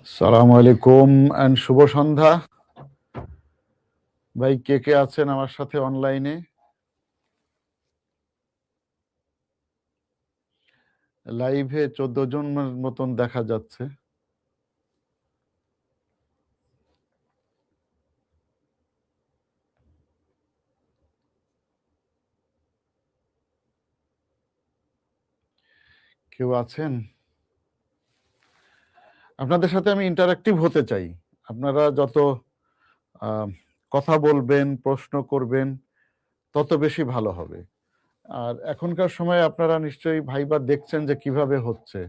আসসালামু আলাইকুম এন্ড শুভ সন্ধ্যা ভাই। কে কে আছেন আমার সাথে অনলাইনে? লাইভে 14 জনের মতন দেখা যাচ্ছে। কেউ আছেন? আপনাদের সাথে আমি ইন্টারঅ্যাক্টিভ হতে চাই। আপনারা যত কথা বলবেন, প্রশ্ন করবেন, তত বেশি ভালো হবে। আর এখনকার সময় আপনারা নিশ্চয়ই ভাইবা দেখছেন যে কিভাবে হচ্ছে।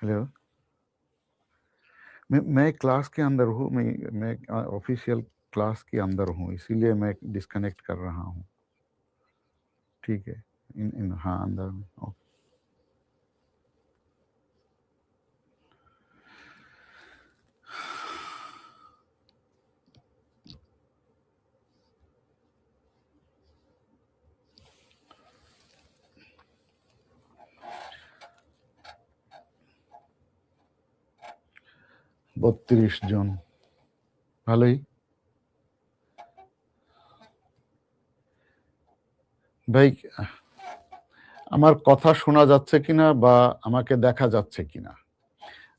हेलो, मैं क्लास के अंदर हूँ। मैं ऑफिशियल क्लास के अंदर हूँ, इसीलिए मैं डिस्कनेक्ट कर रहा हूँ। ठीक है, हाँ अंदर में। ओके। बत्तीस जन, ভালোই। ভাই, আমার কথা শোনা যাচ্ছে কিনা বা আমাকে দেখা যাচ্ছে কিনা?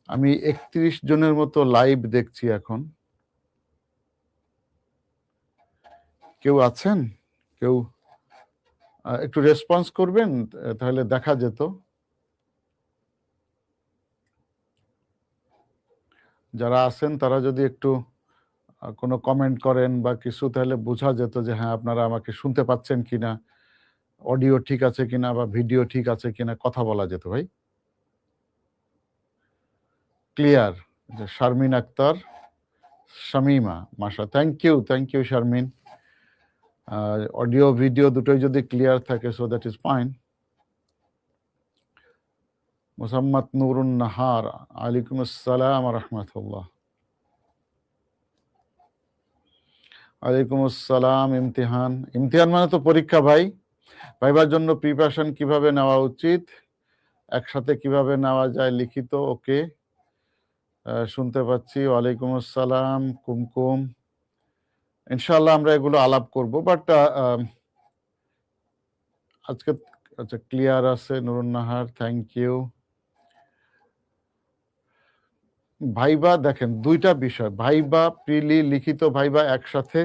আমি 31 জনের মতো লাইভ দেখছি এখন। কেউ আছেন? কেউ একটু রেসপন্স করবেন, তাহলে দেখা যেত। যারা আছেন তারা যদি একটু কোনো কমেন্ট করেন বা কিছু, তাহলে বোঝা যেত যে হ্যাঁ আপনারা আমাকে শুনতে পাচ্ছেন কিনা, অডিও ঠিক আছে কিনা বা ভিডিও ঠিক আছে কিনা, কথা বলা যেত ভাই। Clear? Sharmin Akter, Shamima, Masha, thank you Sharmin. Audio video দুটোই যদি ক্লিয়ার থাকে, so that is fine. Mosammat Nurun Nahar, আলাইকুম আসসালাম রহমতুল্লাহ। ওয়ালাইকুম আসসালাম। ইমতিহান মানে তো পরীক্ষা ভাই। ভাইবার জন্য প্রিপারেশন কিভাবে নেওয়া উচিত, একসাথে কিভাবে নেওয়া যায় লিখিত? ওকে, শুনতে পাচ্ছি। ওয়ালাইকুম আসসালাম কুমকুম। ইনশাআল্লাহ আমরা এগুলো আলাপ করব, বাট আজকে আচ্ছা ক্লিয়ার আছে। Nurun Nahar, thank you. Viva দেখেন দুইটা বিষয়, ভাইবা প্রিলি লিখিত ভাইবা একসাথে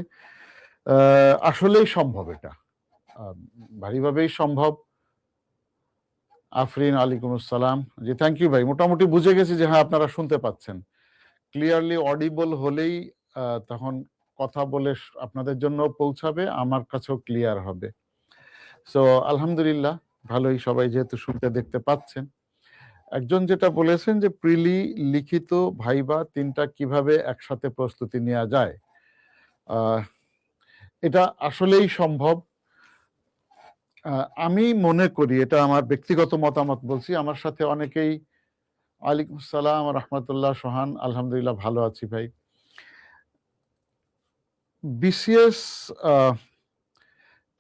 আসলেই সম্ভব, এটা ভারীভাবেই সম্ভব। আফরিন, আলাইকুম আসসালাম। জি থ্যাংক ইউ ভাই, মোটামুটি বুঝে গেছি যে হ্যাঁ আপনারা শুনতে পাচ্ছেন। ক্লিয়ারলি অডিবল হলেই তখন কথা বলে আপনাদের জন্য পৌঁছাবে, আমার কাছেও ক্লিয়ার হবে। সো আলহামদুলিল্লাহ, ভালোই, সবাই যেহেতু শুনতে দেখতে পাচ্ছেন। একজন যেটা বলেছেন যে প্রিলি লিখিত ভাইবা তিনটা কিভাবে একসাথে প্রস্তুতি নেওয়া যায়, এটা আসলেই সম্ভব। আমি মনে করি, এটা আমার ব্যক্তিগত মতামত বলছি, আমার সাথে অনেকেই। ওয়ালাইকুম আসসালাম রহমতুল্লাহ। সোহান, আলহামদুলিল্লাহ ভালো আছি ভাই। বিসিএস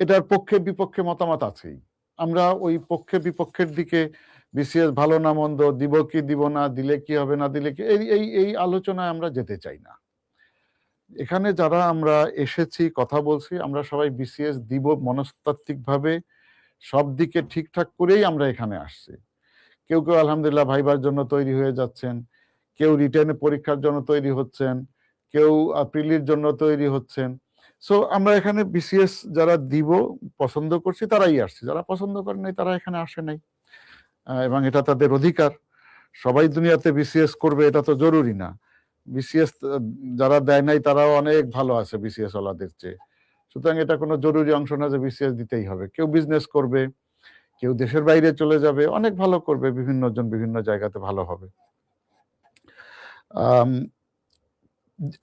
এটার পক্ষে বিপক্ষে মতামত আছেই। আমরা ওই পক্ষে বিপক্ষের দিকে, বিসিএস ভালো না মন্দ, দিব কি দিব না, দিলে কি হবে না দিলে কি, এই আলোচনায় আমরা যেতে চাই না। এখানে যারা আমরা এসেছি কথা বলছি, আমরা সবাই বিসিএস দিব মনস্তাত্ত্বিকভাবে, সব দিকে ঠিকঠাক করেই আমরা এখানে আসছি। কেউ কেউ আলহামদুলিল্লাহ ভাইবার জন্য তৈরি হয়ে যাচ্ছেন, কেউ রিটেনে পরীক্ষার জন্য তৈরি হচ্ছেন, কেউ প্রিলির জন্য তৈরি হচ্ছেন। সো আমরা এখানে বিসিএস যারা দিব পছন্দ করছি তারাই আসছি, যারা পছন্দ করেন নাই তারা এখানে আসে নাই, এবং এটা তাদের অধিকার। সবাই দুনিয়াতে বিসিএস করবে এটা তো জরুরি না। বিসিএস যারা দেয় নাই তারাও অনেক ভালো আছে বিসিএস ওয়ালাদের চেয়ে। সুতরাং এটা কোনো জরুরি অংশ না যে বিসিএস দিতেই হবে। কেউ বিজনেস করবে, কেউ দেশের বাইরে চলে যাবে, অনেক ভালো করবে, বিভিন্ন জন বিভিন্ন জায়গাতে ভালো হবে।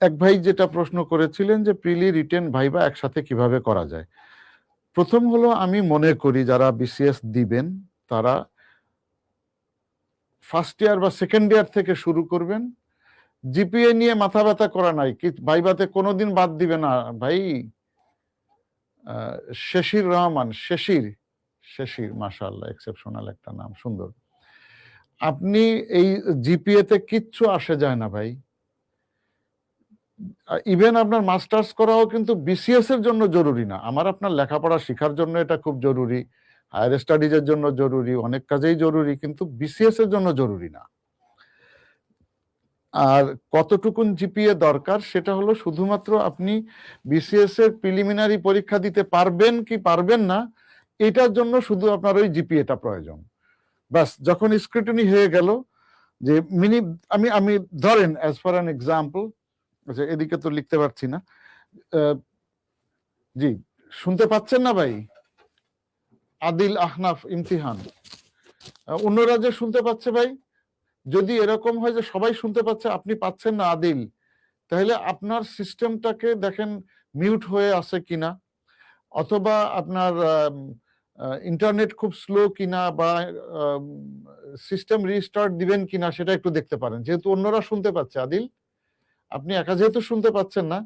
এক ভাই যেটা প্রশ্ন করেছিলেন যে প্রিলি রিটেন ভাইবা একসাথে কিভাবে করা যায়। প্রথম হলো, আমি মনে করি যারা বিসিএস দিবেন তারা ফার্স্ট ইয়ার বা সেকেন্ড ইয়ার থেকে শুরু করবেন। জিপিএ নিয়ে মাথা ব্যথা করা নাই, কি ভাইবাতে কোনোদিন বাদ দিবে না ভাই। শেষির রহমান, শেষির মাশাআল্লাহ, এক্সেপশনাল একটা নাম, সুন্দর। আপনি এই জিপিএ তে কিচ্ছু আসে যায় না ভাই। ইভেন আপনার মাস্টার্স করাও কিন্তু বিসিএস এর জন্য জরুরি না। আমার আপনার লেখাপড়া শেখার জন্য এটা খুব জরুরি, হায়ার স্টাডিজের জন্য জরুরি, অনেক কাজেই জরুরি, কিন্তু বিসিএস এর জন্য জরুরি না। আর কতটুকুন জিপিএ দরকার সেটা হলো শুধুমাত্র আপনি বিসিএস এর প্রিলিমিনারি পরীক্ষা দিতে পারবেন কি পারবেন না, এটার জন্য শুধু আপনার ওই জিপিএটা প্রয়োজন। বাস, যখন স্ক্রুটিনি হয়ে গেল যে আমি ধরেন অ্যাজ ফর অ্যান এক্সাম্পল, আচ্ছা এদিকে তো লিখতে পারছি না, জি শুনতে পাচ্ছেন না ভাই? আদিল আহনাফ ইমতিহান, অন্যরা যে শুনতে পাচ্ছে ভাই, যদি এরকম হয় যে সবাই শুনতে পাচ্ছে আপনি পাচ্ছেন না আদিল, তাহলে আপনার সিস্টেমটাকে দেখেন মিউট হয়ে আছে কিনা, অথবা আপনার ইন্টারনেট খুব স্লো কিনা, বা সিস্টেম রিস্টার্ট দিবেন কিনা সেটা একটু দেখতে পারেন, যেহেতু অন্যরা শুনতে পাচ্ছে। আদিল, আপনি একা যেহেতু শুনতে পাচ্ছেন না,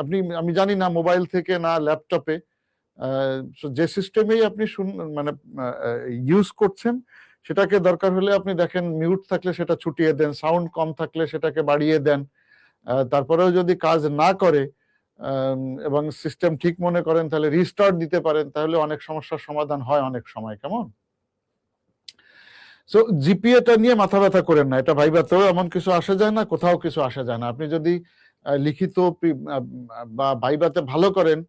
আপনি, আমি জানি না মোবাইল থেকে না ল্যাপটপে, যে সিস্টেমেই আপনি মানে ইউজ করছেন সেটাকে দরকার হলে আপনি দেখেন মিউট থাকলে সেটা ছুটিয়ে দেন, সাউন্ড কম থাকলে সেটাকে বাড়িয়ে দেন। তারপরেও যদি কাজ না করে এবং সিস্টেম ঠিক মনে করেন তাহলে রিস্টার্ট দিতে পারেন, তাহলে অনেক সমস্যার সমাধান হয় অনেক সময়। কেমন? সো জিপিএটা নিয়ে মাথা ব্যথা করেন না, এটা ভাইবাতেও এমন কিছু আসে যায় না, কোথাও কিছু আসে যায় না। আপনি যদি লিখিত বা ভাইবাতে ভালো করেন,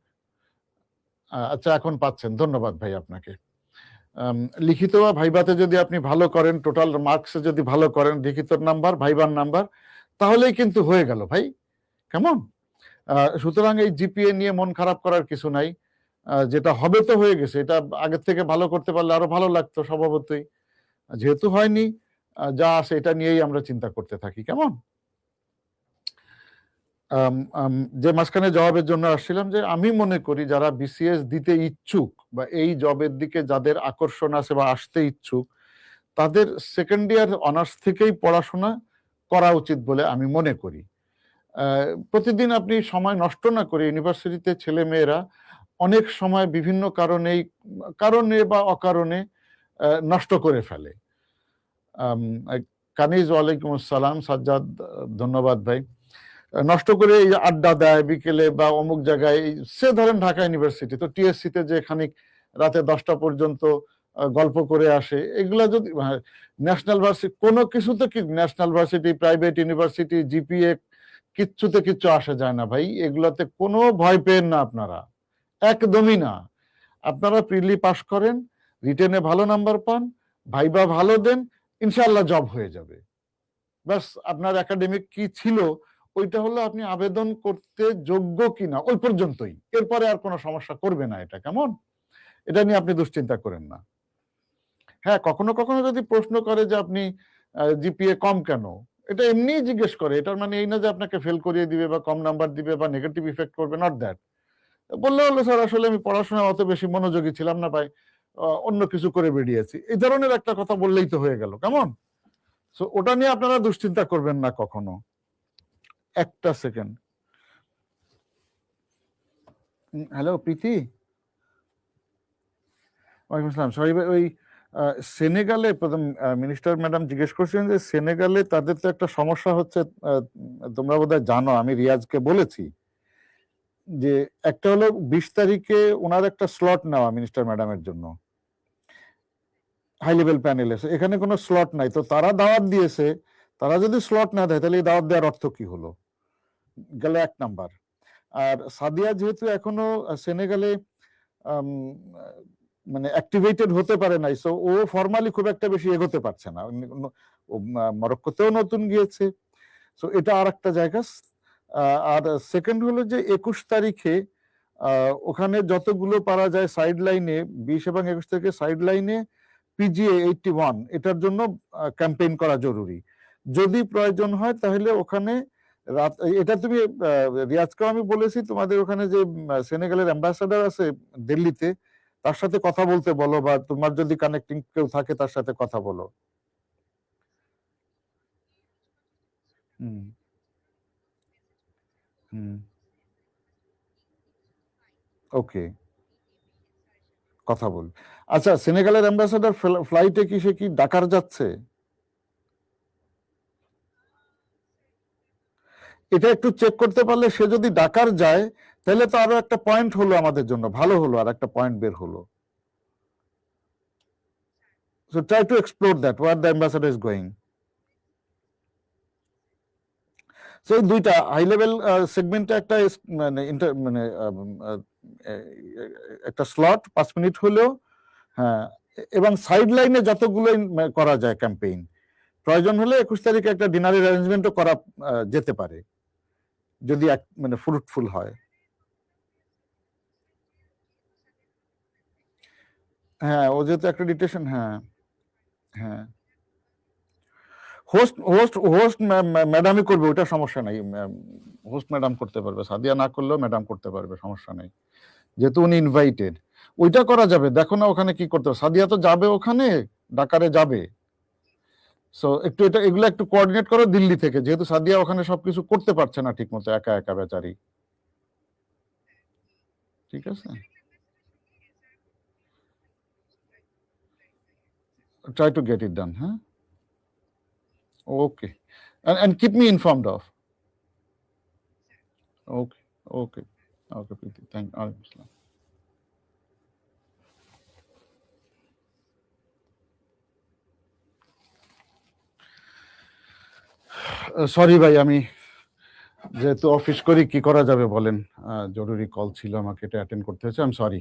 আচ্ছা এখন পাচ্ছেন, ধন্যবাদ ভাই আপনাকে। লিখিত বা ভাইবাতে যদি আপনি ভালো করেন, টোটাল মার্কসে যদি ভালো করেন, লিখিত নাম্বার ভাইবার নাম্বার, তাহলেই কিন্তু হয়ে গেল ভাই। কেমন? সুতরাং এই জিপিএ নিয়ে মন খারাপ করার কিছু নাই, যেটা হবে তো হয়ে গেছে, এটা আগের থেকে ভালো করতে পারলে আরো ভালো লাগতো স্বভাবতই। যেহেতু হয়নি, যা আছে এটা নিয়েই আমরা চিন্তা করতে থাকি। কেমন? যে মাঝখানে জবাবের জন্য আসছিলাম, যে আমি মনে করি যারা বিসিএস দিতে ইচ্ছুক বা এই জবের দিকে যাদের আকর্ষণ আছে বা আসতে ইচ্ছুক, তাদের সেকেন্ড ইয়ার অনার্স থেকেই পড়াশোনা করা উচিত বলে আমি মনে করি। প্রতিদিন আপনি সময় নষ্ট না করে, ইউনিভার্সিটিতে ছেলে মেয়েরা অনেক সময় বিভিন্ন কারণে বা অকারণে নষ্ট করে ফেলে। কানিজ, ওয়ালাইকুম আসসালাম, সাজ্জাদ, ধন্যবাদ ভাই। নষ্ট করে এই আড্ডা দেয় বিকেলে বা অমুক জায়গায়, সে ধরেন ঢাকা ইউনিভার্সিটি, তো টিএসসিতে যে খানিক রাতে 10টা পর্যন্ত গল্প করে আসে, এগুলা যদি ন্যাশনাল ভার্সিটি কোনো কিছুতে, কি national varsity, private university, GPA কিচ্ছুতে কিচ্ছু আসে যায় না ভাই, এগুলাতে কোনো ভয় পেন না আপনারা, একদমই না। আপনারা প্রিলি পাস করেন, রিটেনে ভালো নাম্বার পান, ভাইবা ভালো দেন, ইনশাআল্লাহ জব হয়ে যাবে। ব্যাস, আপনার একাডেমিক কি ছিল ওইটা হলো আপনি আবেদন করতে যোগ্য কিনা, ওই পর্যন্তই, এরপরে আর কোনো সমস্যা করবে না এটা। কেমন? এটা নিয়ে আপনি দুশ্চিন্তা করেন না। হ্যাঁ, কখনো কখনো যদি প্রশ্ন করে যে আপনি জিপিএ কম কেন, এটা এমনিই জিজ্ঞেস করে, এটার মানে এই না যে আপনাকে ফেল করিয়ে দিবে বা কম নাম্বার দিবে বা নেগেটিভ ইফেক্ট করবে, নট দ্যাট। বললে হলো স্যার আসলে আমি পড়াশোনায় অত বেশি মনোযোগী ছিলাম না ভাই, অন্য কিছু করে বেরিয়েছি, এই ধরনের একটা কথা বললেই তো হয়ে গেল। কেমন? সো ওটা নিয়ে আপনারা দুশ্চিন্তা করবেন না কখনো। একটা সেকেন্ড। হ্যালো প্রীতি, ওয়ালাইকুম আসসালাম। সরি ভাই, ওই সেনেগালে প্রথম মিনিস্টার ম্যাডাম জিজ্ঞেস করছিলেন যে সেনেগালে তাদের তো একটা সমস্যা হচ্ছে, তোমরা বোধহয় জানো, আমি রিয়াজকে বলেছি যে একটা হলো 20 তারিখে ওনার একটা স্লট নেওয়া মিনিস্টার ম্যাডামের জন্য হাই লেভেল প্যানেলে, এখানে কোনো স্লট নাই, তো তারা দাওয়াত দিয়েছে, তারা যদি স্লট না দেয় তাহলে এই দাওয়াত দেওয়ার অর্থ কি হলো? গেল এক নাম্বার। আর সাদিয়া যেহেতু এখনো সেনেগালে মানে অ্যাক্টিভেটেড হতে পারে নাই, সো ও ফর্মালি খুব একটা বেশি এগোতে পারছে না। মরক্কোতেও নতুন গিয়েছে, সো এটা আর একটা জায়গা। আর সেকেন্ড হলো যে 21 তারিখে ওখানে যতগুলো পারা যায় সাইড লাইনে, 20 এবং 21 থেকে সাইড লাইনে পিজিএ 81 এটার জন্য ক্যাম্পেইন করা জরুরি। যদি প্রয়োজন হয় তাহলে ওখানে রাত, এটা তুমি রিয়াজকেও আমি বলেছি, তোমাদের ওখানে যে সেনেগালের অ্যাম্বাসাডার আছে দিল্লিতে, তার সাথে কথা বলতে বলো, বা তোমার যদি কানেক্টিং কেউ থাকে তার সাথে কথা বলো। হুম, হুম। ওকে, কথা বলি। আচ্ছা, সেনেগালের অ্যাম্বাসেডর ফ্লাইটে কি সে কি ডাকার যাচ্ছে? এটা একটু চেক করতে পারলে, সে যদি ডাকার যায় তাহলে তো আরো একটা পয়েন্ট হলো আমাদের জন্য, ভালো হলো, আর একটা পয়েন্ট বের হলো। So try to explore that where the ambassador is going. So এই দুইটা হাই লেভেল সেগমেন্টে একটা মানে মানে একটা স্লট 5 মিনিট হলেও, হ্যাঁ, এবং সাইড লাইনে যতগুলো করা যায় ক্যাম্পেইন, প্রয়োজন হলে 21 তারিখে একটা ডিনারের অ্যারেঞ্জমেন্টও করা যেতে পারে, যদি মানে ফ্রুটফুল হয়। হ্যাঁ, ও যেহেতু অ্যাক্রেডিটেশন, হ্যাঁ, হ্যাঁ, হোস্ট হোস্ট হোস্ট ম্যাডামই করবে, ওটা সমস্যা নাই। হোস্ট ম্যাডাম করতে পারবে, সাদিয়া না করলেও ম্যাডাম করতে পারবে, সমস্যা নেই, যেহেতু উনি ইনভাইটেড। ওইটা করা যাবে, দেখো না ওখানে কি করতে হবে। সাদিয়া তো যাবে ওখানে, ডাকারে যাবে। সো একটু এটা এগুলো একটু কোঅর্ডিনেট করো দিল্লি থেকে, যেহেতু সাদিয়া ওখানে সবকিছু করতে পারছে না ঠিক মতো, একা একা বেচারি। ঠিক আছে, ট্রাই টু গেট ইট ডান। হ্যাঁ, ওকে, and keep me informed of. Okay, okay, okay, Preeti. Thank you. Sorry ভাই, আমি যেহেতু অফিস করি, কি করা যাবে বলেন, জরুরি কল ছিল, আমাকে এটা অ্যাটেন্ড করতে হয়েছে, I am sorry.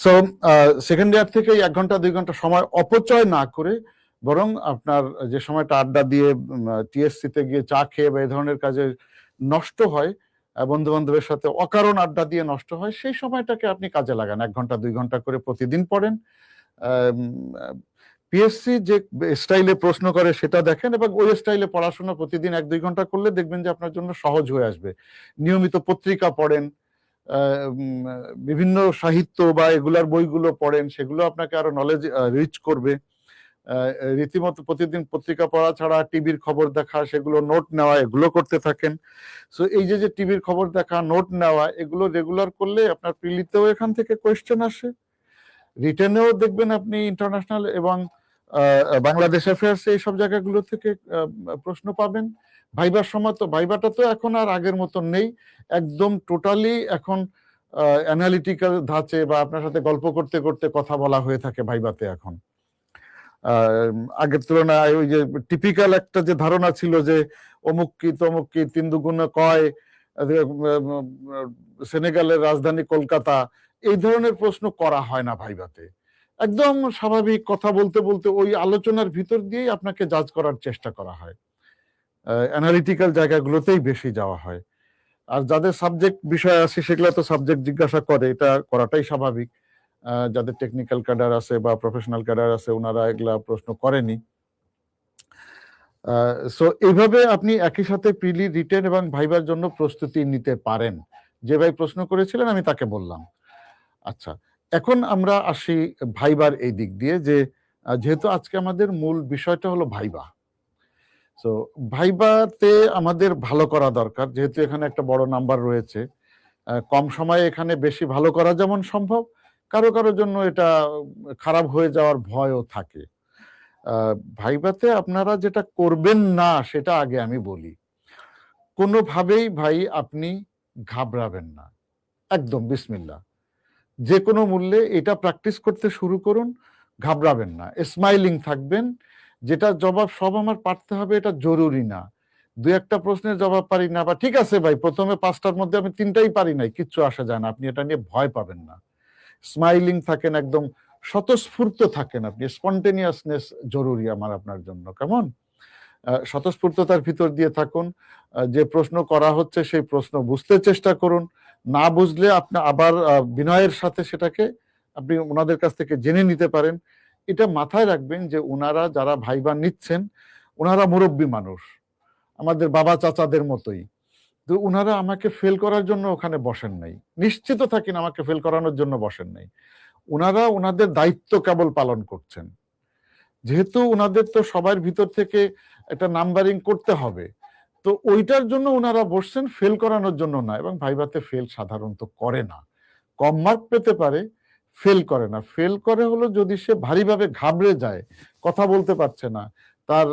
So second year থেকে 1 ঘন্টা 2 ঘন্টা সময় অপচয় না করে, বরং আপনার যে সময়টা আড্ডা দিয়ে টিএসসিতে গিয়ে চা খেয়ে বা এই ধরনের কাজে নষ্ট হয়, বন্ধু বান্ধবের সাথে অকারণ আড্ডা দিয়ে নষ্ট হয়, সেই সময়টাকে আপনি কাজে লাগান। 1 ঘন্টা 2 ঘন্টা করে প্রতিদিন পড়েন। পিএসসি যে স্টাইলে প্রশ্ন করে সেটা দেখেন, এবং ওই স্টাইলে পড়াশোনা প্রতিদিন 1-2 ঘন্টা করলে দেখবেন যে আপনার জন্য সহজ হয়ে আসবে। নিয়মিত পত্রিকা পড়েন, বিভিন্ন সাহিত্য বা এগুলার বইগুলো পড়েন, সেগুলো আপনাকে আরো নলেজ রিচ করবে। রীতিমতো প্রতিদিন পত্রিকা পড়া ছাড়া টিভির খবর দেখা, সেগুলো নোট নেওয়া, এগুলো করতে থাকেন। সো এই যে যে টিভির খবর দেখা, নোট নেওয়া, এগুলো রেগুলার করলে আপনার প্রিলিতেও এখান থেকে কোয়েশ্চেন আসে, রিটেনেও দেখবেন আপনি ইন্টারন্যাশনাল এবং বাংলাদেশ অ্যাফেয়ার্স এইসব জায়গাগুলো থেকে প্রশ্ন পাবেন। ভাইবার সময় তো, ভাইবাটা তো এখন আর আগের মতন নেই, একদম টোটালি এখন অ্যানালিটিক্যাল ধাঁচে বা আপনার সাথে গল্প করতে করতে কথা বলা হয়ে থাকে ভাইবাতে এখন। আগের তুলনায় ওই যে টিপিক্যাল একটা যে ধারণা ছিল যে অমুক কি তমুক কি 3 × 2 = কয়, সেনেগালের রাজধানী কলকাতা, এই ধরনের প্রশ্ন করা হয় না ভাইভাতে। একদম স্বাভাবিক কথা বলতে বলতে ওই আলোচনার ভিতর দিয়েই আপনাকে জাজ করার চেষ্টা করা হয়, অ্যানালিটিক্যাল জায়গাগুলোতেই বেশি যাওয়া হয়। আর যাদের সাবজেক্ট বিষয় আছে সেগুলো তো সাবজেক্ট জিজ্ঞাসা করে, এটা করাটাই স্বাভাবিক। যাদের টেকনিক্যাল ক্যাডার আছে বা প্রফেশনাল ক্যাডার আছে, ওনারা এগুলা প্রশ্ন করেনি। সো এইভাবে আপনি একই সাথে প্রিলি, রিটেন এবং ভাইবার জন্য প্রস্তুতি নিতে পারেন। যে ভাই প্রশ্ন করেছিলেন আমি তাকে বললাম। আচ্ছা, এখন আমরা আসি ভাইবার এই দিক দিয়ে, যে যেহেতু আজকে আমাদের মূল বিষয়টা হলো ভাইবা। সো ভাইবাতে আমাদের ভালো করা দরকার, যেহেতু এখানে একটা বড় নাম্বার রয়েছে। কম সময়ে এখানে বেশি ভালো করা যেমন সম্ভব, কারো কারোর জন্য এটা খারাপ হয়ে যাওয়ার ভয়ও থাকে। ভাইভাতে আপনারা যেটা করবেন না সেটা আগে আমি বলি। কোনোভাবেই ভাই আপনি ঘাবড়াবেন না, একদম বিসমিল্লাহ। যে কোনো মূল্যে এটা প্র্যাকটিস করতে শুরু করুন, ঘাবড়াবেন না, স্মাইলিং থাকবেন। যেটা জবাব সব আমার পারতে হবে এটা জরুরি না। 2-1টা প্রশ্নের জবাব পারি না, বা ঠিক আছে ভাই প্রথমে 5টার মধ্যে আমি 3টাই পারি নাই, কিচ্ছু আসা যায় না, আপনি এটা নিয়ে ভয় পাবেন না। স্মাইলিং থাকেন, একদম স্বতঃস্ফূর্ত থাকেন আপনি, স্পন্টেনিয়াসনেস জরুরি আমার আপনার জন্য, কেমন? স্বতঃস্ফূর্ততার ভিতর দিয়ে থাকুন। যে প্রশ্ন করা হচ্ছে সেই প্রশ্ন বুঝতে চেষ্টা করুন। না বুঝলে আপনি আবার বিনয়ের সাথে সেটাকে আপনি ওনাদের কাছ থেকে জেনে নিতে পারেন। এটা মাথায় রাখবেন যে উনারা যারা ভাইবা নিচ্ছেন, উনারা মুরব্বী মানুষ, আমাদের বাবা চাচাদের মতোই। তো উনারা আমাকে ফেল করার জন্য ওখানে বসেন নাই, নিশ্চিত থাকেন আমাকে ফেল করানোর জন্য বসেন নাই। উনারা ওনাদের দায়িত্ব কেবল পালন করছেন। যেহেতু ওনাদের তো সবার ভিতর থেকে একটা নাম্বারিং করতে হবে, তো ওইটার জন্য ওনারা বসছেন, ফেল করানোর জন্য না। এবং ভাইভাতে ফেল সাধারণত করে না, কম মার্ক পেতে পারে, ফেল করে না। ফেল করে হলো যদি সে ভারীভাবে ঘাবড়ে যায়, কথা বলতে পারছে না, তার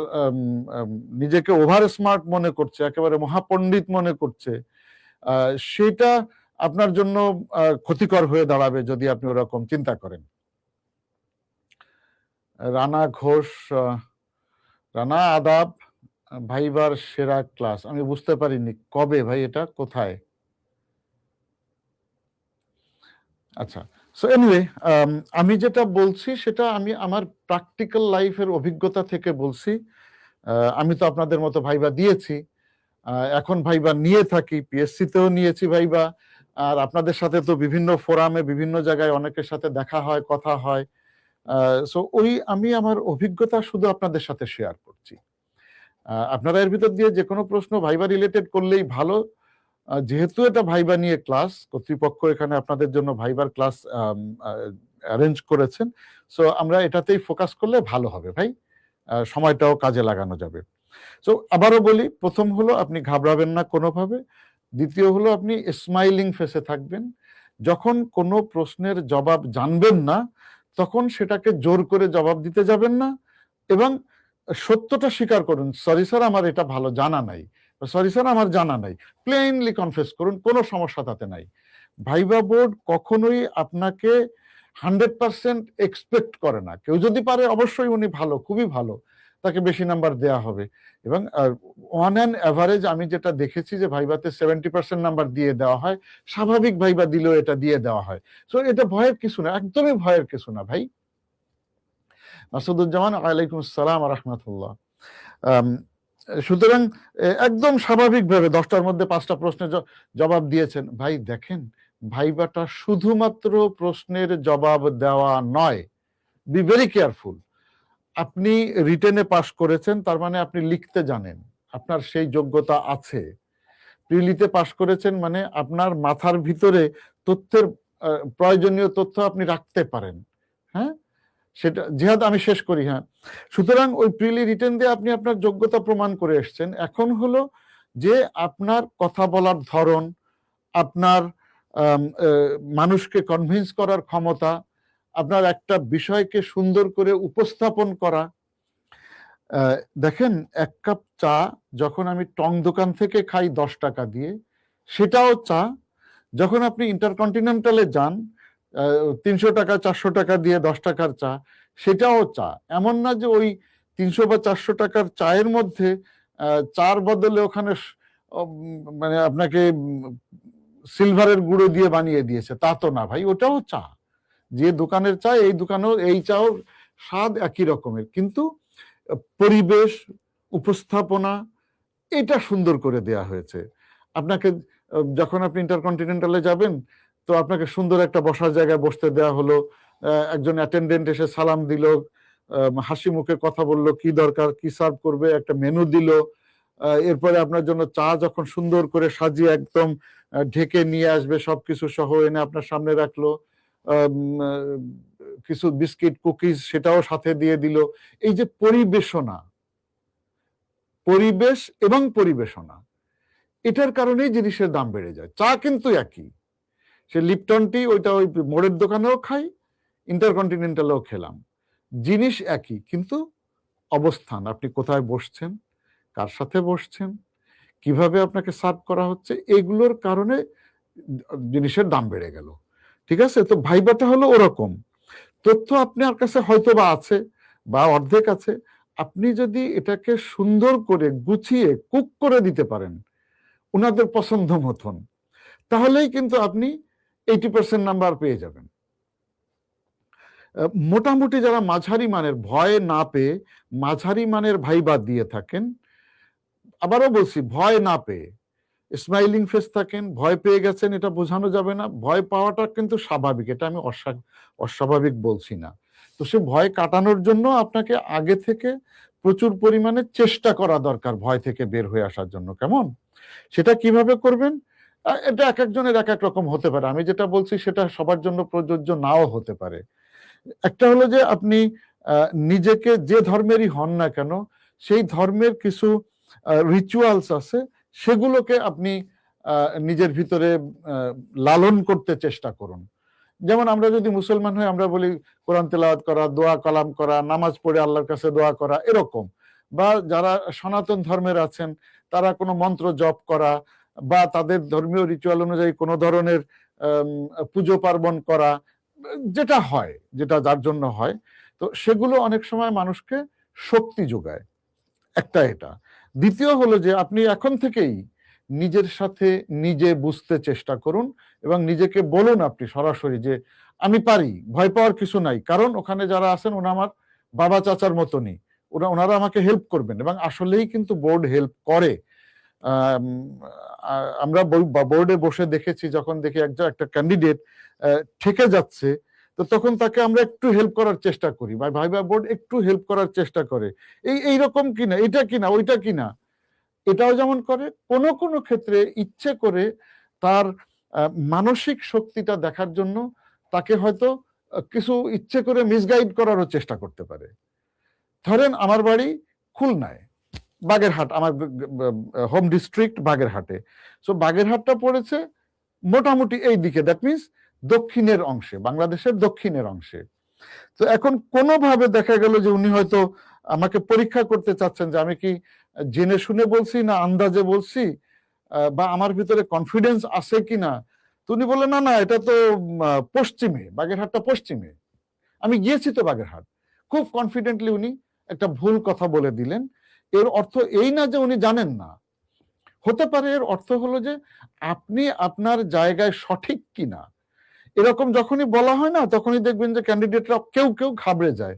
নিজেকে ওভার স্মার্ট মনে করছে, একেবারে মহাপণ্ডিত মনে করছে, সেটা আপনার জন্য ক্ষতিকর হয়ে দাঁড়াবে যদি আপনি ওরকম চিন্তা করেন। রানা ঘোষ, রানা আদাব, ভাইবার সেরা ক্লাস। আমি বুঝতে পারিনি কবে ভাই, এটা কোথায়? আচ্ছা, সো এনিওয়ে, আমি যেটা বলছি সেটা আমি আমার প্র্যাকটিক্যাল লাইফের অভিজ্ঞতা থেকে বলছি। আমি তো আপনাদের মতো ভাইবা দিয়েছি, এখন ভাইবা নিয়ে থাকি, পিএসসি তেও নিয়েছি ভাইবা, আর আপনাদের সাথে তো বিভিন্ন ফোরামে বিভিন্ন জায়গায় অনেকের সাথে দেখা হয়, কথা হয়। সো ওই আমি আমার অভিজ্ঞতা শুধু আপনাদের সাথে শেয়ার করছি। আপনারা এর ভিতর দিয়ে যে কোনো প্রশ্ন ভাইবা রিলেটেড করলেই ভালো। যেহেতু এটা ভাইবা নিয়ে ক্লাস, কর্তৃপক্ষ এখানে আপনাদের জন্য ভাইবার ক্লাস অ্যারেঞ্জ করেছেন, সো আমরা এটাতেই ফোকাস করলে ভালো হবে ভাই, সময়টাও কাজে লাগানো যাবে। সো আবারও বলি, প্রথম হলো আপনি ঘাবড়াবেন না কোনোভাবে, দ্বিতীয় হলো আপনি স্মাইলিং ফেসে থাকবেন। যখন কোনো প্রশ্নের জবাব জানবেন না তখন সেটাকে জোর করে জবাব দিতে যাবেন না, এবং সত্যটা স্বীকার করুন, সরি স্যার আমার এটা ভালো জানা নাই, সরি স্যার আমার জানা নাই, প্লেইনলি কনফেস করুন, কোনো সমস্যা তাতে নাই। ভাইবা বোর্ড কখনোই আপনাকে 100% এক্সপেক্ট করে না। কেউ যদি পারে অবশ্যই উনি ভালো, খুবই ভালো, তাকে বেশি নাম্বার দেয়া হবে। এবং অন অ্যান অ্যাভারেজ আমি যেটা দেখেছি যে ভাইভাতে 70% নাম্বার দিয়ে দেওয়া হয়, স্বাভাবিক ভাইবা দিলেও এটা দিয়ে দেওয়া হয়। সো এটা ভয়ের কিছু না, একদমই ভয়ের কিছু না ভাই। মাসুদুজ্জামান, ওয়ালাইকুম আসসালাম ওয়া রাহমাতুল্লাহ। সুতরাং একদম স্বাভাবিকভাবে 10টার মধ্যে 5টা প্রশ্নের জবাব দিয়েছেন। ভাই দেখেন, ভাইবাটা শুধুমাত্র প্রশ্নের জবাব দেওয়া নয়, বি ভেরি কেয়ারফুল। আপনি রিটেনে পাশ করেছেন, তার মানে আপনি লিখতে জানেন, আপনার সেই যোগ্যতা আছে। প্রিলিতে পাশ করেছেন মানে আপনার মাথার ভিতরে তথ্যের প্রয়োজনীয় তথ্য আপনি রাখতে পারেন। হ্যাঁ, সেটা জিহাদ আমি শেষ করি। হ্যাঁ, সুতরাং ওই প্রিলি রিটেন দিয়ে আপনি আপনার যোগ্যতা প্রমাণ করে এসছেন। এখন হলো যে আপনার কথা বলার ধরন, আপনার মানুষকে কনভিন্স করার ক্ষমতা, আপনার একটা বিষয়কে সুন্দর করে উপস্থাপন করা। দেখেন, এক কাপ চা যখন আমি টং দোকান থেকে খাই 10 টাকা দিয়ে, সেটাও চা। যখন আপনি ইন্টারকন্টিনেন্টালে যান 300 টাকা 400 টাকা দিয়ে 10 টাকার চা, সেটাও চা। এমন না যে ওই 300 বা 400 টাকার চায়ের মধ্যে চার বদলে ওখানে মানে আপনাকে সিলভারের গুঁড়ো দিয়ে বানিয়ে দিয়েছে, তা তো না ভাই, ওটাও চা। যে দোকানের চা, এই দোকানেও এই চাও স্বাদ একই রকমের, কিন্তু পরিবেশ, উপস্থাপনা, এটা সুন্দর করে দেয়া হয়েছে। আপনাকে যখন আপনি ইন্টারকন্টিনেন্টালে যাবেন, তো আপনাকে সুন্দর একটা বসার জায়গায় বসতে দেয়া হলো, একজন অ্যাটেন্ডেন্ট এসে সালাম দিল, হাসি মুখে কথা বললো, কি দরকার, কি সার্ভ করবে, একটা মেনু দিল। এরপরে আপনার জন্য চা যখন সুন্দর করে সাজিয়ে একদম ঢেকে নিয়ে আসবে, সবকিছু সহ এনে আপনার সামনে রাখলো, কিছু বিস্কিট কুকিজ সেটাও সাথে দিয়ে দিল। এই যে পরিবেশনা, পরিবেশ এবং পরিবেশনা, এটার কারণেই জিনিসের দাম বেড়ে যায়। চা কিন্তু একই, সে লিপটন টি ওইটা ওই মোড়ের দোকানেও খাই, ইন্টারকন্টিনেন্টালেও খেলাম, জিনিস একই, কিন্তু অবস্থান, আপনি কোথায় বসছেন, কার সাথে বসছেন, কিভাবে আপনাকে সার্ভ করা হচ্ছে, এগুলোর কারণে জিনিসের দাম বেড়ে গেল। ঠিক আছে, তো ভাইবাটা হলো ওরকম। তথ্য আপনার কাছে হয়তো বা আছে বা অর্ধেক আছে, আপনি যদি এটাকে সুন্দর করে গুছিয়ে কুক করে দিতে পারেন ওনাদের পছন্দ মতন, তাহলেই কিন্তু আপনি 80% নাম্বার পেয়ে যাবেন। মোটামুটি যারা মাঝারি মানের, ভয় না পেয়ে মাঝারি মানের ভাইবা দিয়ে থাকেন, আবারও বলছি, ভয় না পেয়ে স্মাইলিং ফেস থাকেন, ভয় পেয়ে গেছেন, এটা বোঝানো যাবে না। ভয় পাওয়াটা কিন্তু স্বাভাবিক, এটা আমি অস্বাভাবিক বলছি না। তো সে ভয় কাটানোর জন্য আপনাকে আগে থেকে প্রচুর পরিমাণে চেষ্টা করা দরকার ভয় থেকে বের হয়ে আসার জন্য। কেমন, সেটা কিভাবে করবেন, এটা এক একজনের এক এক রকম হতে পারে। আমি যেটা বলছি সেটা সবার জন্য প্রযোজ্য নাও হতে পারে। একটা হলো যে আপনি নিজেকে যে ধর্মেরই হন না কেন সেই ধর্মের কিছু রিচুয়ালস আছে, সেগুলোকে আপনি নিজের ভিতরে লালন করতে চেষ্টা করুন। যেমন আমরা যদি মুসলমান হই, আমরা বলি কোরআন তেলাওয়াত করা, দোয়া কালাম করা, নামাজ পড়ে আল্লাহর কাছে দোয়া করা, এরকম। বা যারা সনাতন ধর্মের আছেন তারা কোনো মন্ত্র জপ করা বা তাদের ধর্মীয় রিচুয়াল অনুযায়ী কোনো ধরনের পুজো পার্বণ করা, যেটা হয়, যেটা যার জন্য হয়, তো সেগুলো অনেক সময় মানুষকে শক্তি যোগায়। একটা এটা। দ্বিতীয় হলো যে আপনি এখন থেকেই নিজের সাথে নিজে বুঝতে চেষ্টা করুন এবং নিজেকে বলুন আপনি সরাসরি যে আমি পারি, ভয় পাওয়ার কিছু নাই, কারণ ওখানে যারা আছেন ওরা আমার বাবা চাচার মতনই, ওনারা আমাকে হেল্প করবেন। এবং আসলেই কিন্তু বোর্ড হেল্প করে। আমরা বোর্ডে বসে দেখেছি, যখন দেখি একটা ক্যান্ডিডেট ঠেকে যাচ্ছে, তো তখন তাকে আমরা একটু হেল্প করার চেষ্টা করি, বা ভাইবা বোর্ড একটু হেল্প করার চেষ্টা করে, এইরকম কিনা, এটা কিনা, ওইটা কিনা। এটাও যেমন করে, কোনো কোনো ক্ষেত্রে ইচ্ছে করে তার মানসিক শক্তিটা দেখার জন্য তাকে হয়তো কিছু ইচ্ছে করে মিসগাইড করারও চেষ্টা করতে পারে। ধরেন আমার বাড়ি খুলনায়, বাগেরহাট আমার হোম ডিস্ট্রিক্ট বাগেরহাটে। সো বাগেরহাটটা পড়েছে মোটামুটি এই দিকে, দ্যাট মিনস দক্ষিণের অংশে, বাংলাদেশের দক্ষিণের অংশে। তো এখন কোনোভাবে দেখা গেল যে উনি হয়তো আমাকে পরীক্ষা করতে চাচ্ছেন যে আমি কি জেনে শুনে বলছি না আন্দাজে বলছি, বা আমার ভিতরে কনফিডেন্স আছে কিনা। তো উনি বললেন না না, এটা তো পশ্চিমে, বাগেরহাটটা পশ্চিমে। আমি গিয়েছি তো বাগেরহাট। খুব কনফিডেন্টলি উনি একটা ভুল কথা বলে দিলেন। এর অর্থ এই না যে উনি জানেন না, হতে পারে এর অর্থ হলো যে আপনি আপনার জায়গায় সঠিক কিনা। এরকম যখনই বলা হয় না, তখনই দেখবেন যে ক্যান্ডিডেটরা কেউ কেউ ঘাবড়ে যায়।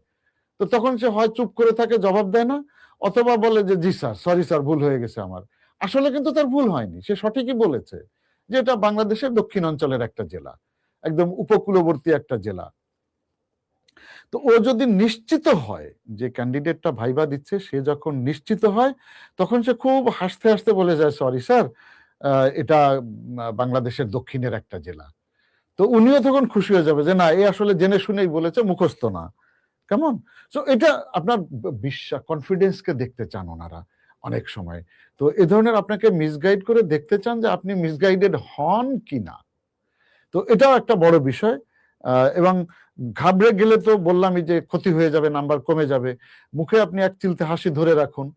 তো তখন সে হয় চুপ করে থাকে, জবাব দেয় না, অথবা বলে যে জি স্যার, সরি স্যার, ভুল হয়ে গেছে আমার। আসলে কিন্তু তার ভুল হয়নি, সে সঠিকই বলেছে যে এটা বাংলাদেশের দক্ষিণ অঞ্চলের একটা জেলা, একদম উপকূলবর্তী একটা জেলা। তো ও যদি নিশ্চিত হয় যে ক্যান্ডিডেটটা ভাইবা দিচ্ছে, সে যখন নিশ্চিত হয় তখন সে খুব হাসতে হাসতে বলে যায় সরি স্যার, এটা বাংলাদেশের দক্ষিণের একটা জেলা। তো উনিও তখন খুশি হয়ে যাবে যে না, এ আসলে জেনে শুনেই বলেছে, মুখস্থ না। কেমন? সো এটা আপনার বিশ্বাস, কনফিডেন্সকে দেখতে চান ওনারা অনেক সময়। তো এ ধরনের আপনাকে মিসগাইড করে দেখতে চান যে আপনি মিসগাইডেড হন কিনা। তো এটাও একটা বড় বিষয়। এবং ঘাবড়ে গেলে তো বললামই যে ক্ষতি হয়ে যাবে, নাম্বার কমে যাবে। মুখে আপনি এক চিলতে হাসি ধরে রাখুন।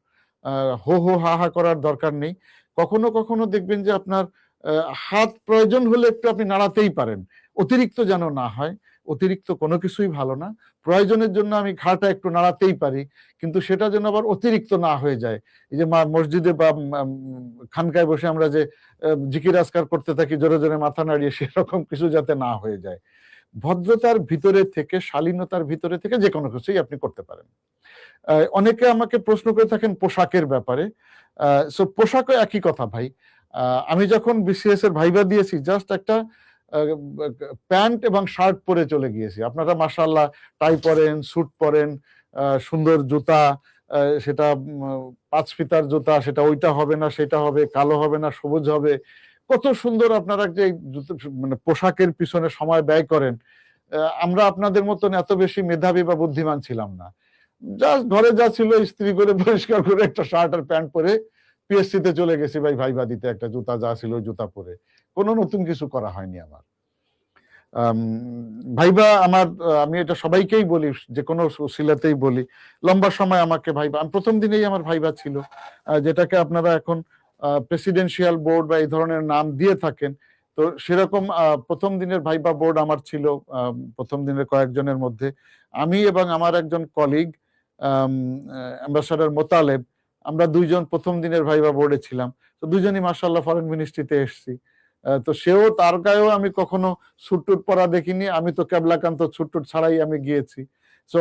হো হো হা হা করার দরকার নেই। কখনো কখনো দেখবেন যে আপনার হাত প্রয়োজন হলে একটু আপনি নাড়াতেই পারেন, অতিরিক্ত যেন না হয়। অতিরিক্ত কোনো কিছুই ভালো না। প্রয়োজনের জন্য আমি ঘাড়টা একটু নাড়াতেই পারি, কিন্তু সেটা যেন আবার অতিরিক্ত না হয়ে যায়। এই যে মসজিদে বা খানকায় বসে আমরা যে জিকির আজকার করতে থাকি জোরে জোরে মাথা নাড়িয়ে, সেরকম কিছু যাতে না হয়ে যায়। ভদ্রতার ভিতরে থেকে, শালীনতার ভিতরে থেকে যে কোনো কিছুই আপনি করতে পারেন। অনেকে আমাকে প্রশ্ন করে থাকেন পোশাকের ব্যাপারে। সো পোশাকও একই কথা ভাই। আমি যখন বিসিএস এর ভাইবা দিয়েছি, জাস্ট একটা প্যান্ট এবং শার্ট পরে চলে গিয়েছি। আপনারা মাশাআল্লাহ টাই পরেন, স্যুট পরেন, সুন্দর জুতা, সেটা ৫ ফিতার জুতা, সেটা ওইটা হবে না, সেটা হবে, কালো হবে না, সবুজ হবে। কত সুন্দর আপনারা যে মানে পোশাকের পিছনে সময় ব্যয় করেন। আমরা আপনাদের মতন এত বেশি মেধাবী বা বুদ্ধিমান ছিলাম না। জাস্ট ঘরে যা ছিল ইস্ত্রি করে পরিষ্কার করে একটা শার্ট আর প্যান্ট পরে পিএসসি তে চলে গেছি ভাই ভাইবা দিতে, একটা জুতা যা ছিল ওই জুতা পরে। কোনো নতুন কিছু করা হয়নি আমার। ভাইবা আমার, আমি এটা সবাইকেই বলি, যে কোনো সিলাতেই বলি, লম্বা সময় আমাকে ভাইবা, আমি প্রথম দিনেই আমার ভাইবা ছিল, যেটাকে আপনারা এখন প্রেসিডেন্সিয়াল বোর্ড বা এই ধরনের নাম দিয়ে থাকেন। তো সেরকম প্রথম দিনের ভাইবা বোর্ড আমার ছিল। প্রথম দিনের কয়েকজনের মধ্যে আমি এবং আমার একজন কলিগ অ্যাম্বাসাডার মোতালেব, আমরা দুইজন প্রথম দিনের ভাইবা বোর্ডে ছিলাম। তো দুইজনই মাশাআল্লাহ ফরেন মিনিস্ট্রিতে এসেছি। তো সেও, তার গায়েও আমি কখনো সুটটুট পরা দেখিনি। আমি তো ক্যাবলাকান্ত সুটটুট ছাড়াই আমি গিয়েছি। সো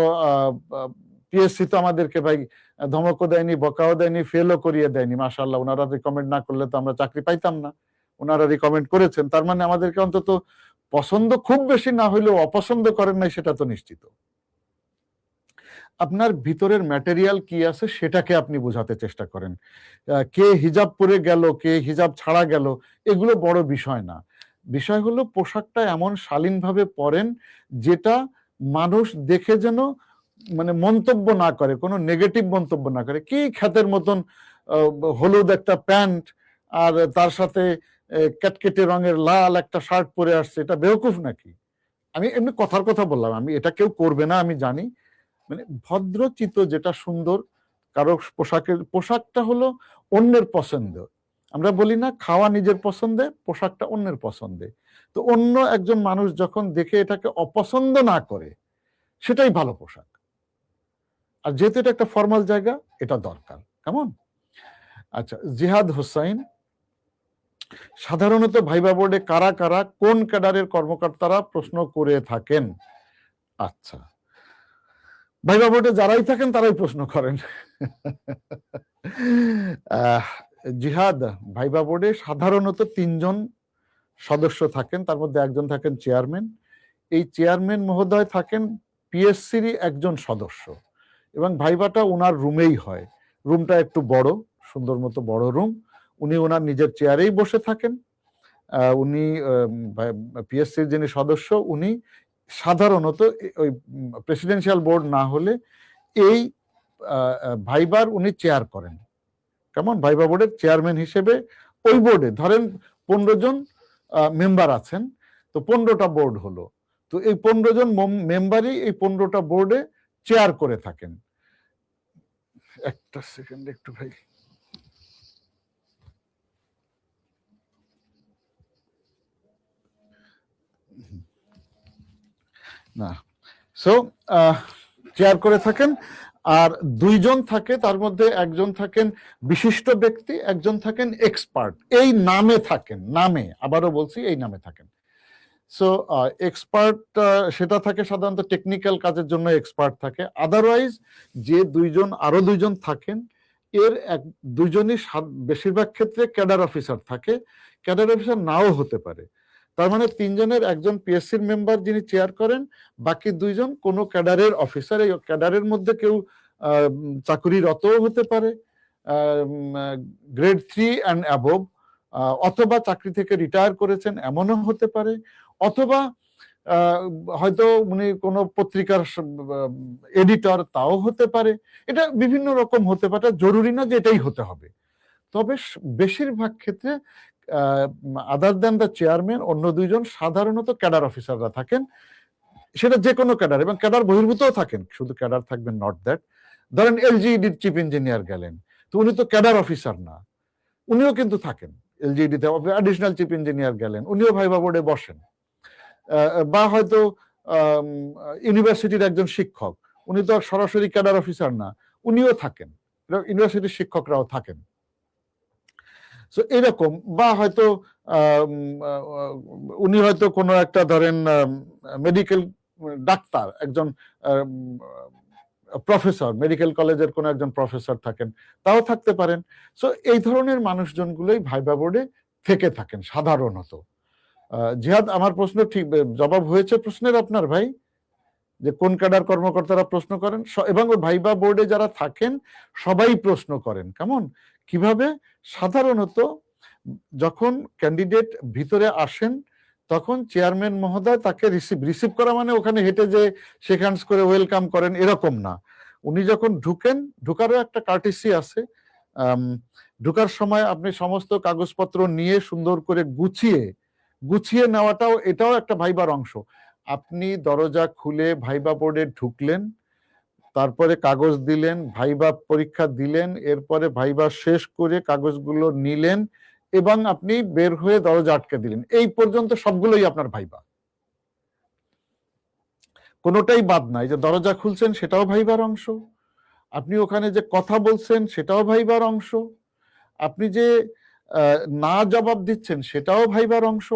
পিএসসি তো আমাদেরকে ভাই ধমকও দেয়নি, বকাও দেয়নি, ফেলও করিয়ে দেয়নি। মাশাআল্লাহ, ওনারা রিকমেন্ড না করলে তো আমরা চাকরি পাইতাম না। ওনারা রিকমেন্ড করেছেন, তার মানে আমাদেরকে অন্তত পছন্দ খুব বেশি না হইলেও অপছন্দ করেন নাই, সেটা তো নিশ্চিত। আপনার ভিতরের ম্যাটেরিয়াল কি আছে সেটাকে আপনি বোঝাতে চেষ্টা করেন। কে হিজাব পরে গেল, কে হিজাব ছাড়া গেল, এগুলো বড় বিষয় না। বিষয় হলো পোশাকটা এমন শালীনভাবে পরেন যেটা মানুষ দেখে যেন মানে মন্তব্য না করে, কোনো নেগেটিভ মন্তব্য না করে, কি খ্যাতের মতন হলুদ একটা প্যান্ট আর তার সাথে ক্যাটকেটে রঙের লাল একটা শার্ট পরে আসছে, এটা বেওকুফ নাকি? আমি এমনি কথার কথা বললাম, আমি এটা কেউ করবে না আমি জানি, মানে ভদ্রচিত যেটা সুন্দর, কারো পোশাকটা হলো অন্যের পছন্দ। আমরা বলি না খাওয়া নিজের পছন্দে, পোশাকটা অন্যের পছন্দে। তো অন্য একজন মানুষ যখন দেখে এটাকে অপছন্দ না করে, সেটাই ভালো পোশাক। আর যেহেতু এটা একটা ফর্মাল জায়গা, এটা দরকার। কেমন? আচ্ছা, জিহাদ হোসাইন, সাধারণত ভাইবা বোর্ডে কারা কারা কোন ক্যাডারের কর্মকর্তারা প্রশ্ন করে থাকেন? আচ্ছা, ভাইবা বোর্ডে যারাই থাকেন তারাই প্রশ্ন করেন। জিহাদ, ভাইবা বোর্ডে সাধারণত 3 জন সদস্য থাকেন, তার মধ্যে একজন থাকেন চেয়ারম্যান। এই চেয়ারম্যান মহোদয় থাকেন পিএসসির একজন সদস্য, এবং ভাইবাটা ওনার রুমেই হয়। রুমটা একটু বড়, সুন্দর মতো বড় রুম। উনি ওনার নিজের চেয়ারেই বসে থাকেন। উনি পিএসসির যিনি সদস্য, উনি সাধারণত ওই প্রেসিডেন্সিয়াল বোর্ড না হলে এই ভাইবার উনি চেয়ার করেন। কেমন? ভাইবা বোর্ডের চেয়ারম্যান হিসেবে ওই বোর্ডে ধরেন 15 জন মেম্বার আছেন, তো 15টা বোর্ড হলো, তো এই 15 জন মেম্বারই এই 15টা বোর্ডে চেয়ার করে থাকেন। একটা সেকেন্ড একটু ভাই, না, সো চেয়ার করে থাকেন। আর 2 জন থাকে, তার মধ্যে একজন থাকেন বিশিষ্ট ব্যক্তি, একজন থাকেন এক্সপার্ট। এই নামে থাকেন, নামে, আবারও বলছি, এই নামে থাকেন। সো এক্সপার্ট সেটা থাকে সাধারণত টেকনিক্যাল কাজের জন্য এক্সপার্ট থাকে। আদারওয়াইজ যে 2 জন, আরো 2 জন থাকেন, এর 2 জনই বেশিরভাগ ক্ষেত্রে ক্যাডার অফিসার থাকে, ক্যাডার অফিসার নাও হতে পারে। তার মানে 3 জনের একজন পিএসসির মেম্বার যিনি চেয়ার করেন, বাকি 2 জন কোনো ক্যাডারের অফিসার। এই ক্যাডারের মধ্যে কেউ চাকুরিরতও হতে পারে, গ্রেড 3 অ্যান্ড অ্যাবভ, অথবা চাকরি থেকে রিটায়ার করেছেন এমনও হতে পারে, অথবা হয়তো উনি কোনো পত্রিকার এডিটর, তাও হতে পারে। এটা বিভিন্ন রকম হতে পারে, জরুরি না যে এটাই হতে হবে। তবে বেশিরভাগ ক্ষেত্রে আদার দ্যান দ্য চেয়ারম্যান অন্য 2 জন সাধারণত ক্যাডার অফিসাররা থাকেন, সেটা যে কোনো ক্যাডার, এবং ক্যাডার বহির্ভূতও থাকেন, শুধু ক্যাডার থাকবেন নট দ্যাট। ধরেন এলজিইডির চিফ ইঞ্জিনিয়ার গেলেন, তো উনি তো ক্যাডার অফিসার না, উনিও কিন্তু থাকেন এলজিইডিতে। অ্যাডিশনাল চিফ ইঞ্জিনিয়ার গেলেন, উনিও ভাইবা বোর্ডে বসেন। বা হয়তো ইউনিভার্সিটির একজন শিক্ষক, উনি তো সরাসরি ক্যাডার অফিসার না, উনিও থাকেন, ইউনিভার্সিটির শিক্ষকরাও থাকেন। সো এরকম, বা হয়তো উনি হয়তো কোনো একটা ধরেন মেডিকেল ডাক্তার, একজন প্রফেসর, মেডিকেল কলেজের কোনো একজন প্রফেসর থাকেন, তাও থাকতে পারেন। সো এই ধরনের মানুষজনগুলোই ভাইবা বোর্ডে থেকে থাকেন সাধারণত। জিহাদ, আমার প্রশ্ন ঠিক জবাব হয়েছে প্রশ্নের আপনার ভাই, যে কোন ক্যাডার কর্মকর্তারা প্রশ্ন করেন? এবং ভাইবা বোর্ডে যারা থাকেন সবাই প্রশ্ন করেন। কেমন? কিভাবে? সাধারণত যখন ক্যান্ডিডেট ভিতরে আসেন, তখন চেয়ারম্যান মহোদয় তাকে রিসিভ করা মানে ওখানে হেঁটে যে শেক হ্যান্ডস করে ওয়েলকাম করেন এরকম না। উনি যখন ঢুকেন, ঢুকারও একটা কার্টেসি আছে। ঢুকার সময় আপনি সমস্ত কাগজপত্র নিয়ে সুন্দর করে গুছিয়ে নেওয়াটাও, এটাও একটা ভাইবার অংশ। আপনি দরজা খুলে ভাইবা বোর্ডে ঢুকলেন, তারপরে কাগজ দিলেন, ভাইবা পরীক্ষা দিলেন, এরপরে ভাইবা শেষ করে কাগজগুলো নিলেন এবং আপনি বের হয়ে দরজা আটকে দিলেন। এই পর্যন্ত সবগুলোই আপনার ভাইবা, কোনোটাই বাদ নাই। যে দরজা খুলছেন সেটাও ভাইবার অংশ, আপনি ওখানে যে কথা বলছেন সেটাও ভাইবার অংশ, আপনি যে না জবাব দিচ্ছেন সেটাও ভাইবার অংশ।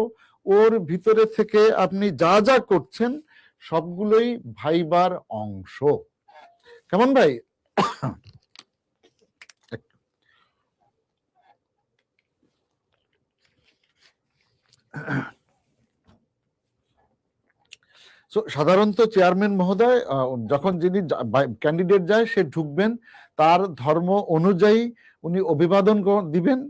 ওর ভিতরে থেকে আপনি যা যা করছেন সবগুলোই ভাইবার অংশ। কেমন ভাই? সাধারণত চেয়ারম্যান মহোদয় যখন যিনি ক্যান্ডিডেট যায়, সে ঢুকবেন, তার ধর্ম অনুযায়ী উনি অভিবাদন দিবেন।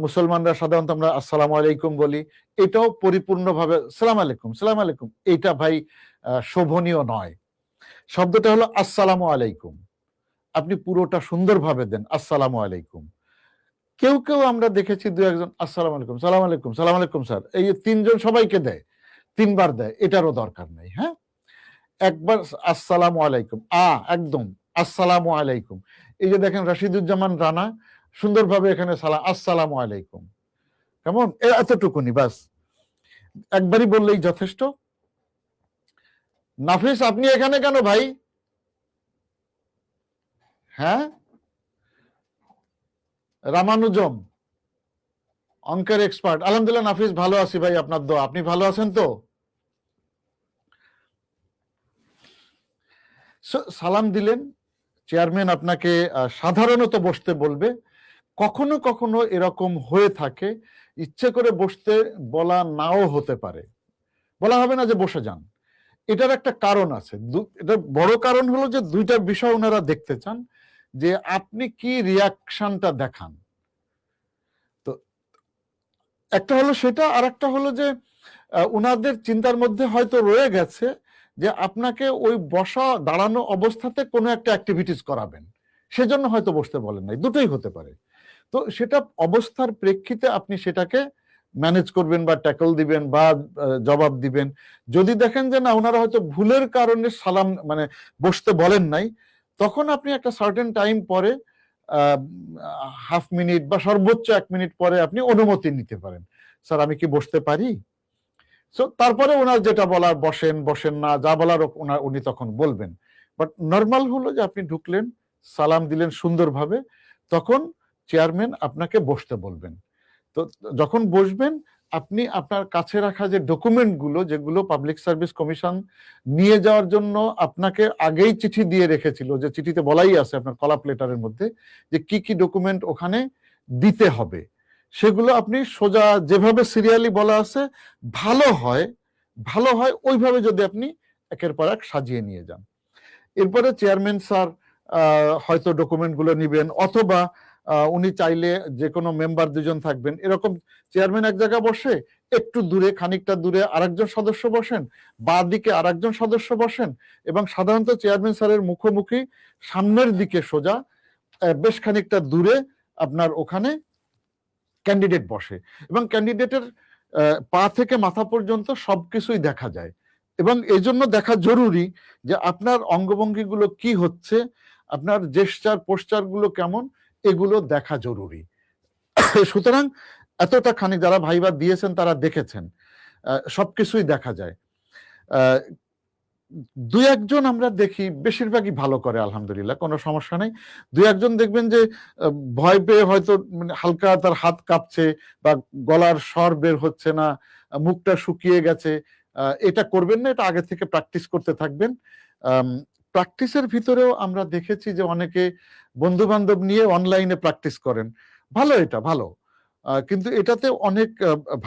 মুসলমানরা সাধারণত আমরা আসসালামু আলাইকুম বলি, এটাও পরিপূর্ণভাবে সালাম আলাইকুম, সালাম আলাইকুম, এটা ভাই শোভনীয় নয়। শব্দটা হলো আসসালামু আলাইকুম। আপনি পুরোটা সুন্দরভাবে দেন আসসালামু আলাইকুম। কেউ কেউ আমরা দেখেছি দু একজন আসসালামু আলাইকুম, সালাম আলাইকুম, সালাম আলাইকুম স্যার, এই যে তিনজন সবাইকে দেয়, তিনবার দেয়, এটারও দরকার নেই। হ্যাঁ, একবার আসসালামু আলাইকুম, একদম আসসালামু আলাইকুম। এই যে দেখেন রাশিদুজ্জামান রানা সুন্দরভাবে এখানে সালাম আসসালামু আলাইকুম, কেমন, এতটুকুনি বাস, একবারই বললেই যথেষ্ট। নাফিস আপনি এখানে কেন ভাই? হ্যাঁ, রামানুজম অঙ্কের এক্সপার্ট, আলহামদুলিল্লাহ নাফিস ভালো আছি ভাই, আপনার দোয়া, আপনি ভালো আছেন তো? সালাম দিলেন, চেয়ারম্যান আপনাকে সাধারণত বসতে বলবে, কখনো কখনো এরকম হয়ে থাকে ইচ্ছে করে বসতে বলা নাও হতে পারে, বলা হবে না যে বসে যান। এটার একটা কারণ আছে, এটা বড় কারণ হলো যে দুইটা বিষয় ওনারা দেখতে চান, যে আপনি কি রিয়াকশনটা দেখান। তো একটা হলো সেটা, আর একটা হলো যে উনাদের চিন্তার মধ্যে হয়তো রয়ে গেছে যে আপনাকে ওই বসা দাঁড়ানো অবস্থাতে কোনো একটা অ্যাক্টিভিটিস করাবেন, সেজন্য হয়তো বসতে বলেন নাই, দুটোই হতে পারে। তো সেটা অবস্থার প্রেক্ষিতে আপনি সেটাকে ম্যানেজ করবেন বা ট্যাকল দিবেন বা জবাব দিবেন। যদি দেখেন যে না ওনারা হয়তো ভুলের কারণে সালাম মানে বসতে বলেন নাই, তখন আপনি একটা সার্টেন টাইম পরে হাফ মিনিট বা সর্বোচ্চ 1 মিনিট পরে আপনি অনুমতি নিতে পারেন, স্যার আমি কি বসতে পারি? সো তারপরে ওনার যেটা বলার, বসেন বসেন না যা বলার উনি তখন বলবেন। বাট নর্মাল হলো যে আপনি ঢুকলেন, সালাম দিলেন সুন্দরভাবে, তখন চেয়ারম্যান আপনাকে বসতে বলবেন। তো যখন বসবেন, আপনি আপনার কাছে রাখা যে ডকুমেন্ট গুলো, যেগুলো পাবলিক সার্ভিস কমিশন নিয়ে যাওয়ার জন্য আপনাকে আগেই চিঠি দিয়ে রেখেছিল, যে চিঠিতে বলাই আছে আপনার কলাপ লেটারের মধ্যে যে কি কি ডকুমেন্ট ওখানে দিতে হবে, সেগুলো আপনি সোজা যেভাবে সিরিয়ালি বলা আছে ভালো হয় ওইভাবে যদি আপনি একের পর এক সাজিয়ে নিয়ে যান। এরপরে চেয়ারম্যান স্যার হয়তো ডকুমেন্ট গুলো নিবেন, অথবা উনি চাইলে যে কোনো মেম্বার দুজন থাকবেন, এরকম চেয়ারম্যান এক জায়গায় বসে, একটু দূরে খানিকটা দূরে আরেকজন সদস্য বসেন, বাঁ দিকে আরেকজন সদস্য বসেন, এবং সাধারণত চেয়ারম্যান স্যারের মুখোমুখি সামনের দিকে সোজা বেশ খানিকটা দূরে আপনার ওখানে ক্যান্ডিডেট বসে, এবং ক্যান্ডিডেটের পা থেকে মাথা পর্যন্ত সবকিছুই দেখা যায়, এবং এই জন্য দেখা জরুরি যে আপনার অঙ্গভঙ্গিগুলো কি হচ্ছে, আপনার জেস্টার পোস্টার গুলো কেমন, এগুলো দেখা জরুরি। সুতরাং এতটা খানি যারা ভাইবা দিয়েছেন তারা দেখেছেন, সবকিছুই দেখা যায়। দুই একজন আমরা দেখি বেশিরভাগই ভালো করে, আলহামদুলিল্লাহ কোনো সমস্যা নেই। দুই একজন দেখবেন যে ভয় পেয়ে হয়তো মানে হালকা তার হাত কাঁপছে বা গলার স্বর বের হচ্ছে না, মুখটা শুকিয়ে গেছে, এটা করবেন না, এটা আগে থেকে প্র্যাকটিস করতে থাকবেন। প্র্যাকটিসের ভিতরেও আমরা দেখেছি যে অনেকে বন্ধু বান্ধব নিয়ে অনলাইনে প্র্যাকটিস করেন, ভালো, এটা ভালো, কিন্তু এটাতে অনেক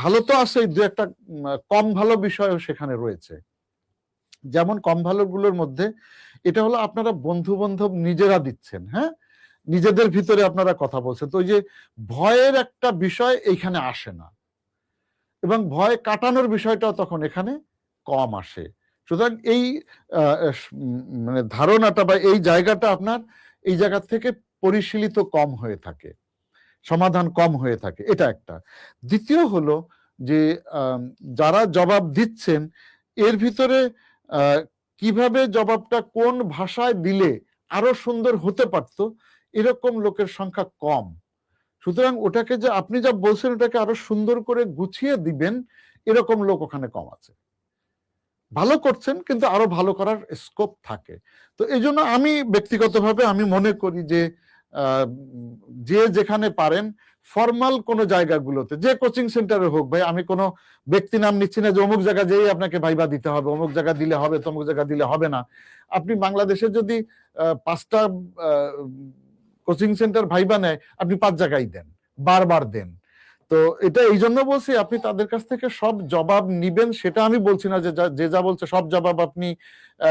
ভালো তো আছে, দু একটা কম ভালো বিষয়ও সেখানে রয়েছে। যেমন কম ভালো গুলোর মধ্যে এটা হলো আপনারা বন্ধু বান্ধব নিজেরা দিচ্ছেন, হ্যাঁ, নিজেদের ভিতরে আপনারা কথা বলছেন, তো ওই যে ভয়ের একটা বিষয় এইখানে আসে না, এবং ভয় কাটানোর বিষয়টাও তখন এখানে কম আসে। সুতরাং এই মানে ধারণাটা বা এই জায়গাটা আপনার এই জায়গা থেকে পরিশীলিত কম হয়ে থাকে, সমাধান কম হয়ে থাকে, এটা একটা। দ্বিতীয় হলো যে যারা জবাব দিচ্ছেন এর ভিতরে কিভাবে জবাবটা কোন ভাষায় দিলে আরো সুন্দর হতে পারত, এরকম লোকের সংখ্যা কম। সুতরাং ওটাকে যে আপনি যা বলছেন ওটাকে আরো সুন্দর করে গুছিয়ে দিবেন, এরকম লোক ওখানে কম আছে। ভালো করছেন কিন্তু আরো ভালো করার স্কোপ থাকে। তো এই জন্য আমি ব্যক্তিগতভাবে আমি মনে করি যে যে যেখানে পারেন ফর্মাল কোনো জায়গাগুলোতে, যে কোচিং সেন্টারে হোক, ভাই আমি কোনো ব্যক্তি নাম নিচ্ছি না যে অমুক জায়গা যেই আপনাকে ভাইবা দিতে হবে, অমুক জায়গা দিলে হবে, তমুক জায়গা দিলে হবে না। আপনি বাংলাদেশে যদি 5টা কোচিং সেন্টার ভাইবা নেয়, আপনি 5 জায়গায় দেন, বারবার দেন। তো এটা এই জন্য বলছি, আপনি তাদের কাছ থেকে সব জবাব নিবেন সেটা আমি বলছি না, যে যা বলছে সব জবাব আপনি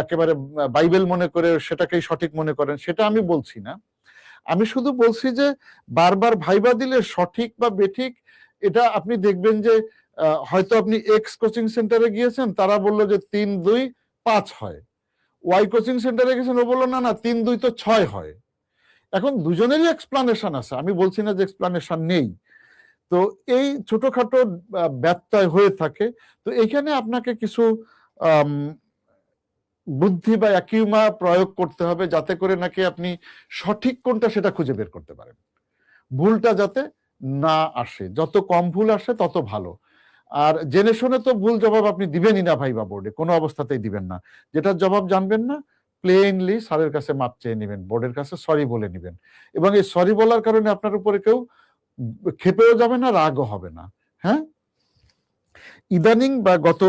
একেবারে বাইবেল মনে করে সেটাকেই সঠিক মনে করেন, সেটা আমি বলছি না। আমি শুধু বলছি যে বারবার ভাইবা দিলে সঠিক বা বেঠিক এটা আপনি দেখবেন যে হয়তো আপনি এক্স কোচিং সেন্টারে গিয়েছেন, তারা বললো যে 3, 2, 5 হয়, ওয়াই কোচিং সেন্টারে গেছেন, ও বললো না না 3 2 তো 6 হয়। এখন দুজনেরই এক্সপ্লানেশন আছে, আমি বলছি না যে এক্সপ্লানেশন নেই। তো এই ছোটখাটো ব্যত্যয় হয়ে থাকে। তো এখানে আপনাকে কিছু বুদ্ধি বা অ্যাকিউমা প্রয়োগ করতে হবে, যাতে করে নাকি আপনি সঠিক কোনটা সেটা খুঁজে বের করতে পারেন, ভুলটা যাতে না আসে, যত কম ভুল আসে তত ভালো। আর জেনে শুনে তো ভুল জবাব আপনি দিবেনই না ভাইবা বোর্ডে, কোনো অবস্থাতেই দিবেন না। যেটার জবাব জানবেন না, প্লেনলি স্যারের কাছে মাপ চেয়ে নেবেন, বোর্ডের কাছে সরি বলে নেবেন। এবং এই সরি বলার কারণে আপনার উপরে কেউ ক্ষেপেও যাবে না, রাগও হবে না। হ্যাঁ, ইদানিং বা গত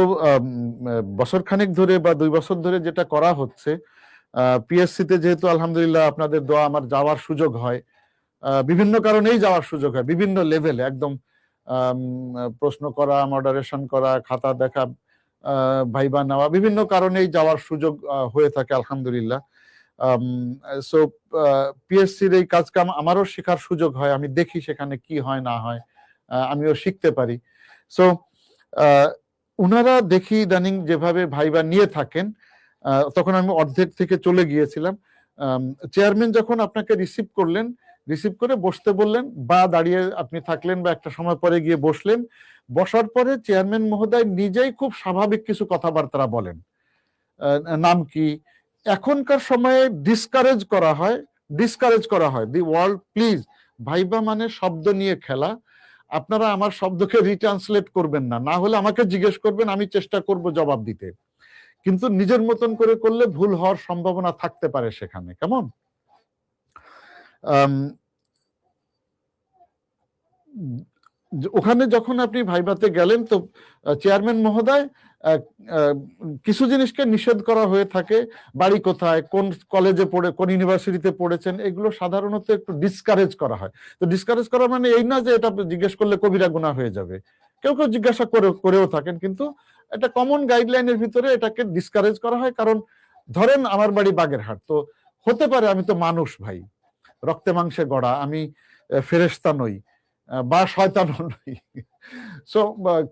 বছর খানেক ধরে বা 2 বছর ধরে যেটা করা হচ্ছে, পিএসসিতে যেহেতু আলহামদুলিল্লাহ আপনাদের দোয়া আমার যাওয়ার সুযোগ হয়, বিভিন্ন কারণেই যাওয়ার সুযোগ হয়, বিভিন্ন লেভেলে একদম প্রশ্ন করা, মডারেশন করা, খাতা দেখা, ভাইবা নেওয়া, বিভিন্ন কারণেই যাওয়ার সুযোগ হয়ে থাকে আলহামদুলিল্লাহ। সো পিএসসির এই কাজ কাম আমারও শেখার সুযোগ হয়, আমি দেখি সেখানে কি হয় না হয়, আমিও শিখতে পারি। সো উনারা দেখি ইদানিং যেভাবে ভাইবা নিয়ে থাকেন, তখন আমি অর্ধেক থেকে চলে গিয়েছিলাম। চেয়ারম্যান যখন আপনাকে রিসিভ করলেন, রিসিভ করে বসতে বললেন, বা দাঁড়িয়ে আপনি থাকলেন বা একটা সময় পরে গিয়ে বসলেন, বসার পরে চেয়ারম্যান মহোদয় নিজেই খুব স্বাভাবিক কিছু কথাবার্তা বলেন, নাম কি, এখনকার সময়ে ডিসকারেজ করা হয়, দি ওয়ার্ল্ড প্লিজ, ভাইবা মানে শব্দ নিয়ে খেলা, আপনারা আমার শব্দকে রিট্রান্সলেট করবেন না, না হলে আমাকে জিজ্ঞেস করবেন, আমি চেষ্টা করব জবাব দিতে, কিন্তু নিজের মতন করে করলে ভুল হওয়ার সম্ভাবনা থাকতে পারে সেখানে, কেমন? ওখানে যখন আপনি ভাইভাতে গেলেন, তো চেয়ারম্যান মহোদয় কিছু জিনিসকে নিষেধ করা হয়ে থাকে, বাড়ি কোথায়, কোন কলেজে পড়ে, কোন ইউনিভার্সিটিতে পড়েছেন, এগুলো সাধারণত একটু ডিসকারেজ করা হয়। তো ডিসকারেজ করা মানে এই না যে এটা জিজ্ঞেস করলে কবিরা গুনাহ হয়ে যাবে, কেউ কেউ জিজ্ঞাসা করেও থাকেন, কিন্তু একটা কমন গাইডলাইনের ভিতরে এটাকে ডিসকারেজ করা হয়। কারণ ধরেন আমার বাড়ি বাগেরহাট, তো হতে পারে আমি তো মানুষ ভাই, রক্তে মাংসে গড়া, আমি ফেরেশতা নই বা শয়তানও নই। সো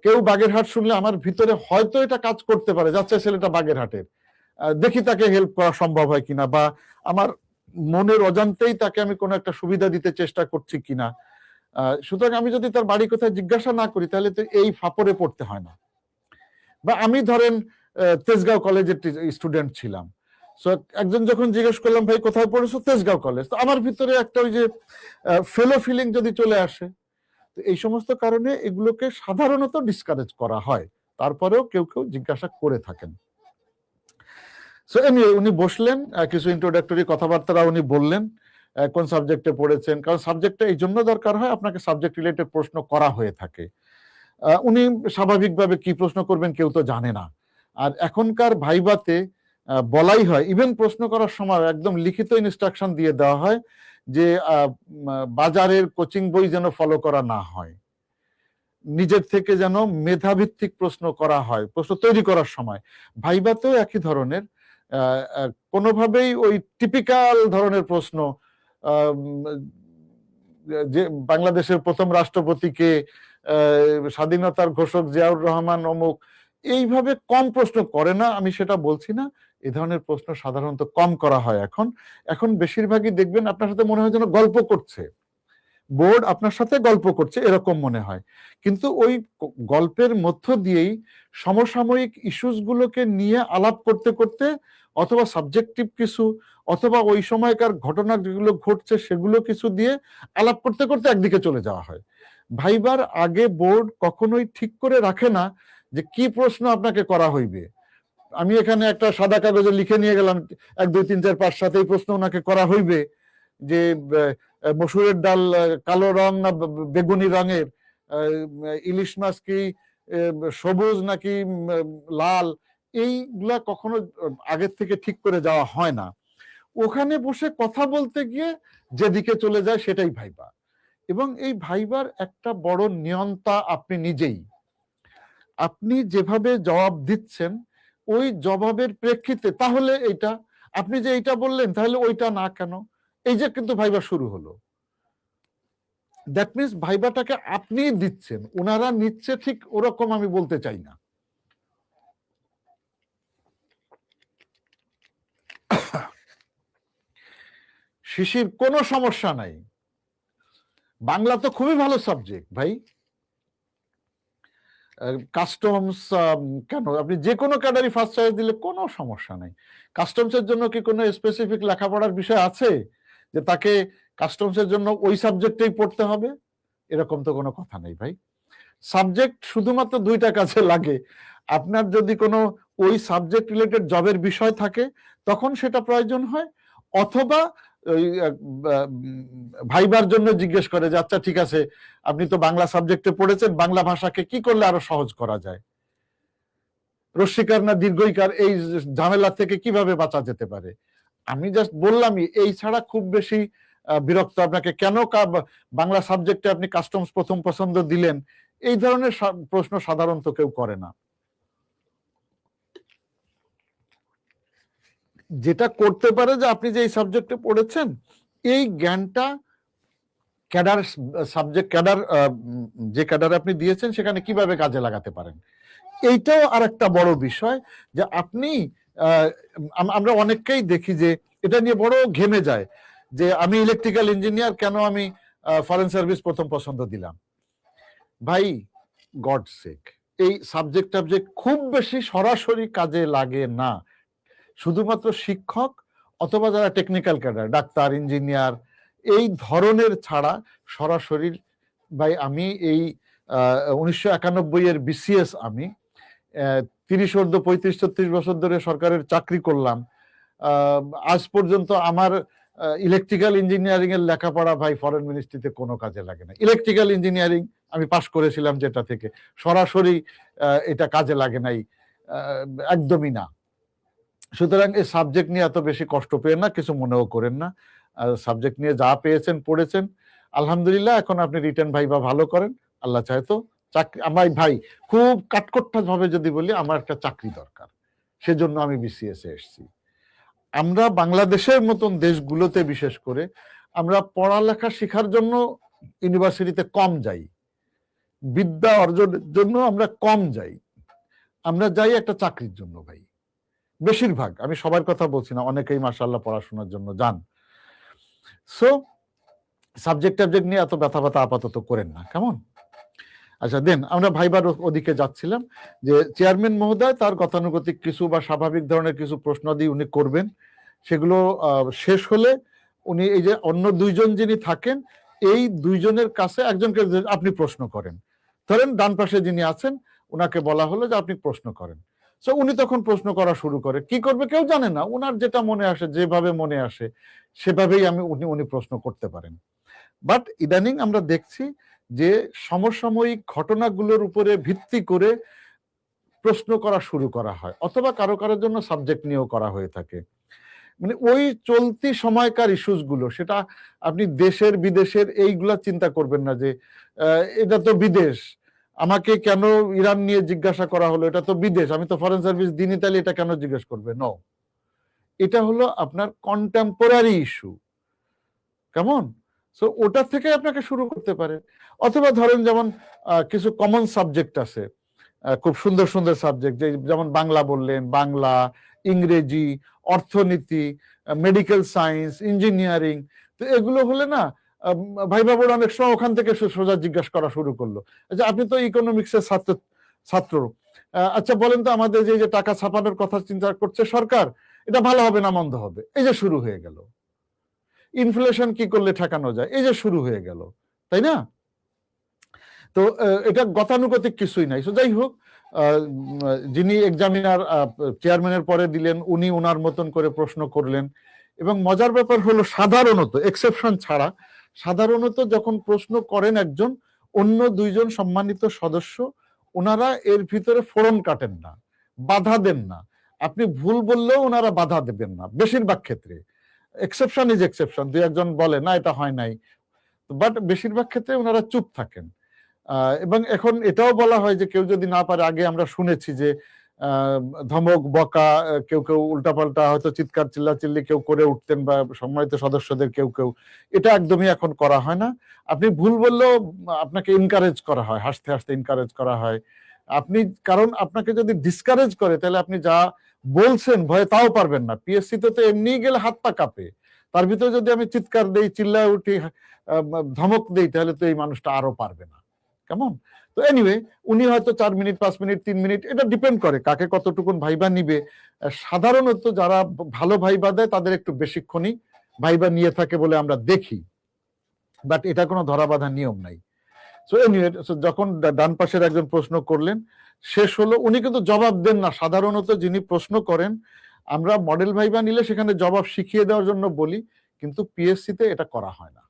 কেউ বাগেরহাট শুনলে আমার ভিতরে হয়তো এটা কাজ করতে পারে, যাচ্ছে ছেলেটা বাগেরহাটের, দেখি তাকে হেল্প করা সম্ভব হয় কিনা, বা আমার মনের অজান্তেই তাকে আমি কোনো একটা সুবিধা দিতে চেষ্টা করছি কিনা। সুতরাং আমি যদি তার বাড়ি কোথায় জিজ্ঞাসা না করি, তাহলে তো এই ফাপড়ে পড়তে হয় না। বা আমি ধরেন তেজগাঁও কলেজের স্টুডেন্ট ছিলাম, সো একজন যখন জিজ্ঞেস করলাম ভাই কোথায় পড়েছো, তেজগাঁও কলেজ, তো আমার ভিতরে একটা ওই যে ফেলো ফিলিং যদি চলে আসে, তো এই সমস্ত কারণে এগুলোকে সাধারণত ডিসকারেজ করা হয়, তারপরেও কেউ কেউ জিজ্ঞাসা করে থাকেন। সো এনিওয়ে উনি বসলেন, কিছু ইন্ট্রোডাক্টরি কথাবার্তা উনি বললেন, কোন সাবজেক্টে পড়েছেন, কারণ সাবজেক্টটা এই জন্য দরকার হয়, আপনাকে সাবজেক্ট রিলেটেড প্রশ্ন করা হয়ে থাকে। উনি স্বাভাবিকভাবে কি প্রশ্ন করবেন কেউ তো জানে না। আর এখনকার ভাইভাতে বলাই হয়, ইভেন প্রশ্ন করার সময় একদম লিখিত ইনস্ট্রাকশন দিয়ে দেওয়া হয় যে বাজারের কোচিং বই যেন ফলো করা না হয়, নিজের থেকে যেন মেধাভিত্তিক প্রশ্ন করা হয় প্রশ্ন তৈরি করার সময়। ভাইভাতেও একই ধরনের, কোনোভাবেই ওই টিপিক্যাল ধরনের প্রশ্ন, যে বাংলাদেশের প্রথম রাষ্ট্রপতিকে, স্বাধীনতার ঘোষক জিয়াউর রহমান অমুক, এইভাবে কম প্রশ্ন করে না, আমি সেটা বলছি না, এই ধরনের প্রশ্ন সাধারণত কম করা হয় এখন। এখন বেশিরভাগই দেখবেন আপনার সাথে মনে হয় যেন গল্প করছে, বোর্ড আপনার সাথে গল্প করছে এরকম মনে হয়, কিন্তু ওই গল্পের মধ্য দিয়েই সমসাময়িক ইস্যুস গুলোকে নিয়ে আলাপ করতে করতে, অথবা সাবজেক্টিভ কিছু, অথবা ওই সময়কার ঘটনা যেগুলো ঘটছে সেগুলো কিছু দিয়ে আলাপ করতে করতে একদিকে চলে যাওয়া হয়। ভাইবার আগে বোর্ড কখনোই ঠিক করে রাখে না যে কি প্রশ্ন আপনাকে করা হইবে। আমি এখানে একটা সাদা কাগজে লিখে নিয়ে গেলাম 1 2 3 4 5 7 এই প্রশ্ন ওনাকে করা হইবে, যে মসুরের ডাল কালো রং না বেগুনি রঙের, ইলিশ মাছ কি সবুজ নাকি লাল, এইগুলা কখনো আগের থেকে ঠিক করে যাওয়া হয় না। ওখানে বসে কথা বলতে গিয়ে যেদিকে চলে যায় সেটাই ভাইবা। এবং এই ভাইবার একটা বড় নিয়ন্তা আপনি নিজেই, আপনি যেভাবে জবাব দিচ্ছেন ওই জবাবের প্রেক্ষিতে, তাহলে এইটা আপনি যে এইটা বললেন তাহলে ওইটা না কেন, এই যে কিন্তু ভাইবা শুরু হলো, দ্যাট মিনস ভাইবাটাকে আপনি দিচ্ছেন, ওনারা নিচ্ছে ঠিক ওরকম আমি বলতে চাই না। শিশির, কোনো সমস্যা নাই, বাংলা তো খুবই ভালো সাবজেক্ট ভাই। কাস্টমস কেন, আপনি যে কোনো ক্যাডারই ফার্স্ট চয়েস দিলে কোনো সমস্যা নাই। কাস্টমসের জন্য কি কোনো স্পেসিফিক লেখাপড়ার বিষয় আছে যে তাকে কাস্টমসের জন্য ওই সাবজেক্টেই পড়তে হবে? এরকম তো কোনো কথা নেই ভাই। সাবজেক্ট শুধুমাত্র দুইটা কাজে লাগে। আপনার যদি কোনো ওই সাবজেক্ট রিলেটেড জবের বিষয় থাকে তখন সেটা প্রয়োজন হয়, অথবা ওই ভাইবার জন্য জিজ্ঞেস করে যে আচ্ছা ঠিক আছে, আপনি তো বাংলা সাবজেক্টে পড়েছেন, বাংলা ভাষাকে কি করলে আরো সহজ করা যায়, রস্বীকার না দীর্ঘইকার, এই ঝামেলা থেকে কিভাবে বাঁচা যেতে পারে। আমি জাস্ট বললামই, এই ছাড়া খুব বেশি বিরক্ত আপনাকে কেন বাংলা সাবজেক্টে আপনি কাস্টমস প্রথম পছন্দ দিলেন, এই ধরনের প্রশ্ন সাধারণত কেউ করে না। যেটা করতে পারে যে আপনি যে এই সাবজেক্টে পড়েছেন এই জ্ঞানটা ক্যাডার সাবজেক্ট ক্যাডার যে ক্যাডার আপনি দিয়েছেন সেখানে কিভাবে কাজে লাগাতে পারেন। এইটাও আর একটা বড় বিষয় যে আপনি আমরা অনেককেই দেখি যে এটা নিয়ে বড় ঘেমে যায় যে আমি ইলেকট্রিক্যাল ইঞ্জিনিয়ার, কেন আমি ফরেন সার্ভিস প্রথম পছন্দ দিলাম। ভাই গড সেক, এই সাবজেক্ট খুব বেশি সরাসরি কাজে লাগে না। শুধুমাত্র শিক্ষক অথবা যারা টেকনিক্যাল ক্যাডার, ডাক্তার, ইঞ্জিনিয়ার এই ধরনের ছাড়া সরাসরি, ভাই আমি এই 1991 এর বিসিএস, আমি 35-36 বছর ধরে সরকারের চাকরি করলাম, আজ পর্যন্ত আমার ইলেকট্রিক্যাল ইঞ্জিনিয়ারিং এর লেখাপড়া ভাই ফরেন মিনিস্ট্রিতে কোনো কাজে লাগে না। ইলেকট্রিক্যাল ইঞ্জিনিয়ারিং আমি পাশ করেছিলাম যেটা থেকে, সরাসরি এটা কাজে লাগে নাই, একদমই না। সুতরাং এই সাবজেক্ট নিয়ে এত বেশি কষ্ট পেয়ে না, কিছু মনেও করেন না। সাবজেক্ট নিয়ে যা পেয়েছেন পড়েছেন, আলহামদুলিল্লাহ। এখন আপনি রিটেন ভাইবা ভালো করেন, আল্লাহ চায় তো চাকরি। আমার ভাই খুব কাটকোট্টা ভাবে যদি বলি, আমার একটা চাকরি দরকার, সেজন্য আমি বিসিএস এ এসেছি। আমরা বাংলাদেশের মতন দেশগুলোতে বিশেষ করে আমরা পড়ালেখা শেখার জন্য ইউনিভার্সিটিতে কম যাই, বিদ্যা অর্জনের জন্য আমরা কম যাই, আমরা যাই একটা চাকরির জন্য ভাই। বেশিরভাগ, আমি সবার কথা বলছি না, অনেকেই মাশাআল্লাহ পড়াশোনার জন্য যান। সো সাবজেক্ট নিয়ে এত ব্যথা আপাতত করেন না, কেমন? আচ্ছা দেন আমরা ভাইবার ওদিকে যাচ্ছিলাম যে চেয়ারম্যান মহোদয় তার গতানুগতিক কিছু বা স্বাভাবিক ধরনের কিছু প্রশ্নাদি উনি করবেন, সেগুলো শেষ হলে উনি এই যে অন্য দুইজন যিনি থাকেন এই দুইজনের কাছে একজনকে আপনি প্রশ্ন করেন। ধরেন ডান পাশে যিনি আছেন উনাকে বলা হলো যে আপনি প্রশ্ন করেন। সো উনি তখন প্রশ্ন করা শুরু করে, কি করবে কেউ জানে না, উনার যেটা মনে আসে, যেভাবে মনে আসে সেভাবেই উনি প্রশ্ন করতে পারেন। বাট ইদানিং আমরা দেখছি যে সমসাময়িক ঘটনাগুলোর উপরে ভিত্তি করে প্রশ্ন করা শুরু করা হয়, অথবা কারো কারোর জন্য সাবজেক্ট নিয়েও করা হয়ে থাকে। মানে ওই চলতি সময়কার ইস্যুস গুলো, সেটা আপনি দেশের বিদেশের এইগুলা চিন্তা করবেন না যে এটা তো বিদেশ, আমাকে কেন ইরান নিয়ে জিজ্ঞাসা করা হলো, এটা তো বিদেশ, আমি তো ফরেন সার্ভিস দিন, তাহলে এটা কেন জিজ্ঞেস করবে। নো, এটা হলো আপনার কন্টেম্পোরারি ইস্যু, কেমন? সো ওটা থেকে আপনাকে শুরু করতে পারে। অথবা ধরেন যেমন কিছু কমন সাবজেক্ট আছে, খুব সুন্দর সুন্দর সাবজেক্ট, যেমন বাংলা বললেন, বাংলা, ইংরেজি, অর্থনীতি, মেডিকেল সায়েন্স, ইঞ্জিনিয়ারিং, তো এগুলো হলে না ভাইবা বোর্ড অনেক সময় ওখান থেকে সোজা জিজ্ঞাসা করা শুরু করলো, আচ্ছা আপনি তো ইকোনমিক্সের ছাত্র, আচ্ছা বলেন তো আমাদের যে টাকা ছাপানোর কথা চিন্তা করছে সরকার, এটা ভালো হবে না মন্দ হবে, এই যে শুরু হয়ে গেল। ইনফ্লেশন কি করলে ঠেকানো যায়, এই যে শুরু হয়ে গেল, তাই না? তো এটা গতানুগতিক কিছুই নাই। যাই হোক, যিনি এক্সামিনার চেয়ারম্যানের পরে দিলেন, উনি ওনার মতন করে প্রশ্ন করলেন। এবং মজার ব্যাপার হলো সাধারণত, এক্সেপশন ছাড়া, সাধারণত যখন প্রশ্ন করেন একজন, অন্য দুইজন সম্মানিত সদস্য ওনারা এর ভিতরে ফোড়ন কাটেন না, বাধা দেন না। আপনি ভুল বললেও ওনারা বাধা দেবেন না বেশিরভাগ ক্ষেত্রে। এক্সেপশন ইজ এক্সেপশন, দুই একজন বলে না এটা হয় নাই, বাট বেশিরভাগ ক্ষেত্রে ওনারা চুপ থাকেন। এবং এখন এটাও বলা হয় যে কেউ যদি না পারে, আগে আমরা শুনেছি যে ধমক, বকা, কেউ কেউ উল্টাপাল্টা হয়তো চিৎকার চিল্লাচিল্লি কেউ করে উঠতেন, বা সম্মানিত সদস্যদের কেউ কেউ, এটা একদমই এখন করা হয় না। আপনি ভুল বললেও আপনাকে এনকারেজ করা হয়, হাসতে হাসতে এনকারেজ করা হয়। আপনি, কারণ আপনাকে যদি ডিসকারেজ করে তাহলে আপনি যা বলছেন ভয়ে তাও পারবেন না। পিএসসি তো এমনি গেলে হাত পা কাঁপে, তার ভিতরে যদি আমি চিৎকার দেই, চিল্লায় উঠি, ধমক দেই, তাহলে তো এই মানুষটা আরো পারবে না। কেমন? তো এনিওয়ে, উনি হয়তো 4 মিনিট, 5 মিনিট, 3 মিনিট, এটা ডিপেন্ড করে কাকে কতটুকুন ভাইবা নিবে। সাধারণত যারা ভালো ভাইবা দেয় তাদের একটু বেশিক্ষণই ভাইবা নিয়ে থাকে বলে আমরা দেখি, বাট এটা কোনো ধরাবাঁধা নিয়ম নাই। সো এনিওয়ে, যখন ডান পাশের একজন প্রশ্ন করলেন, শেষ হলো, উনি কিন্তু জবাব দেন না। সাধারণত যিনি প্রশ্ন করেন, আমরা মডেল ভাইবা নিলে সেখানে জবাব শিখিয়ে দেওয়ার জন্য বলি, কিন্তু পিএসসি তে এটা করা হয় না।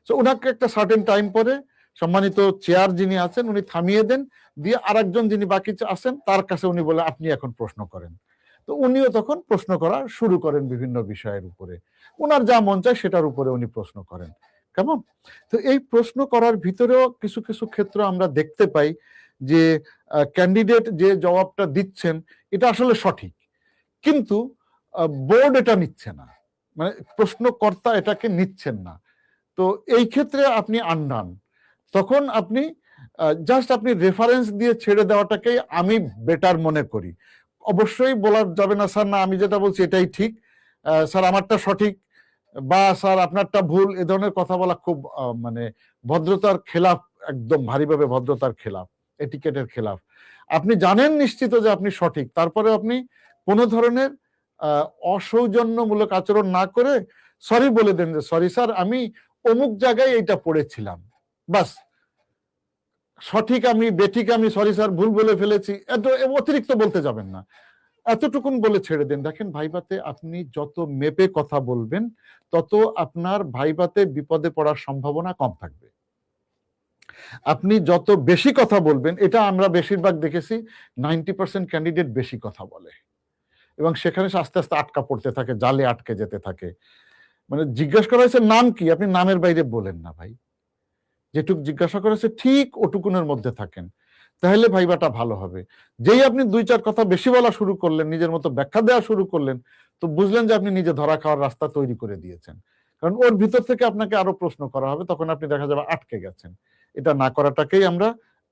সো ওনাকে একটা সার্টেন টাইম পরে সম্মানিত চেয়ার যিনি আছেন উনি থামিয়ে দেন, দিয়ে আরেকজন যিনি বাকি আছেন তার কাছে উনি বলে আপনি এখন প্রশ্ন করেন। তো উনিও তখন প্রশ্ন করা শুরু করেন বিভিন্ন বিষয়ের উপরে, ওনার যা মন চায় সেটার উপরে উনি প্রশ্ন করেন। কেমন? তো এই প্রশ্ন করার ভিতরেও কিছু কিছু ক্ষেত্র আমরা দেখতে পাই যে ক্যান্ডিডেট যে জবাবটা দিচ্ছেন এটা আসলে সঠিক, কিন্তু বোর্ড এটা নিচ্ছে না, মানে প্রশ্নকর্তা এটাকে নিচ্ছেন না। তো এই ক্ষেত্রে আপনি আন্ডান, তখন আপনি জাস্ট আপনি রেফারেন্স দিয়ে ছেড়ে দেওয়াটাকেই আমি বেটার মনে করি। অবশ্যই বলা যাবে না স্যার না আমি যেটা বলছি এটাই ঠিক, স্যার আমারটা সঠিক, বা স্যার আপনারটা ভুল, এ ধরনের কথা বলা খুব মানে ভদ্রতার খেলাফ, একদম ভারীভাবে ভদ্রতার খেলাফ, এটিকেটের খেলাফ। আপনি জানেন নিশ্চিত যে আপনি সঠিক, তারপরে আপনি কোনো ধরনের অসৌজন্যমূলক আচরণ না করে সরি বলে দেন যে সরি স্যার আমি অমুক জায়গায় এইটা পড়েছিলাম, বাস। সঠিক আমি বেঠিক আমি সরি স্যার ভুল বলে ফেলেছি, এত অতিরিক্ত বলতে যাবেন না, এতটুকুন বলে ছেড়ে দেন। দেখেন ভাইভাতে আপনি যত মেপে কথা বলবেন তত আপনার ভাইভাতে বিপদে পড়ার সম্ভাবনা কম থাকবে। আপনি যত বেশি কথা বলবেন, এটা আমরা বেশিরভাগ দেখেছি 90% ক্যান্ডিডেট বেশি কথা বলে এবং সেখানে সে আস্তে আস্তে আটকা পড়তে থাকে, জালে আটকে যেতে থাকে। মানে জিজ্ঞাসা করা হয়েছে নাম কি, আপনি নামের বাইরে বলেন না ভাই, যেটুক জিজ্ঞাসা করেছে ঠিক ওটুকুনের মধ্যে থাকেন, তাহলে ভাইবাটা ভালো হবে। যেই আপনি 2-4 কথা বেশি বলা শুরু করলেন, নিজের মতো ব্যাখ্যা দেওয়া শুরু করলেন, তো বুঝলেন যে আপনি নিজে ধরা খাওয়ার রাস্তা তৈরি করে দিয়েছেন। কারণ ওর ভিতর থেকে আপনাকে আরো প্রশ্ন করা হবে, তখন আপনি দেখা যাবে আটকে গেছেন। এটা না করাটাকেই আমরা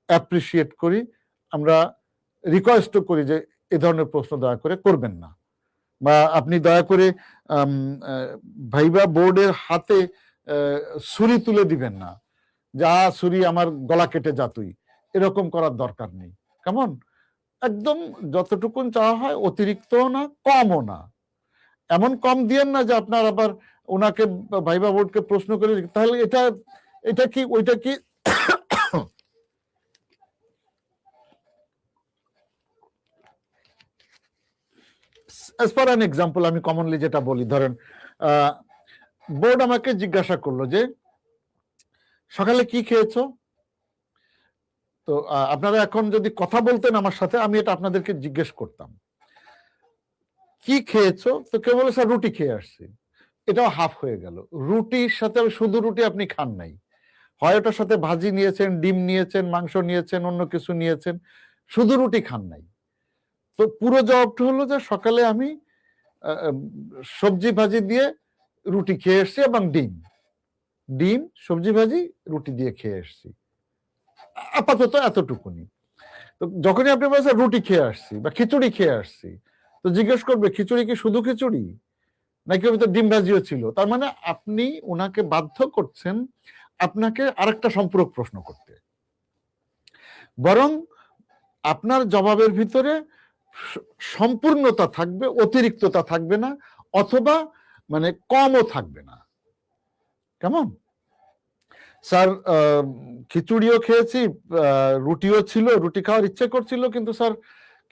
অ্যাপ্রিসিয়েট করি, আমরা রিকোয়েস্টও করি যে এ ধরনের প্রশ্ন দয়া করে করবেন না, বা আপনি দয়া করে ভাইবা বোর্ডের হাতে ছুরি তুলে দিবেন না, যা ছুরি আমার গলা কেটে যা তুই, এরকম করার দরকার নেই। কেমন? একদম যতটুকুন চাওয়া হয়, অতিরিক্তও না কমও না। এমন কম দিয়েন না যে আপনার আবার ওনাকে ভাইবা বোর্ডকে প্রশ্ন করে তাহলে এটা কি ওইটা কি। as for an example, আমি কমনলি যেটা বলি, ধরেন বোর্ড আমাকে জিজ্ঞাসা করলো যে সকালে কি খেয়েছো, তো আপনারা এখন যদি কথা বলতেন আমার সাথে, আমি এটা আপনাদেরকে জিজ্ঞেস করতাম কি খেয়েছো, তো কেউ বলে স্যার রুটি খেয়ে আসছি, এটাও হাফ হয়ে গেল। রুটির সাথে শুধু রুটি আপনি খান নাই, হয় ওটার সাথে ভাজি নিয়েছেন, ডিম নিয়েছেন, মাংস নিয়েছেন, অন্য কিছু নিয়েছেন, শুধু রুটি খান নাই। তো পুরো জবাবটা হলো যে সকালে আমি সবজি ভাজি দিয়ে রুটি খেয়ে এসছি এবং ডিম সবজি ভাজি রুটি দিয়ে খেয়ে এসছি, আপাতত এতটুকুনি। তো যখনই আপনি বলছেন রুটি খেয়ে আসছি বা খিচুড়ি খেয়ে আসছি, তো জিজ্ঞেস করবে খিচুড়ি কি শুধু খিচুড়ি নাকি ওর ভিতর ডিম ভাজিও ছিল, তার মানে আপনি ওনাকে বাধ্য করছেন আপনাকে আরেকটা সম্পূরক প্রশ্ন করতে, বরং আপনার জবাবের ভিতরে সম্পূর্ণতা থাকবে, অতিরিক্ততা থাকবে না, অথবা মানে কমও থাকবে না। কেমন? স্যার খিচুড়িও খেয়েছি, রুটিও ছিল, রুটি খাওয়ার ইচ্ছে করছিল, কিন্তু স্যার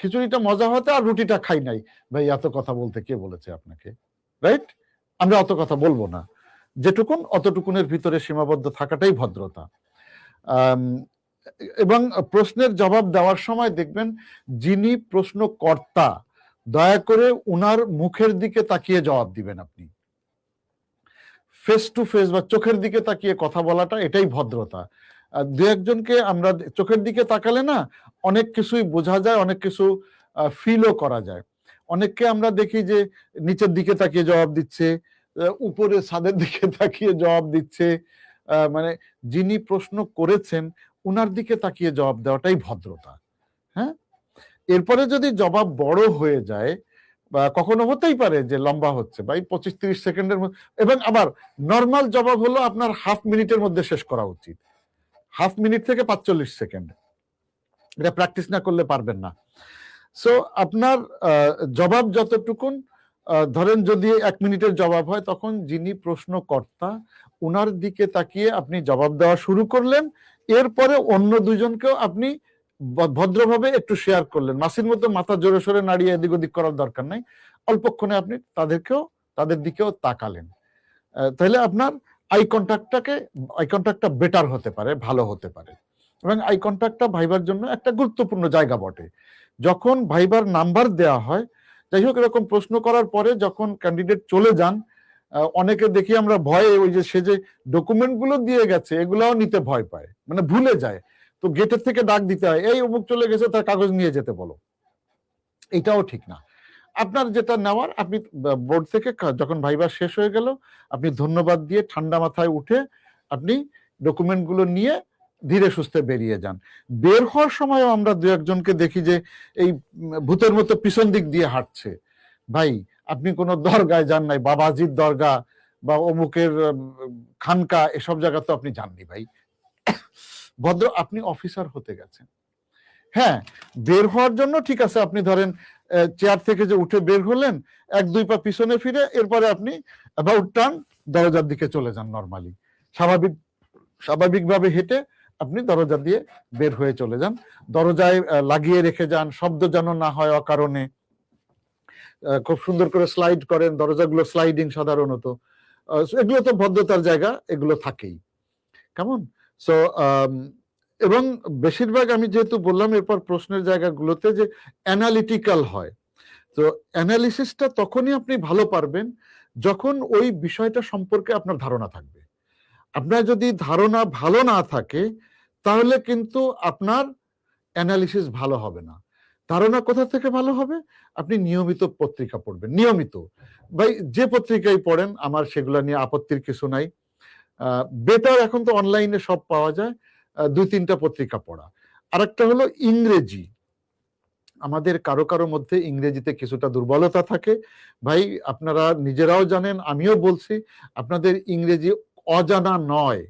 খিচুড়িটা মজা হতে আর রুটিটা খাই নাই। ভাই এত কথা বলতে কে বলেছে আপনাকে, রাইট? আমরা অত কথা বলবো না, যেটুকুন অতটুকুনের ভিতরে সীমাবদ্ধ থাকাটাই ভদ্রতা। এবং প্রশ্নের জবাব দেওয়ার সময় দেখবেন যিনি প্রশ্নকর্তা, দয়া করে উনার মুখের দিকে তাকিয়ে জবাব দিবেন। আপনি ফেস টু ফেস বা চোখের দিকে তাকিয়ে কথা বলাটা, এটাই ভদ্রতা। দু একজনকে আমরা চোখের দিকে তাকালে না অনেক কিছুই বোঝা যায়, অনেক কিছু ফিলও করা যায়। অনেককে আমরা দেখি যে নিচের দিকে তাকিয়ে জবাব দিচ্ছে, উপরে ছাদের দিকে তাকিয়ে জবাব দিচ্ছে, মানে যিনি প্রশ্ন করেছেন উনার দিকে তাকিয়ে জবাব দেওয়াটাই ভদ্রতা। হ্যাঁ, এরপরে যদি জবাব বড় হয়ে যায়, বা কখনো হতেই পারে যে লম্বা হচ্ছে, বা 25-30 সেকেন্ডের মধ্যে। এবং আবার নর্মাল জবাব হলো আপনার হাফ মিনিটের মধ্যে শেষ করা উচিত, হাফ মিনিট থেকে 45 সেকেন্ড। এটা প্র্যাকটিস না করলে পারবেন না। সো আপনার জবাব যতটুকুন, ধরেন যদি 1 মিনিটের জবাব হয়, তখন যিনি প্রশ্নকর্তা উনার দিকে তাকিয়ে আপনি জবাব দেওয়া শুরু করলেন, এরপরে অন্য দুজনকেও আপনি ভদ্রভাবে একটু শেয়ার করলেন। মাসির মতো মাথা জোরে সোরে নাড়িয়ে এদিক ওদিক করার দরকার নাই, অল্পক্ষণে আপনি তাদের দিকেও তাকালেন। তাহলে আপনার আই কন্ট্যাক্টটা বেটার হতে পারে, ভালো হতে পারে। এবং আই কন্ট্যাক্টটা ভাইবার জন্য একটা গুরুত্বপূর্ণ জায়গা বটে। যখন ভাইবার নাম্বার দেয়া হয়, যাই হোক, এরকম প্রশ্ন করার পরে যখন ক্যান্ডিডেট চলে যান, অনেকে দেখি আমরা ভয়ে, ওই যে সে যে ডকুমেন্ট গুলো দিয়ে গেছে এগুলাও নিতে ভয় পায়, মানে ভুলে যায়। তো গেটের থেকে ডাক দিতে হয়, এই অমুক চলে গেছে, তার কাগজ নিয়ে যেতে বলো। এটাও ঠিক না। আপনার যেটা নেওয়ার, আপনি বোর্ড থেকে যখন ভাইবা শেষ হয়ে গেল, আপনি ধন্যবাদ দিয়ে ঠান্ডা মাথায় উঠে আপনি ডকুমেন্টগুলো নিয়ে ধীরে সুস্থে বেরিয়ে যান। বের হওয়ার সময়ও আমরা দু একজনকে দেখি যে এই ভূতের মতো পিছন দিক দিয়ে হাঁটছে। ভাই, আপনি কোনো দরগায় যান নাই, বাবাজির দরগা বা অমুকের খানকা, এসব জায়গা তো আপনি যাননি ভাই। ভদ্র, আপনি অফিসার হতে গেছেন। হ্যাঁ, বের হওয়ার জন্য ঠিক আছে, আপনি ধরেন চেয়ার থেকে যে উঠে বের হলেন, 1-2 পা পিছনে ফিরে, এরপরে আপনি অ্যাবাউট টার্ন দরজার দিকে চলে যান। নরমালি স্বাভাবিকভাবে হেঁটে আপনি দরজা দিয়ে বের হয়ে চলে যান। দরজায় লাগিয়ে রেখে যান, শব্দ যেন না হয় অকারণে। খুব সুন্দর করে স্লাইড করেন, দরজাগুলো স্লাইডিং সাধারণত। এগুলো তো ভদ্রতার জায়গা, এগুলো থাকেই। কেমন? সো এবং বেশিরভাগ, আমি যেহেতু বললাম এরপর প্রশ্নের জায়গাগুলোতে যে অ্যানালিটিক্যাল হয়, তো অ্যানালিসিসটা তখনই আপনি ভালো পারবেন যখন ওই বিষয়টা সম্পর্কে আপনার ধারণা থাকবে। আপনার যদি ধারণা ভালো না থাকে, তাহলে কিন্তু আপনার অ্যানালিসিস ভালো হবে না। ধারণা কোথা থেকে ভালো হবে? আপনি নিয়মিত পত্রিকা পড়বেন, নিয়মিত। ভাই, যে পত্রিকাই পড়েন, আমার সেগুলা নিয়ে আপত্তির কিছু নাই। বেটার, এখন তো অনলাইনে সব পাওয়া যায়, 2-3টা পত্রিকা পড়া। আরেকটা হলো ইংরেজি। আমাদের কারো কারো মধ্যে ইংরেজিতে কিছুটা দুর্বলতা থাকে। ভাই, আপনারা নিজেরাও জানেন, আমিও বলছি, আপনাদের ইংরেজি অজানা নয়,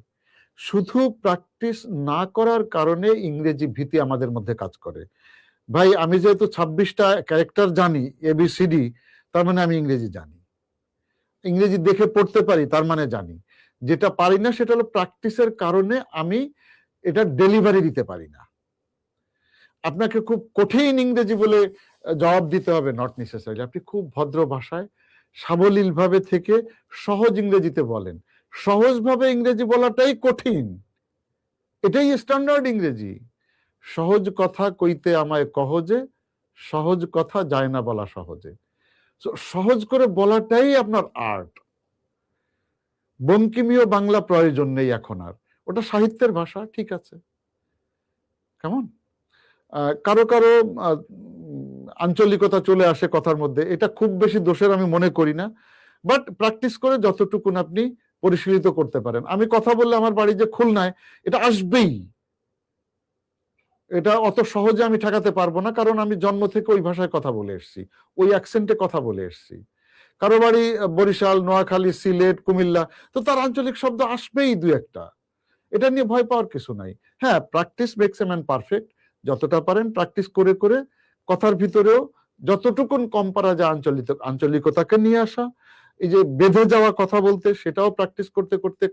শুধু প্র্যাকটিস না করার কারণে ইংরেজি ভীতি আমাদের মধ্যে কাজ করে। ভাই, আমি যেহেতু 26টা ক্যারেক্টার জানি, ABCD, তার মানে আমি ইংরেজি জানি। ইংরেজি দেখে পড়তে পারি, তার মানে জানি। যেটা পারি না সেটা হলো প্র্যাকটিসের কারণে আমি এটা ডেলিভারি দিতে পারি না। আপনাকে খুব কঠিন ইংরেজি বলে জবাব দিতে হবে, নট নেসেসারি। আপনি খুব ভদ্র ভাষায় সাবলীল ভাবে থেকে সহজ ইংরেজিতে বলেন। সহজভাবে ইংরেজি বলাটাই কঠিন, এটাই স্ট্যান্ডার্ড ইংরেজি। সহজ কথা কইতে আমায় কহজে, সহজ কথা যায় না বলা সহজে। সহজ করে বলাটাই আপনার আর্ট। বঙ্কিমীয় বাংলা প্রয়োজন নেই এখন আর, ওটা সাহিত্যের ভাষা, ঠিক আছে। কেমন? কারো কারো আঞ্চলিকতা চলে আসে কথার মধ্যে, এটা খুব বেশি দোষের আমি মনে করি না, বাট প্র্যাকটিস করে যতটুকুন আপনি পরিশীলিত করতে পারেন। আমি কথা বললে আমার বাড়ি যে খুলনায়, এটা আসবেই, এটা অত সহজে আমি ঠেকাতে পারবো না, কারণ আমি জন্ম থেকে ওই ভাষায় কথা বলে এসেছি, ওই অ্যাকসেন্টে কথা বলে এসেছি। কারো বাড়ি বরিশাল, নোয়াখালী, সিলেট, কুমিল্লা, তো তার আঞ্চলিক শব্দ আসবেই 2-1টা। এটা নিয়ে ভয় পাওয়ার কিছু নাই। হ্যাঁ, practice makes a man perfect. যতটা পারেন প্র্যাকটিস করে করে কথার ভিতরেও যতটুকুন কম পারা যায় আঞ্চলিকতাকে নিয়ে আসা। এই যে বেঁধে যাওয়া কথা বলতে, সেটাও প্র্যাকটিস করতে করতে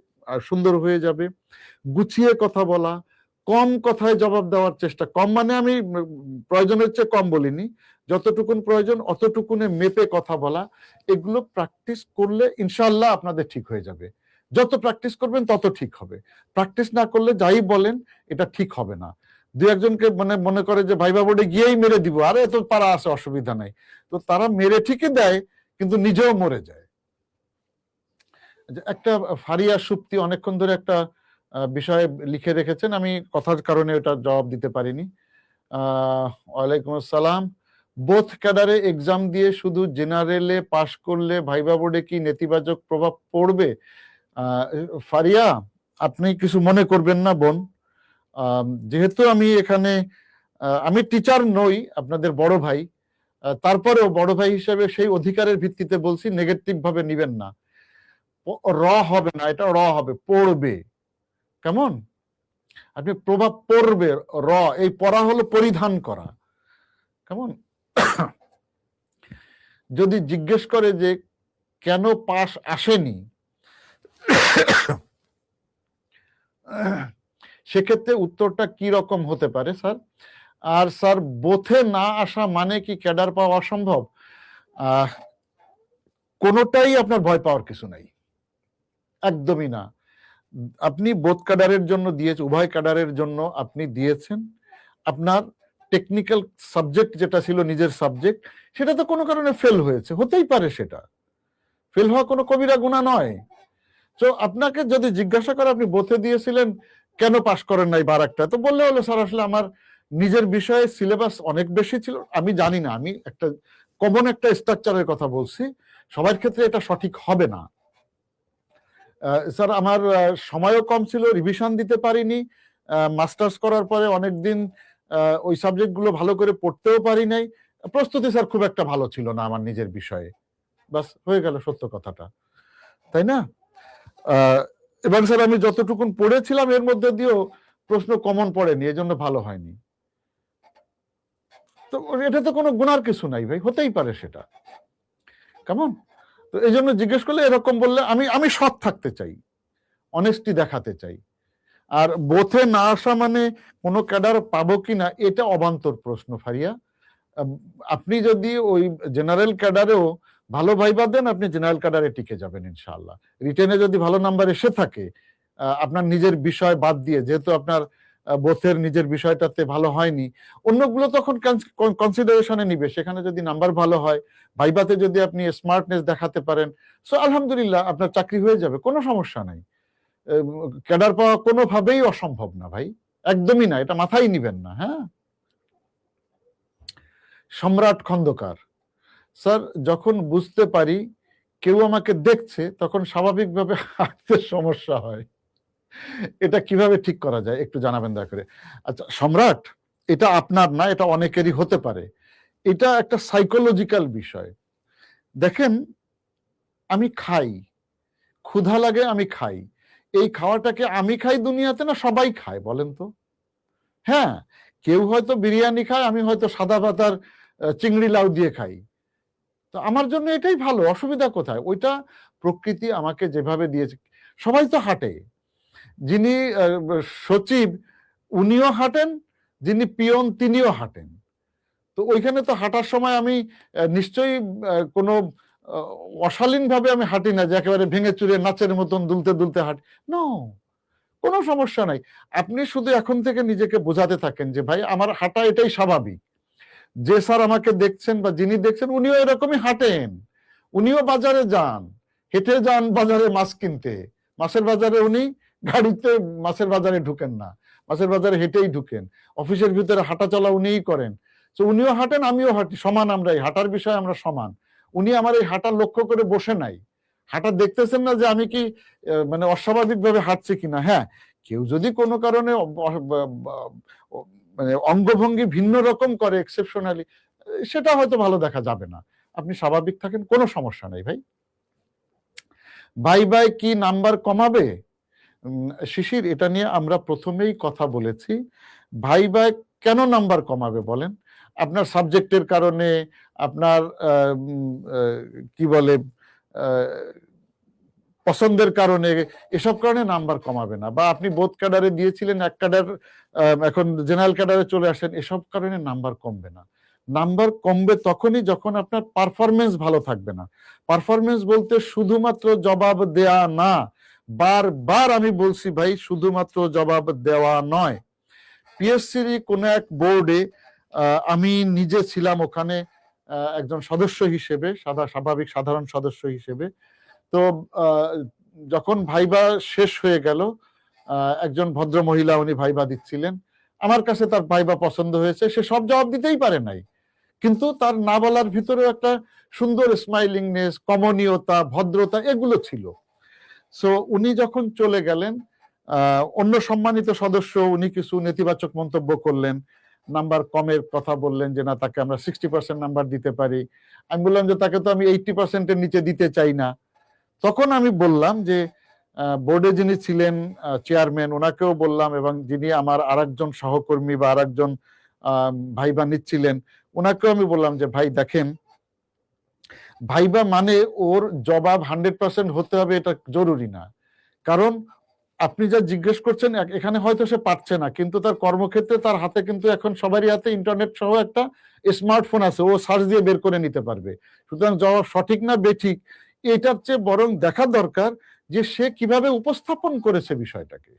সুন্দর হয়ে যাবে। গুছিয়ে কথা বলা, কম কথায় জবাব দেওয়ার চেষ্টা, কম মানে আমি প্রয়োজনের চেয়ে কম বলিনি, যতটুকুন প্রয়োজন অতটুকুনে মেপে কথা বলা, এগুলো প্র্যাকটিস করলে ইনশাআল্লাহ আপনাদের ঠিক হয়ে যাবে। যত প্র্যাকটিস করবেন তত ঠিক হবে। প্র্যাকটিস না করলে যাই বলেন, এটা ঠিক হবে না। 2-1জনকে মনে করে যে ভাইবা বোর্ডে গিয়েই মেরে দিব, আরে তো পারা আছে, অসুবিধা নাই। তো তারা মেরে ঠিকই দেয়, কিন্তু নিজেও মরে যায়। একটা ফারিয়া সুপ্তি অনেকক্ষণ ধরে একটা বিষয়ে লিখে রেখেছেন, আমি কথার কারণে ওটা জবাব দিতে পারিনি। ওয়ালাইকুম আসসালাম। বোথ ক্যাডারে এক্সাম দিয়ে শুধু জেনারেলে পাশ করলে ভাইবা বোর্ডে কি নেতিবাচক প্রভাব পড়বে? ফারিয়া, আপনি কিছু মনে করবেন না বোন, যেহেতু আমি এখানে আমি টিচার নই, আপনাদের বড় ভাই, তারপরেও বড় ভাই হিসেবে সেই অধিকারের ভিত্তিতে বলছি, নেগেটিভ ভাবে নিবেন না। র হবে না, এটা র হবে, পড়বে। কেমন? আপনি প্রভাব পড়বে, র, এই পড়া হলো পরিধান করা। কেমন? যদি জিজ্ঞেস করে যে কেন পাস আসেনি, সেক্ষেত্রে উত্তরটা কি রকম হতে পারে স্যার? আর স্যার, বোথে না আসা মানে কি ক্যাডার পাওয়া অসম্ভব? কোনোটাই আপনার ভয় পাওয়ার কিছু নাই, একদমই না। আপনি বোথ ক্যাডারের জন্য দিয়েছেন, উভয় ক্যাডারের জন্য আপনি দিয়েছেন। আপনার টেকনিক্যাল সাবজেক্ট যেটা ছিল নিজের সাবজেক্ট, সেটা তো কোনো কারণে ফেল হয়েছে, হতেই পারে, সেটা ফেল হওয়া কোনো কবিরা গুনাহ নয়। তো আপনাকে যদি জিজ্ঞাসা করে আপনি বোথে দিয়েছিলেন, কেন পাশ করেন নাই বার একটা, তো বললে হলো স্যার আসলে আমার নিজের বিষয়ে সিলেবাস অনেক বেশি ছিল, আমি জানি না, আমি একটা কমন একটা স্ট্রাকচারের কথা বলছি, সবার ক্ষেত্রে এটা সঠিক হবে না। স্যার আমার সময়ও কম ছিল, রিভিশন দিতে পারিনি, মাস্টার্স করার পরে অনেকদিন ওই সাবজেক্টগুলো ভালো করে পড়তেও পারি নাই, প্রস্তুতি স্যার খুব একটা ভালো ছিল না আমার নিজের বিষয়ে, বাস হয়ে গেল সত্য কথাটা, তাই না? এবং স্যার আমি যতটুকুন পড়েছিলাম এর মধ্যে দিয়েও প্রশ্ন কমন পড়েনি, এই জন্য ভালো হয়নি। তো এটা তো কোনো গুনার কিছু নাই ভাই, হতেই পারে সেটা। কেমন? তো এই জন্য জিজ্ঞেস করলে এরকম বললে আমি সৎ থাকতে চাই, অনেস্টি দেখাতে চাই। আর বোথে না আসা মানে কোনো ক্যাডার পাবো কিনা, এটা অবান্তর প্রশ্ন ফারিয়া। আপনি যদি ওই জেনারেল ক্যাডারেও ভালো ভাইবা দেন, আপনি জেনারেল ক্যাডারে টিকে যাবেন ইনশাআল্লাহ। রিটেনে যদি ভালো নাম্বার এসে থাকে, আপনার নিজের বিষয় বাদ দিয়ে, যেহেতু আপনার বোথের নিজের বিষয়টাতে ভালো হয়নি, অন্যগুলো তখন কনসিডারেশনে নিবে, সেখানে যদি নাম্বার ভালো হয়, ভাইবাতে যদি আপনি স্মার্টনেস দেখাতে পারেন, সো আলহামদুলিল্লাহ আপনার চাকরি হয়ে যাবে, কোনো সমস্যা নাই। ক্যাডার পাওয়া কোনোভাবেই অসম্ভব না ভাই, একদমই না, এটা মাথায় নিবেন না। হ্যাঁ, সম্রাট খন্দকার স্যার, যখন বুঝতে পারি কেউ আমাকে দেখছে, তখন স্বাভাবিকভাবে হাঁটতে সমস্যা হয়, এটা কিভাবে ঠিক করা যায় একটু জানাবেন দয়া করে। আচ্ছা সম্রাট, এটা আপনার না, এটা অনেকেরই হতে পারে, এটা একটা সাইকোলজিক্যাল বিষয়। দেখেন, আমি খাই, ক্ষুধা লাগে, আমি খাই, এই খাওয়াটাকে আমি খাই দুনিয়াতে না সবাই খায় বলেন তো? হ্যাঁ, কেউ হয়তো বিরিয়ানি খায়, আমি হয়তো সাদা ভাত আর চিংড়ি লাউ দিয়ে খাই, তো আমার জন্য এটাই ভালো, অসুবিধা কোথায়? ওইটা প্রকৃতি আমাকে যেভাবে দিয়েছে। সবাই তো হাঁটে, যিনি সচিব উনিও হাঁটেন, যিনি পিয়ন তিনিও হাঁটেন, তো ওইখানে তো হাঁটার সময় আমি নিশ্চয়ই কোনো অশালীন ভাবে আমি হাঁটি না, যে একেবারে ভেঙে চুরে নাচের মতন দুলতে দুলতে হাঁটি, নো, কোনো সমস্যা নাই। আপনি শুধু এখন থেকে নিজেকে বোঝাতে থাকেন যে ভাই আমার হাঁটা এটাই স্বাভাবিক, যে স্যার আমাকে দেখছেন বা যিনি দেখছেন উনিও এরকমই হাঁটেন, উনিও বাজারে যান, হেঁটে যান বাজারে মাছ কিনতে, মাছের বাজারে উনি গাড়িতে মাছের বাজারে ঢুকেন না, মাছের বাজারে হেঁটেই ঢুকেন, অফিসের ভিতরে হাঁটা চলা উনিই করেন, তো উনিও হাঁটেন আমিও হাঁটি, সমান আমরা, এই হাঁটার বিষয়ে আমরা সমান। উনি আমার এই হাঁটা লক্ষ্য করে বসে নাই, হাঁটা দেখতেছেন না যে আমি কি মানে অস্বাভাবিক ভাবে হাঁটছি কিনা। হ্যাঁ, কেউ যদি কোনো কারণে মানে অঙ্গভঙ্গি ভিন্ন রকম করে এক্সেপশনালি, সেটা হয়তো ভালো দেখা যাবে না, আপনি স্বাভাবিক থাকেন, কোনো সমস্যা নাই ভাই। বাই বাই কি নাম্বার কমাবে? শিশির, এটা নিয়ে আমরা প্রথমেই কথা বলেছি, ভাই ভাই কেন নাম্বার কমাবে বলেন? আপনার সাবজেক্টের কারণে, আপনার কি বলে পছন্দের কারণে, এসব কারণে নাম্বার কমাবে না। বা আপনি বোথ ক্যাডারে দিয়েছিলেন, এক ক্যাডার এখন জেনারেল ক্যাডারে চলে আসেন, এসব কারণে নাম্বার কমবে না। নাম্বার কমবে তখনই যখন আপনার পারফরমেন্স ভালো থাকবে না। পারফরমেন্স বলতে শুধুমাত্র জবাব দেয়া না, বারবার আমি বলছি ভাই, শুধুমাত্র জবাব দেওয়া নয়। পিএসসির কোন এক বোর্ডে আমি নিজে ছিলাম ওখানে একজন সদস্য হিসেবে, স্বাভাবিক সাধারণ সদস্য হিসেবে। তো যখন ভাইবা শেষ হয়ে গেল, একজন ভদ্র মহিলা উনি ভাইবা দিচ্ছিলেন, আমার কাছে তার ভাইবা পছন্দ হয়েছে, সে সব জবাব দিতেই পারে নাই, কিন্তু তার না বলার ভিতরেও একটা সুন্দর স্মাইলিংনেস, কমনীয়তা, ভদ্রতা, এগুলো ছিল। সো উনি যখন চলে গেলেন, অন্য সম্মানিত সদস্য উনি কিছু নেতিবাচক মন্তব্য করলেন, নাম্বার কমের কথা বললেন যে না তাকে আমরা 60% নাম্বার দিতে পারি। আমি বললাম যে তাকে তো আমি 80%-এর নিচে দিতে চাই না। তখন আমি বললাম যে বোর্ডে যিনি ছিলেন চেয়ারম্যান, ওনাকেও বললাম, এবং যিনি আমার আরেকজন সহকর্মী বা আরেকজন ভাইবা নিচ্ছিলেন ওনাকেও আমি বললাম যে ভাই দেখেন, ভাইবা মানে ওর জবাব 100% হতে হবে এটা জরুরি না। কারণ আপনি যা জিজ্ঞেস করছেন এখানে হয়তো সে পারছে না, কিন্তু তার কর্মক্ষেত্রে তার হাতে কিন্তু এখন সবারই হাতে ইন্টারনেট সহ একটা স্মার্টফোন আছে, ও সার্চ দিয়ে বের করে নিতে পারবে। সুতরাং জবাব সঠিক না বেঠিক এটার চেয়ে বরং দেখা দরকার যে সে কিভাবে উপস্থাপন করেছে বিষয়টাকে।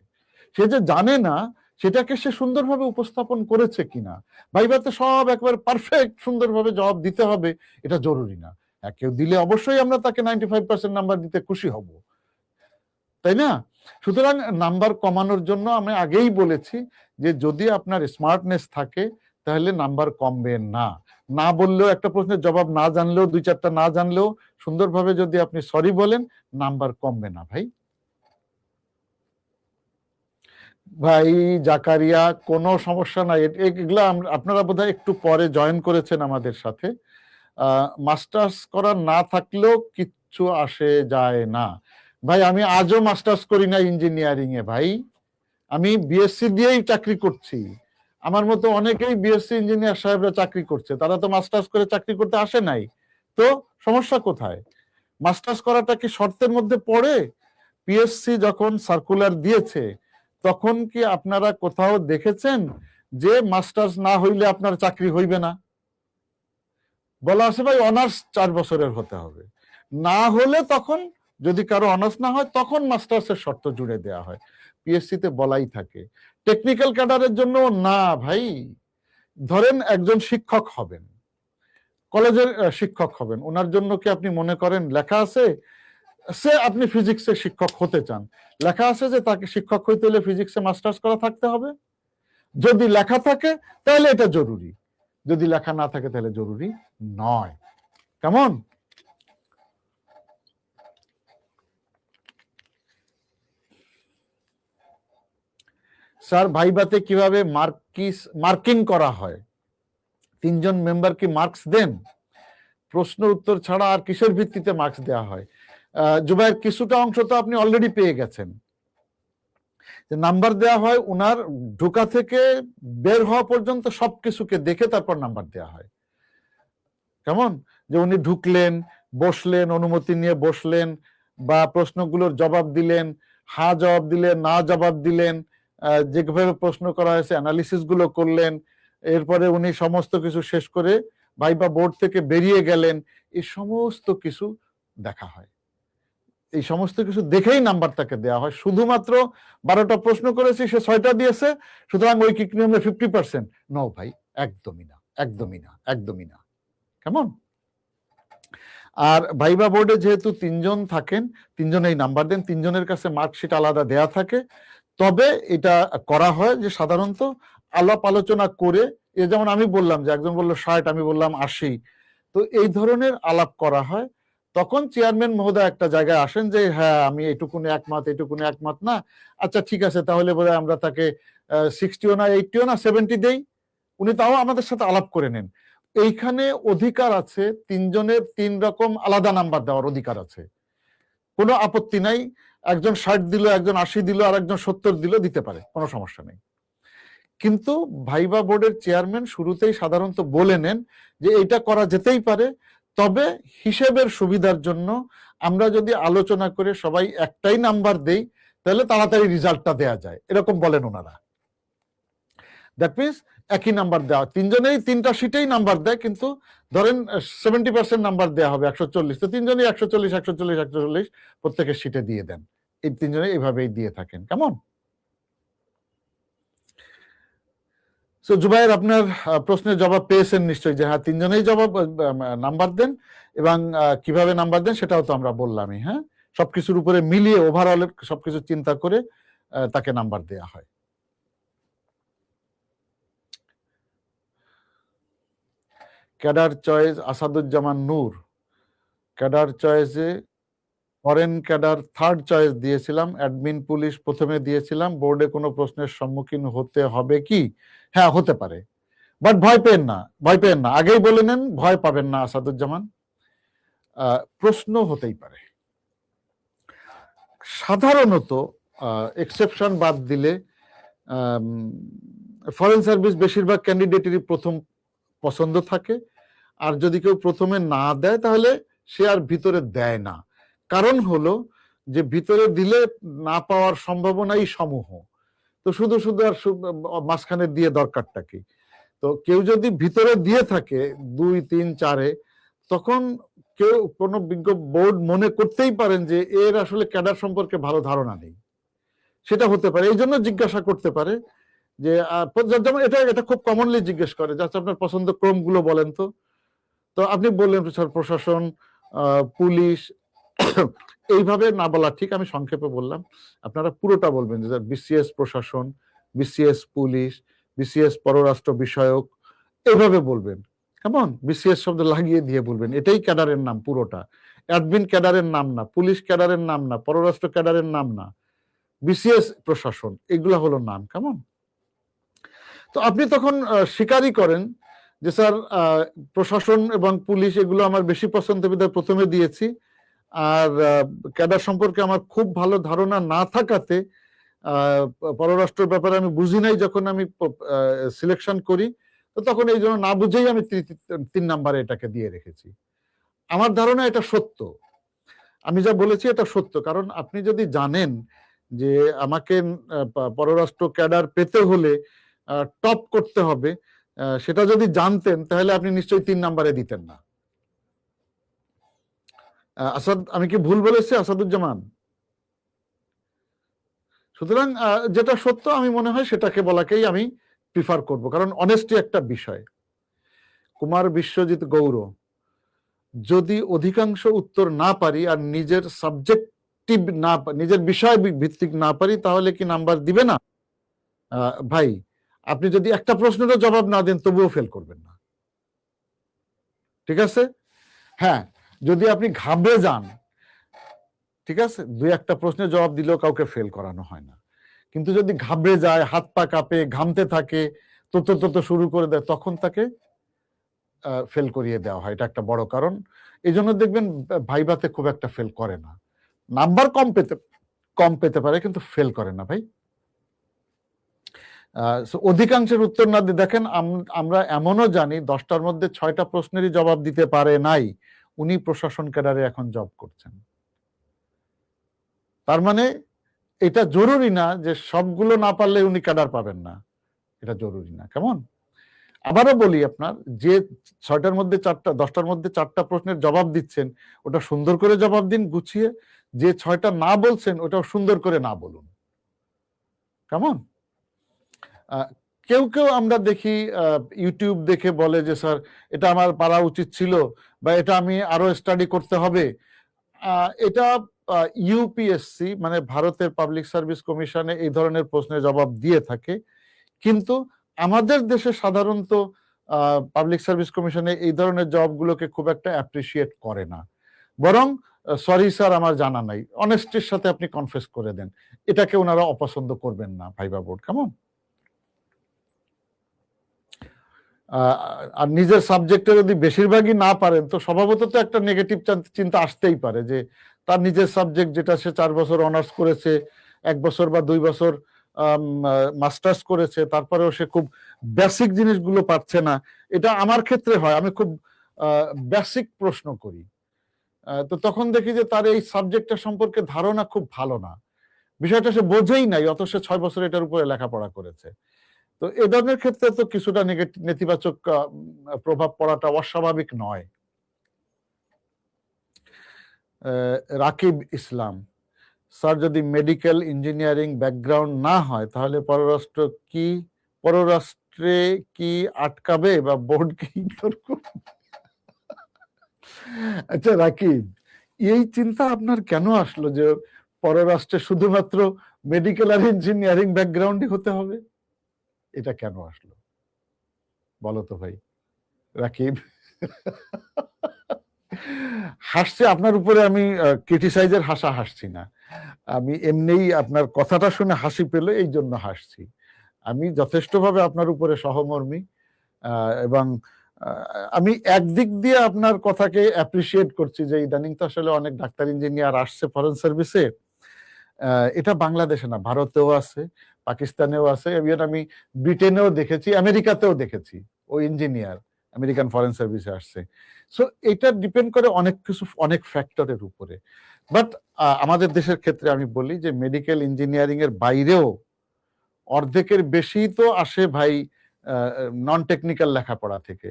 সে যে জানে না সেটাকে সে সুন্দরভাবে উপস্থাপন করেছে কিনা। ভাইভাতে সব একবার পারফেক্ট সুন্দরভাবে জবাব দিতে হবে এটা জরুরি না। কেউ দিলে অবশ্যই আমরা তাকে 95% নাম্বার দিতে খুশি হব, তাই না? সুতরাং নাম্বার কমানোর জন্য আমি আগেই বলেছি যে যদি আপনার স্মার্টনেস থাকে তাহলে নাম্বার কমবে না। না বললেও, একটা প্রশ্নের জবাব না জানলেও, 2-4টা না জানলেও সুন্দরভাবে যদি আপনি সরি বলেন, নাম্বার কমবে না ভাই। ভাই জাকারিয়া, কোনো সমস্যা নাই। এগুলা আপনারা বোধহয় একটু পরে জয়েন করেছেন আমাদের সাথে। মাস্টার্স করা না থাকলেও কিচ্ছু আসে যায় না। ভাই আমি আজও মাস্টার্স করি না ইঞ্জিনিয়ারিং এ ভাই, আমি বিএসসি দিয়েই চাকরি করছি। আমার মতো অনেকেই বিএসসি ইঞ্জিনিয়ার সাহেবরা চাকরি করছে, তারা তো মাস্টার্স করে চাকরি করতে আসে নাই। তো সমস্যা কোথায়? মাস্টার্স করাটা কি শর্তের মধ্যে পড়ে? পিএসসি যখন সার্কুলার দিয়েছে তখন কি আপনারা কোথাও দেখেছেন যে মাস্টার্স না হইলে আপনার চাকরি হইবে না? বলা আছে ভাই অনার্স 4 বছরের হতে হবে। না হলে তখন, যদি কারো অনার্স না হয় তখন মাস্টার্সের শর্ত জুড়ে দেওয়া হয়। পিএসসি তে বলাই থাকে। টেকনিক্যাল ক্যাডারের জন্য না ভাই। ধরেন একজন শিক্ষক হবেন, কলেজের শিক্ষক হবেন, ওনার জন্য কি আপনি মনে করেন লেখা আছে সে আপনি ফিজিক্সের শিক্ষক হতে চান, লেখা আছে যে তাকে শিক্ষক হইতে হলে ফিজিক্সে মাস্টার্স করা থাকতে হবে? যদি লেখা থাকে তাহলে এটা জরুরি, যদি লেখা না থাকে তাহলে জরুরি নয়। কেমন? স্যার ভাইভাতে কিভাবে মার্কিং করা হয়? 3 জন মেম্বার কি মার্কস দেন? প্রশ্ন উত্তর ছাড়া আর কিসের ভিত্তিতে মার্কস দেওয়া হয়? জুবাইর, কিছুটা অংশ তো আপনি অলরেডি পেয়ে গেছেন। নাম্বার দেওয়া হয় উনার ঢোকা থেকে বের হওয়া পর্যন্ত সবকিছুকে দেখে তারপর নাম্বার দেওয়া হয়। কেমন? যে উনি ঢুকলেন, বসলেন, অনুমতি নিয়ে বসলেন, বা প্রশ্নগুলোর জবাব দিলেন, হ্যাঁ জবাব দিলেন, না জবাব দিলেন, যেভাবে প্রশ্ন করা হয়েছে অ্যানালিসিস গুলো করলেন, এরপরে উনি সমস্ত কিছু শেষ করে ভাইবা বোর্ড থেকে বেরিয়ে গেলেন, এই সমস্ত কিছু দেখা হয়। এই সমস্ত কিছু দেখেই নাম্বার তাকে দেওয়া হয়। শুধুমাত্র 12টা প্রশ্ন করেছি, সে 6টা দিয়েছে, সুতরাং ওই কিক নিয়মে 50%। নো ভাই, একদমই না, একদমই না, একদমই না। কেমন? আর ভাইবা বোর্ডে যেহেতু 3 জন থাকেন, 3 জনেই নাম্বার দেন, 3 জনের কাছে মার্কশিট আলাদা দেয়া থাকে। তবে এটা করা হয় যে সাধারণত আলাপ আলোচনা করে, যেমন আমি বললাম যে একজন বলল 60, আমি বললাম 80, তো এই ধরনের আলাপ করা হয়। তখন চেয়ারম্যান মহোদয় একটা জায়গায় আসেন যে হ্যাঁ আমি এটুকুনে একমত, এটুকুনে একমত না, আচ্ছা ঠিক আছে তাহলে বোধহয় আমরা তাকে 60ও না 80ও না 70 দেই। উনি তাও আমাদের সাথে আলাপ করে নেন। এইখানে অধিকার আছে 3 জনের 3 রকম আলাদা নাম্বার দেওয়ার অধিকার আছে, কোনো আপত্তি নাই। একজন 60 দিল, একজন 80 দিল, আর একজন 70 দিল, দিতে পারে, কোনো সমস্যা নেই। কিন্তু ভাইবা বোর্ডের চেয়ারম্যান শুরুতেই সাধারণত বলে নেন যে এটা করা যেতেই পারে, তবে হিসেবের সুবিধার জন্য আমরা যদি আলোচনা করে সবাই একটাই নাম্বার দেই তাহলে তাড়াতাড়ি রেজাল্টটা দেয়া যায়, এরকম বলেন ওনারা। দ্যাট মিনস একই নাম্বার দেওয়া, 3 জনেই 3টা শিটেই নাম্বার দেয়, কিন্তু ধরেন 70% নাম্বার দেওয়া হবে 140, তো 3 জনেই 140 140 140 প্রত্যেকের শিটে দিয়ে দেন। এই 3 জনে এইভাবেই দিয়ে থাকেন। কেমন? সো জুবাইর, আপনার প্রশ্নের জবাব পেয়েছেন নিশ্চয়ই, যে হ্যাঁ 3 জনেই জবাব নাম্বার দেন, এবং কিভাবে নাম্বার দেন সেটাও তো আমরা বললামই। হ্যাঁ, সবকিছুর উপরে মিলিয়ে ওভারঅল সবকিছু চিন্তা করে তাকে নাম্বার দেয়া হয়। Cadre choice, Asaduzzaman Noor, cadre চয়েসে ফরেন ক্যাডার 3rd চয়েস দিয়েছিলাম, অ্যাডমিন পুলিশ প্রথমে দিয়েছিলাম, বোর্ডে কোনো প্রশ্নের সম্মুখীন হতে হবে কি? হ্যাঁ হতে পারে। বাট ভয় পেন না, ভয় পেন না, আগেই বলে নেন, ভয় পাবেন না আসাদুজ্জামান। প্রশ্ন হতেই পারে, সাধারণত এক্সেপশন বাদ দিলে ফরেন সার্ভিস বেশিরভাগ ক্যান্ডিডেটেরই প্রথম পছন্দ থাকে, আর যদি কেউ প্রথমে না দেয় তাহলে সে আর ভিতরে দেয় না। কারণ হলো যে ভিতরে দিলে না পাওয়ার সম্ভাবনাই সমূহ, তো শুধু শুধু আর মাঝখানে দিয়ে দরকারটা কি? তো কেউ যদি ভিতরে দিয়ে থাকে 2, 3, 4-এ, তখন কেউ কোনো বিজ্ঞ বোর্ড মনে করতেই পারেন যে এর আসলে ক্যাডার সম্পর্কে ভালো ধারণা নেই, সেটা হতে পারে। এই জন্য জিজ্ঞাসা করতে পারে যে যেমন এটা খুব কমনলি জিজ্ঞেস করে যে আচ্ছা আপনার পছন্দ ক্রমগুলো বলেন তো। তো আপনি বললেন স্যার প্রশাসন, পুলিশ, এইভাবে না বলা ঠিক, আমি সংক্ষেপে বললাম, আপনারা পুরোটা বলবেন যে বিসিএস প্রশাসন, বিসিএস পুলিশ, বিসিএস পররাষ্ট্র বিষয়ক, এইভাবে বলবেন। কেমন? বিসিএস শব্দ লাগিয়ে দিয়ে বলবেন, এটাই ক্যাডারের নাম পুরোটা। অ্যাডমিন ক্যাডারের নাম না, পুলিশ ক্যাডারের নাম না, পররাষ্ট্র ক্যাডারের নাম না, বিসিএস প্রশাসন, এগুলা হলো নাম। কেমন? তো আপনি তখন স্বীকারই করেন যে স্যার প্রশাসন এবং পুলিশ এগুলো আমার বেশি পছন্দ, বিধায় প্রথমে দিয়েছি। আর ক্যাডার সম্পর্কে আমার খুব ভালো ধারণা না থাকাতে পররাষ্ট্রের ব্যাপারে আমি বুঝি নাই যখন আমি সিলেকশন করি, তো তখন এই জন্য না বুঝেই আমি 3 নাম্বারে এটাকে দিয়ে রেখেছি। আমার ধারণা এটা সত্য, আমি যা বলেছি এটা সত্য। কারণ আপনি যদি জানেন যে আমাকে পররাষ্ট্র ক্যাডার পেতে হলে টপ করতে হবে, সেটা যদি জানতেন তাহলে আপনি নিশ্চয়ই 3 নাম্বারে দিতেন না। আসাদ, আমি কি ভুল বলেছি আসাদুজ্জামান? সুতরাং যেটা সত্য আমি মনে হয় সেটাকে বলাকেই আমি প্রিফার করব, কারণ অনেস্টি একটা বিষয়। কুমার বিশ্বজিৎ গৌর, যদি অধিকাংশ উত্তর না পারি আর নিজের সাবজেক্টিভ না, নিজের বিষয় ভিত্তিক না পারি, তাহলে কি নাম্বার দিবে না? ভাই, আপনি যদি একটা প্রশ্নেরও জবাব না দেন তবুও ফেল করবেন না, ঠিক আছে? হ্যাঁ, যদি আপনি ঘাবড়ে যান, ঠিক আছে, 2-1টা প্রশ্নের জবাব দিলেও কাউকে ফেল করানো হয় না। কিন্তু যদি ঘাবড়ে যায়, হাত পা কাঁপে, ঘামতে থাকে, তত শুরু করে দেয়, তখন তাকে ফেল করিয়ে দেওয়া হয়। এটা একটা বড় কারণ। এই জন্য দেখবেন ভাইভাতে খুব একটা ফেল করে না। নাম্বার কম পেতে পারে কিন্তু ফেল করে না ভাই। অধিকাংশের উত্তর না দিয়ে দেখেন, আমরা এমনও জানি 10টার মধ্যে 6টা প্রশ্নেরই জবাব দিতে পারে নাই, উনি প্রশাসন ক্যাডারে এখন জব করছেন। তার মানে এটা জরুরি না যে সবগুলো না পারলে উনি ক্যাডার পাবেন না, এটা জরুরি না। কেমন? আবারও বলি, আপনার যে 6টার মধ্যে 4টা, 10টার মধ্যে 4টা প্রশ্নের জবাব দিচ্ছেন, ওটা সুন্দর করে জবাব দিন গুছিয়ে। যে 6টা না বলছেন ওটাও সুন্দর করে না বলুন। কেমন? কেউ কেউ আমরা দেখি ইউটিউব দেখে বলে যে স্যার এটা আমার পারা উচিত ছিল, বা এটা আমি আরো স্টাডি করতে হবে। এটা ইউপিএসসি মানে ভারতের পাবলিক সার্ভিস কমিশনে এই ধরনের প্রশ্নের জবাব দিয়ে থাকে, কিন্তু আমাদের দেশে সাধারণত পাবলিক সার্ভিস কমিশনে এই ধরনের জবগুলোকে খুব একটা অ্যাপ্রিসিয়েট করে না, বরং সরি স্যার আমার জানা নাই, অনেস্টির সাথে আপনি কনফেস করে দেন, এটাকে ওনারা অপছন্দ করবেন না ভাইবা বোর্ড। কেমন? আর নিজের সাবজেক্টে যদি বেশিরভাগই না পারেন, তো স্বভাবত তো একটা নেগেটিভ চিন্তা আসতেই পারে যে তার নিজের সাবজেক্ট যেটা সে 4 বছর অনার্স করেছে, 1 বছর বা 2 বছর মাস্টার্স করেছে, তারপরেও সে খুব বেসিক জিনিসগুলো পাচ্ছে না। এটা আমার ক্ষেত্রে হয়, আমি খুব বেসিক প্রশ্ন করি, তো তখন দেখি যে তার এই সাবজেক্টটা সম্পর্কে ধারণা খুব ভালো না, বিষয়টা সে বোঝেই নাই, অত সে 6 বছর এটার উপরে লেখাপড়া করেছে। তো এ ধরনের ক্ষেত্রে তো কিছুটা নেতিবাচক প্রভাব পড়াটা অস্বাভাবিক নয়। রাকিব ইসলাম, স্যার যদি মেডিকেল ইঞ্জিনিয়ারিং ব্যাকগ্রাউন্ড না হয় তাহলে পররাষ্ট্রে কি আটকাবে বা বোর্ড কি ইগনোর করবে? আচ্ছা রাকিব, এই চিন্তা আপনার কেন আসলো যে পররাষ্ট্রে শুধুমাত্র মেডিকেল আর ইঞ্জিনিয়ারিং ব্যাকগ্রাউন্ডই হতে হবে? এটা কেন আসলো বলো তো ভাই রাকিব? হাসছে আপনার উপরে, আমি ক্রিটিসাইজের হাসা হাসছি না, আমি এমনিই আপনার কথাটা শুনে হাসি পেল এই জন্য হাসছি। আমি যথেষ্টভাবে আপনার উপরে সহমর্মী। এবং আমি একদিক দিয়ে আপনার কথাকে অ্যাপ্রিসিয়েট করছি যে ইদানিং তো আসলে অনেক ডাক্তার ইঞ্জিনিয়ার আসছে ফরেন সার্ভিসে। এটা বাংলাদেশে না, ভারতেও আছে, পাকিস্তানেও আছে, ইভেন আমি ব্রিটেনেও দেখেছি, আমেরিকাতেও দেখেছি ওই ইঞ্জিনিয়ার আমেরিকান ফরেন সার্ভিসে আসছে। সো এটা ডিপেন্ড করে অনেক কিছু, অনেক ফ্যাক্টরের উপরে। বাট আমাদের দেশের ক্ষেত্রে আমি বলি যে মেডিকেল ইঞ্জিনিয়ারিং এর বাইরেও অর্ধেকের বেশি তো আসে ভাই নন টেকনিক্যাল লেখাপড়া থেকে।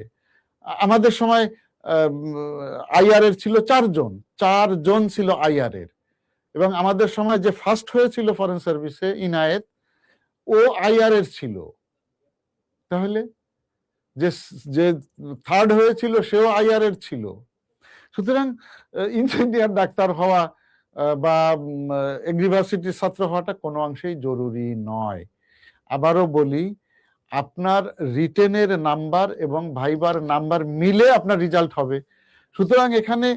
আমাদের সময় আইআর এর ছিল 4 জন ছিল আইআর এর, এবং আমাদের সময় যে ফার্স্ট হয়েছিল ফরেন সার্ভিসে ইনায়েত, ও আইআর এর ছিল। তাহলে যে যে থার্ড হয়েছিল সেও আইআর এর ছিল। সুতরাং ইঞ্জিনিয়ার ডাক্তার হওয়া বা ইউনিভার্সিটির ছাত্র হওয়াটা কোনো অংশেই জরুরি নয়। আবারও বলি, আপনার রিটেনের নাম্বার এবং ভাইবার নাম্বার মিলে আপনার রেজাল্ট হবে। সুতরাং এখানে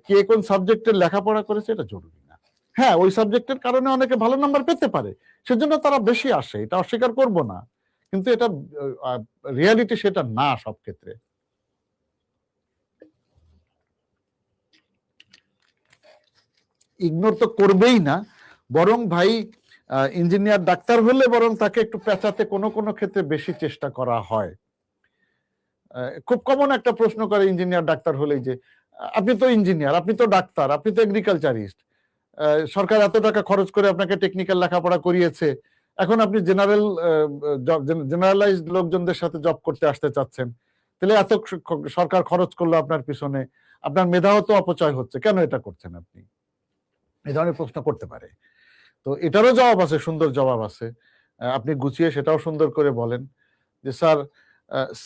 কে কোন সাবজেক্টের লেখাপড়া করেছে এটা জরুরি না। হ্যাঁ, ওই সাবজেক্টের কারণে অনেকে ভালো নাম্বার পেতে পারে, সেজন্য তারা বেশি আসে, এটা অস্বীকার করব না, কিন্তু এটা রিয়ালিটি সেটা না সব ক্ষেত্রে। ইগনোর তো করবেই না, বরং ভাই ইঞ্জিনিয়ার ডাক্তার হলে বরং তাকে একটু পেঁচাতে কোনো কোনো ক্ষেত্রে বেশি চেষ্টা করা হয়। খুব কমন একটা প্রশ্ন করে ইঞ্জিনিয়ার ডাক্তার হলেই যে আপনি তো ইঞ্জিনিয়ার, আপনি তো ডাক্তার, আপনি তো এগ্রিকালচারিস্ট, সরকার এত টাকা খরচ করে আপনাকে টেকনিক্যাল লেখাপড়া করিয়েছে, এখন আপনি জেনারেলাইজড লোকজনদের সাথে জব করতে আসতে চাচ্ছেন, তাহলে এত সরকার খরচ করলো আপনার পিছনে, আপনার মেধাও তো অপচয় হচ্ছে, কেন এটা করছেন আপনি? এই ধরনের প্রশ্ন করতে পারে। তো এটারও জবাব আছে, সুন্দর জবাব আছে, আপনি গুছিয়ে সেটাও সুন্দর করে বলেন যে স্যার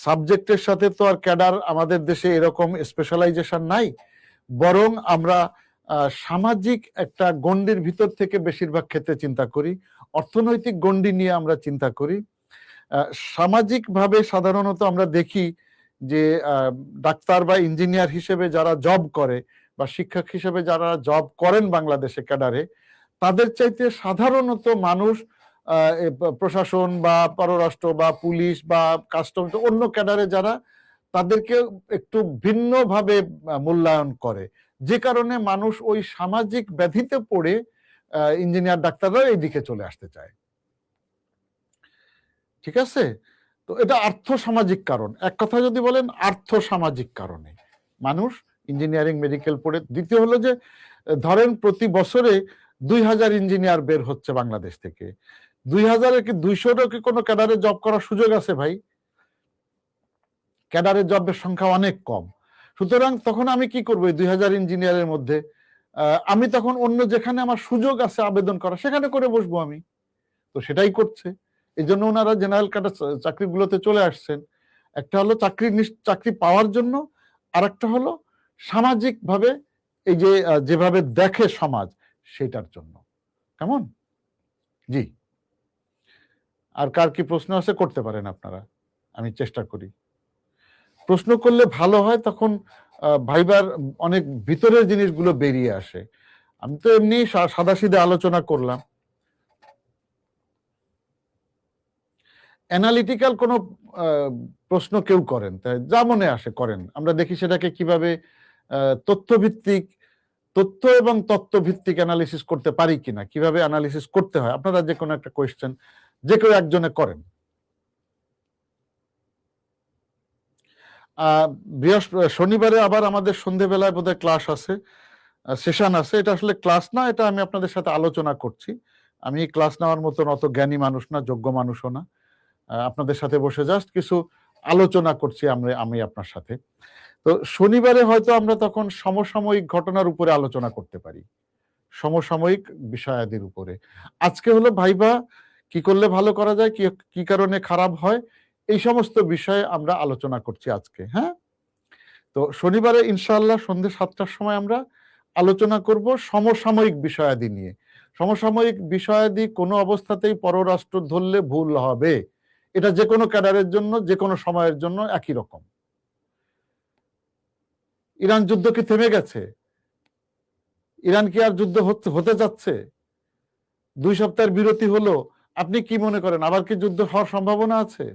সাবজেক্টের সাথে তো আর ক্যাডার আমাদের দেশে এরকম স্পেশালাইজেশন নাই, বরং আমরা সামাজিক একটা গণ্ডির ভিতর থেকে বেশিরভাগ ক্ষেত্রে চিন্তা করি, অর্থনৈতিক গণ্ডি নিয়ে আমরা চিন্তা করি। সামাজিকভাবে সাধারণত আমরা দেখি যে ডাক্তার বা ইঞ্জিনিয়ার হিসেবে যারা জব করে বা শিক্ষক হিসেবে যারা জব করেন বাংলাদেশে ক্যাডারে, তাদের চাইতে সাধারণত মানুষ প্রশাসন বা পররাষ্ট্র বা পুলিশ বা কাস্টমস অন্য ক্যাডারে যারা, তাদেরকে একটু ভিন্নভাবে মূল্যায়ন করে, যে কারণে মানুষ ওই সামাজিক ব্যাধিতে পড়ে ইঞ্জিনিয়ার ডাক্তাররা এই দিকে চলে আসতে চায়। ঠিক আছে? তো এটা আর্থসামাজিক কারণ, এক কথা যদি বলেন আর্থসামাজিক কারণে মানুষ ইঞ্জিনিয়ারিং মেডিকেল পড়ে। দ্বিতীয় হলো যে ধরেন প্রতি বছরে 2000 ইঞ্জিনিয়ার বের হচ্ছে বাংলাদেশ থেকে, 2000 কি 200 কি কোনো ক্যাডারে জব করার সুযোগ আছে ভাই? ক্যাডারের জবের সংখ্যা অনেক কম। সুতরাং তখন আমি কি করবো? 2000 ইঞ্জিনিয়ারের মধ্যে আমি তখন অন্য যেখানে আমার সুযোগ আছে আবেদন করা, সেখানে করে বসবো আমি। তো সেটাই করছে, এই জন্য ওনারা জেনারেল ক্যাডার চাকরিগুলোতে চলে আসছেন। একটা হলো চাকরি পাওয়ার জন্য, আর একটা হলো সামাজিক ভাবে এই যে যেভাবে দেখে সমাজ সেটার জন্য। কেমন? জি, আর কার কি প্রশ্ন আছে করতে পারেন আপনারা, আমি চেষ্টা করি। প্রশ্ন করলে ভালো হয়, তখন ভাইবার অনেক ভিতরের জিনিসগুলো বেরিয়ে আসে। আমি তো এমনি সাদাসিধে আলোচনা করলাম। অ্যানালিটিক্যাল কোনো প্রশ্ন কেউ করেন, তাই যা মনে আসে করেন, আমরা দেখি সেটাকে কিভাবে তথ্য এবং তত্ত্বভিত্তিক অ্যানালিসিস করতে পারি কিনা, কিভাবে অ্যানালিসিস করতে হয়, আপনারা যে কোনো একটা কোয়েশ্চেন যে কেউ একজনে করেন। শনিবারে আবার আমাদের সন্ধ্যেবেলায় বোধহয় ক্লাস আছে, সেশন আছে। এটা আসলে ক্লাস না, এটা আমি আপনাদের সাথে আলোচনা করছি। আমি ক্লাস নেওয়ার মতন অত জ্ঞানী মানুষ না, যোগ্য মানুষও না। আপনাদের সাথে বসে জাস্ট কিছু আলোচনা করছি আমি আপনার সাথে। তো শনিবারে হয়তো আমরা তখন সমসাময়িক ঘটনার উপরে আলোচনা করতে পারি, সমসাময়িক বিষয়াদির উপরে। আজকে হলো ভাইবা কি করলে ভালো করা যায়, কি কারণে খারাপ হয়, এই সমস্ত বিষয়ে আমরা আলোচনা করছি আজকে। হ্যাঁ, তো শনিবারে ইনশাআল্লাহ সন্ধ্যে 7টার সময় আমরা আলোচনা করব সমসাময়িক বিষয়াদি নিয়ে। সমসাময়িক বিষয়াদি কোনো অবস্থাতেই পররাষ্ট্র ধরলে ভুল হবে। এটা যে কোনো ক্যাডারের জন্য, যে কোনো সময়ের জন্য একই রকম। ইরান যুদ্ধ কি থেমে গেছে? ইরান কি আর যুদ্ধ হতে যাচ্ছে? 2 সপ্তাহের বিরতি হলো, আপনি কি মনে করেন আবার কি যুদ্ধ হওয়ার সম্ভাবনা আছে?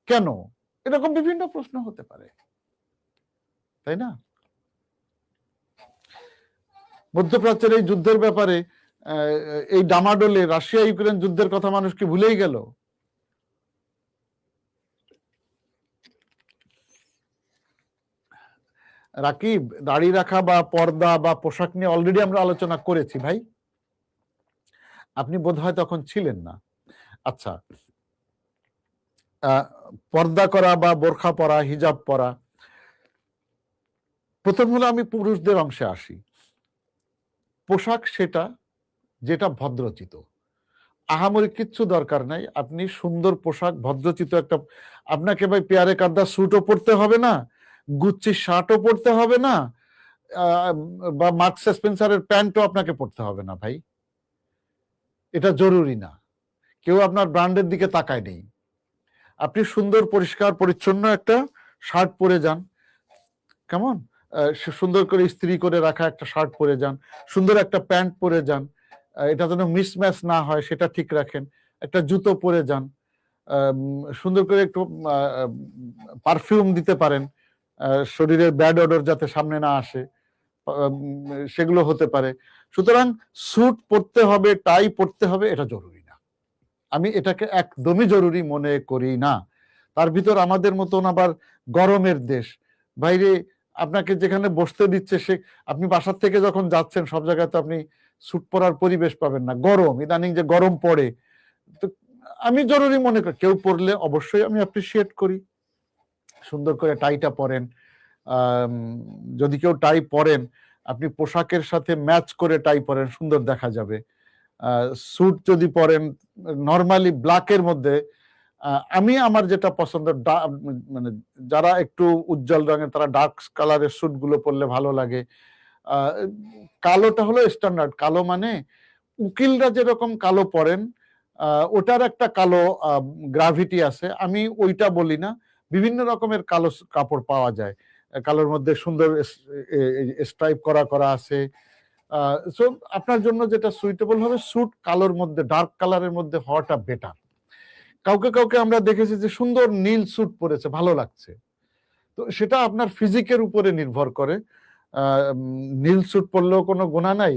কেন? এরকম বিভিন্ন প্রশ্ন হতে পারে, তাই না? মধ্যপ্রাচ্যের এই যুদ্ধের ব্যাপারে এই ডামাডোলে রাশিয়া ইউক্রেন যুদ্ধের কথা মানুষ কি ভুলেই গেল? রাকিব, দাড়ি রাখা বা পর্দা বা পোশাক নিয়ে অলরেডি আমরা আলোচনা করেছি ভাই, আপনি বোধহয় তখন ছিলেন না। আচ্ছা, পর্দা করা বা বোরখা পরা, হিজাব পরা, প্রথম হলো আমি পুরুষদের অংশে আসি। পোশাক সেটা যেটা ভদ্রচিত, আহামরি কিচ্ছু দরকার নাই। আপনি সুন্দর পোশাক ভদ্রচিত একটা, আপনাকে ভাই পেয়ারে কাদ্দা স্যুটও পরতে হবে না, গুচ্চি শার্টও পরতে হবে না, বা মার্কস স্পেন্সারের প্যান্টও আপনাকে পরতে হবে না ভাই, এটা জরুরি না। কেউ আপনার ব্র্যান্ডের দিকে তাকায় নেই। আপনি সুন্দর পরিষ্কার পরিচ্ছন্ন একটা শার্ট পরে যান, কেমন সুন্দর করে ইস্ত্রি করে রাখা একটা শার্ট পরে যান, সুন্দর একটা প্যান্ট পরে যান, এটা যেন মিসম্যাচ না হয় সেটা ঠিক রাখেন, একটা জুতো পরে যান, সুন্দর করে একটু পারফিউম দিতে পারেন, শরীরের ব্যাড অডর যাতে সামনে না আসে, সেগুলো হতে পারে। সুতরাং স্যুট পরতে হবে, টাই পরতে হবে, এটা জরুরি না, আমি এটাকে একদমই জরুরি মনে করি না। তার ভিতর আমাদের মতন আবার গরমের দেশ, বাইরে আপনাকে যেখানে বসতে দিচ্ছে সে, আপনি বাসার থেকে যখন যাচ্ছেন সব জায়গায় তো আপনি স্যুট পরার পরিবেশ পাবেন না, গরম, ইদানিং যে গরম পড়ে, তো আমি জরুরি মনে করি। কেউ পরলে অবশ্যই আমি অ্যাপ্রিসিয়েট করি, সুন্দর করে টাইটা পরেন, যদি কেউ টাই পরেন আপনি পোশাকের সাথে ম্যাচ করে টাই পরেন, সুন্দর দেখা যাবে। স্যুট যদি পরেন নর্মালি ব্ল্যাকের মধ্যে, আমি আমার যেটা পছন্দ, মানে যারা একটু উজ্জ্বল রঙের তারা ডার্ক কালারের স্যুট গুলো পরলে ভালো লাগে। কালোটা হলো স্ট্যান্ডার্ড, কালো মানে উকিলরা যেরকম কালো পরেন, ওটার একটা কালো গ্রাভিটি আছে, আমি ওইটা বলি না। বিভিন্ন রকমের কালো কাপড় পাওয়া যায়, কালোর মধ্যে সুন্দর স্ট্রাইপ করা করা আছে। সো আপনার জন্য যেটা সুইটেবল হবে, স্যুট কালোর মধ্যে, ডার্ক কালারের মধ্যে হওয়াটা বেটার। কাউকে কাউকে আমরা দেখেছি যে সুন্দর নীল স্যুট পরেছে, ভালো লাগছে, তো সেটা আপনার ফিজিকের উপরে নির্ভর করে। নীল স্যুট পরলেও কোনো গুণা নাই,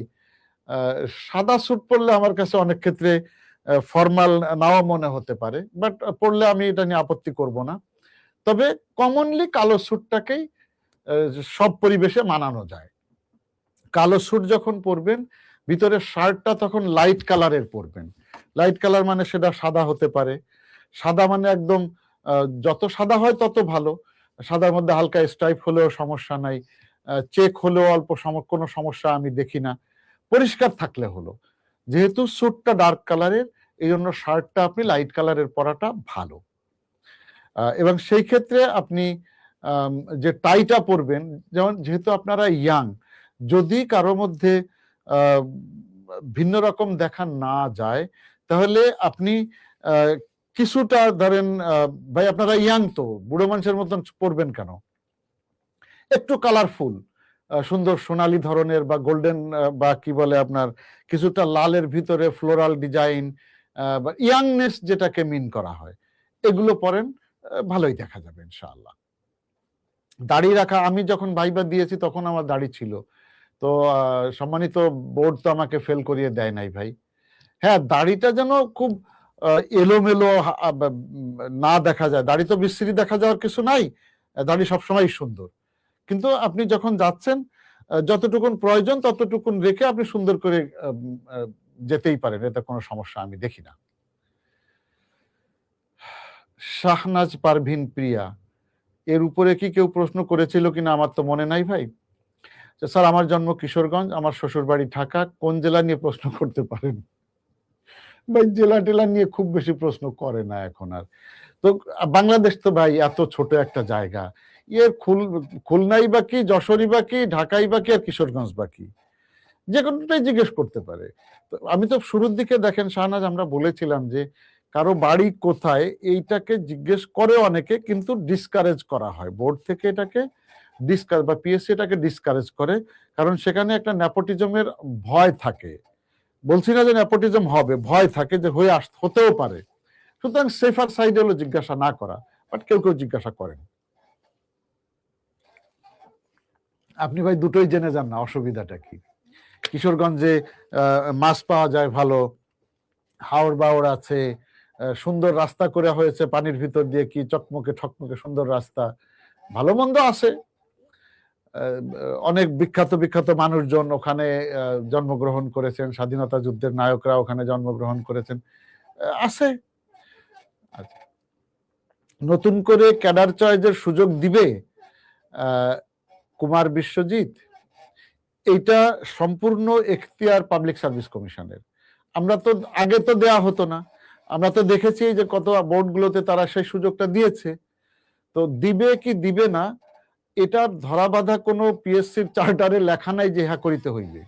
সাদা স্যুট পরলে আমার কাছে অনেক ক্ষেত্রে ফর্মাল নাও মনে হতে পারে, বাট পরলে আমি এটা নিয়ে আপত্তি করব না। তবে কমনলি কালো স্যুটটাকেই সব পরিবেশে মানানো যায়। কালো স্যুট যখন পরবেন, ভিতরে শার্টটা তখন লাইট কালারের পরবেন। লাইট কালার মানে সেটা সাদা হতে পারে, সাদা মানে একদম যত সাদা হয় তত ভালো, সাদার মধ্যে হালকা স্ট্রাইপ হলেও সমস্যা নাই, চেক হলেও অল্প কোনো সমস্যা আমি দেখি না, পরিষ্কার থাকলে হলো। যেহেতু স্যুটটা ডার্ক কালারের, এই জন্য শার্টটা আপনি লাইট কালারের পরাটা ভালো। এবং সেই ক্ষেত্রে আপনি যে টাইটা পরবেন, যেমন যেহেতু আপনারা ইয়াং, যদি কারো মধ্যে ভিন্ন রকম দেখা না যায়, তাহলে আপনি কিছুটা ধরেন, ভাই আপনারা ইয়াং তো, বুড়ো মানুষের মতন পরবেন কেন, একটু কালারফুল, সুন্দর সোনালী ধরনের বা গোল্ডেন, বা কি বলে আপনার কিছুটা লালের ভিতরে ফ্লোরাল ডিজাইন, বা ইয়াংনেস যেটাকে মিন করা হয়, এগুলো পরেন, ভালোই দেখা যাবে ইনশাআল্লাহ। দাড়ি রাখা, আমি যখন ভাইবা দিয়েছি তখন আমার দাড়ি ছিল, তো সম্মানিত বোর্ড তো আমাকে ফেল করিয়ে দেয় নাই ভাই। হ্যাঁ, দাড়িটা যেন খুব এলোমেলো না দেখা যায়, দাড়ি তো বিশ্রী দেখা যাওয়ার কিছু নাই, দাড়ি সবসময় সুন্দর, কিন্তু আপনি যখন যাচ্ছেন যতটুকুন প্রয়োজন ততটুকুন রেখে আপনি সুন্দর করে যেতেই পারেন, এতে কোনো সমস্যা আমি দেখি না। শাহনাজ পারভিন প্রিয়া, এর উপরে কি কেউ প্রশ্ন করেছিল কিনা আমার তো মনে নাই ভাই। স্যার আমার জন্ম কিশোরগঞ্জ, আমার শ্বশুর বাড়ি ঢাকা, কোন জেলা নিয়ে প্রশ্ন করতে পারেন? ভাই জেলা টেলা নিয়ে খুব বেশি প্রশ্ন করে না এখন আর। তো বাংলাদেশ তো ভাই এত ছোট একটা জায়গা, এর খুলনাই বা কি, যশোরই বা কি, ঢাকাই বা কি, আর কিশোরগঞ্জ বা কি, যে কোনোটাই জিজ্ঞেস করতে পারে। তো আমি তো শুরুর দিকে দেখেন শাহনাজ, আমরা বলেছিলাম যে কারো বাড়ি কোথায় এইটাকে জিজ্ঞেস করে অনেকে, কিন্তু ডিসকারেজ করা হয় বোর্ড থেকে, এটাকে ডিসকারেজ বা পিএসসি এটাকে ডিসকারেজ করে, কারণ সেখানে একটা নেপোটিজমের ভয় থাকে। বলছি না যে নেপোটিজম হবে, ভয় থাকে যে হতেও পারে। সুতরাং সেফার সাইড হলো জিজ্ঞাসা না করা। বাট কেউ কেউ জিজ্ঞাসা করেন। আপনি ভাই দুটোই জেনে যান না, অসুবিধাটা কি? কিশোরগঞ্জে মাছ পাওয়া যায় ভালো, হাওড় বাওড় আছে, সুন্দর রাস্তা করে হয়েছে পানির ভিতর দিয়ে, কি চকমকে ঠকমকে সুন্দর রাস্তা, ভালো মন্দ আছে। অনেক বিখ্যাত বিখ্যাত মানুষজন ওখানে জন্মগ্রহণ করেছেন, স্বাধীনতা যুদ্ধের নায়করা ওখানে জন্মগ্রহণ করেছেন, আছে। নতুন করে ক্যাডার চয়েসের সুযোগ দিবে কুমার বিশ্বজিৎ, এইটা সম্পূর্ণ এখতিয়ার পাবলিক সার্ভিস কমিশনের। আমরা তো আগে তো দেয়া হতো না, আমরা তো দেখেছি যে কত বোর্ডগুলোতে তারা সেই সুযোগটা দিয়েছে। তো দিবে কি দিবে না, এটা ধরা বাঁধা কোনো পিএসসির চার্টারে লেখা নাই যে ইহা করিতে হইবে।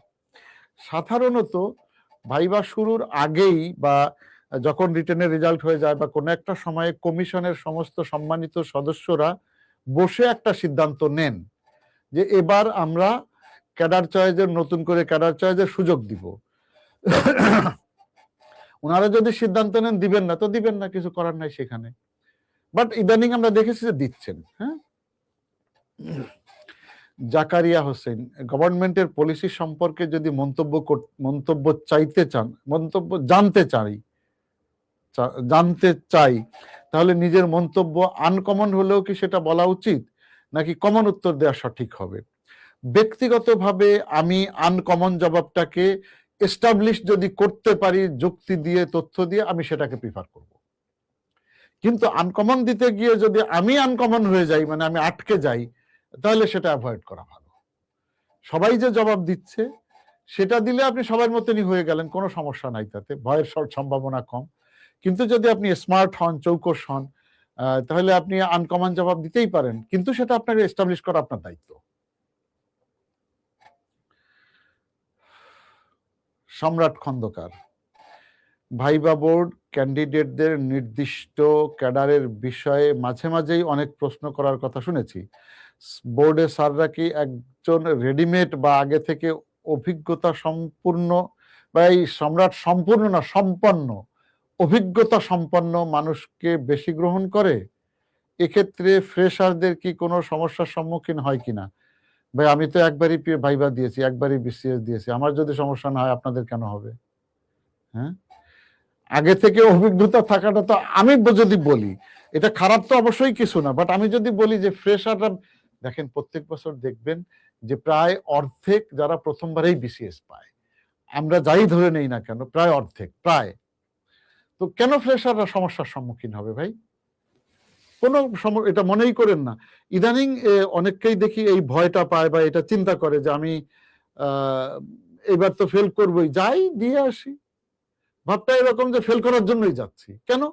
সাধারণত ভাইবা শুরুর আগেই বা যখন রিটেনের রেজাল্ট হয়ে যায় বা কোনো একটা সময়ে কমিশনের সমস্ত সম্মানিত সদস্যরা বসে একটা সিদ্ধান্ত নেন যে এবার আমরা ক্যাডার চয়েসের, নতুন করে ক্যাডার চয়েসের সুযোগ দিব। ওনারা যদি সিদ্ধান্ত নেন দিবেন না তো দিবেন না, কিছু করার নাই সেখানে। বাট ইদানিং আমরা দেখেছি যে দিচ্ছেন। হ্যাঁ, জাকারিয়া হোসেন, গভর্নমেন্টের পলিসি সম্পর্কে যদি মন্তব্য চাইতে চান, মন্তব্য জানতে চাই, তাহলে নিজের মন্তব্য আনকমন হলেও কি সেটা বলা উচিত, নাকি কমন উত্তর দেওয়া সঠিক হবে? ব্যক্তিগতভাবে আমি আনকমন জবাবটাকে এস্টাবলিশ যদি করতে পারি যুক্তি দিয়ে, তথ্য দিয়ে, আমি সেটাকে প্রিফার করব। কিন্তু আনকমন দিতে গিয়ে যদি আমি আনকমন হয়ে যাই, মানে আমি আটকে যাই, তাহলে সেটা অ্যাভয়েড করা ভালো। সবাই যে জবাব দিচ্ছে সেটা দিলে আপনি সবার মতনই হয়ে গেলেন, কোনো সমস্যা নাই, তাতে ভয়ের সম্ভাবনা কম। কিন্তু যদি আপনি স্মার্ট হন, চৌকস হন, তাহলে আপনি আনকমন জবাব দিতেই পারেন, কিন্তু সেটা আপনাকে এস্টাবলিশ করা আপনার দায়িত্ব। সম্রাট খন্দকার, ভাইবা বোর্ড ক্যান্ডিডেটদের নির্দিষ্ট ক্যাডারের বিষয়ে মাঝে মাঝেই অনেক প্রশ্ন করার কথা শুনেছি। বোর্ডে স্যাররা কি একজন রেডিমেড বা আগে থেকে অভিজ্ঞতা সম্পূর্ণ, বা এই সম্রাট সম্পূর্ণ না সম্পন্ন, অভিজ্ঞতা সম্পন্ন মানুষকে বেশি গ্রহণ করে? এক্ষেত্রে ফ্রেশারদের কি কোনো সমস্যার সম্মুখীন হয় কিনা? ভাই আমি তো একবারই ভাইবা দিয়েছি, একবারই বিসিএস দিয়েছি, আমার যদি সমস্যা না হয় আপনাদের কেন হবে? হ্যাঁ, আগে থেকে অভিজ্ঞতা থাকাটা তো, আমি যদি বলি এটা খারাপ তো অবশ্যই কিছু না, বাট আমি যদি বলি যে ফ্রেশাররা, দেখেন প্রত্যেক বছর দেখবেন যে প্রায় অর্ধেক যারা প্রথমবারেই বিসিএস পায়, আমরা যাই ধরে নেই না কেন, প্রায় অর্ধেক, প্রায়। তো কেন ফ্রেশাররা সমস্যার সম্মুখীন হবে ভাই? কোনো এটা মনেই করেন না। ইদানিং অনেককেই দেখি এই ভয়টা পায় বা এটা চিন্তা করে যে আমি এবার তো ফেল করবই, যাই দিয়ে আসি। ভাবটা এরকম যে ফেল করার জন্যই যাচ্ছি, কেন?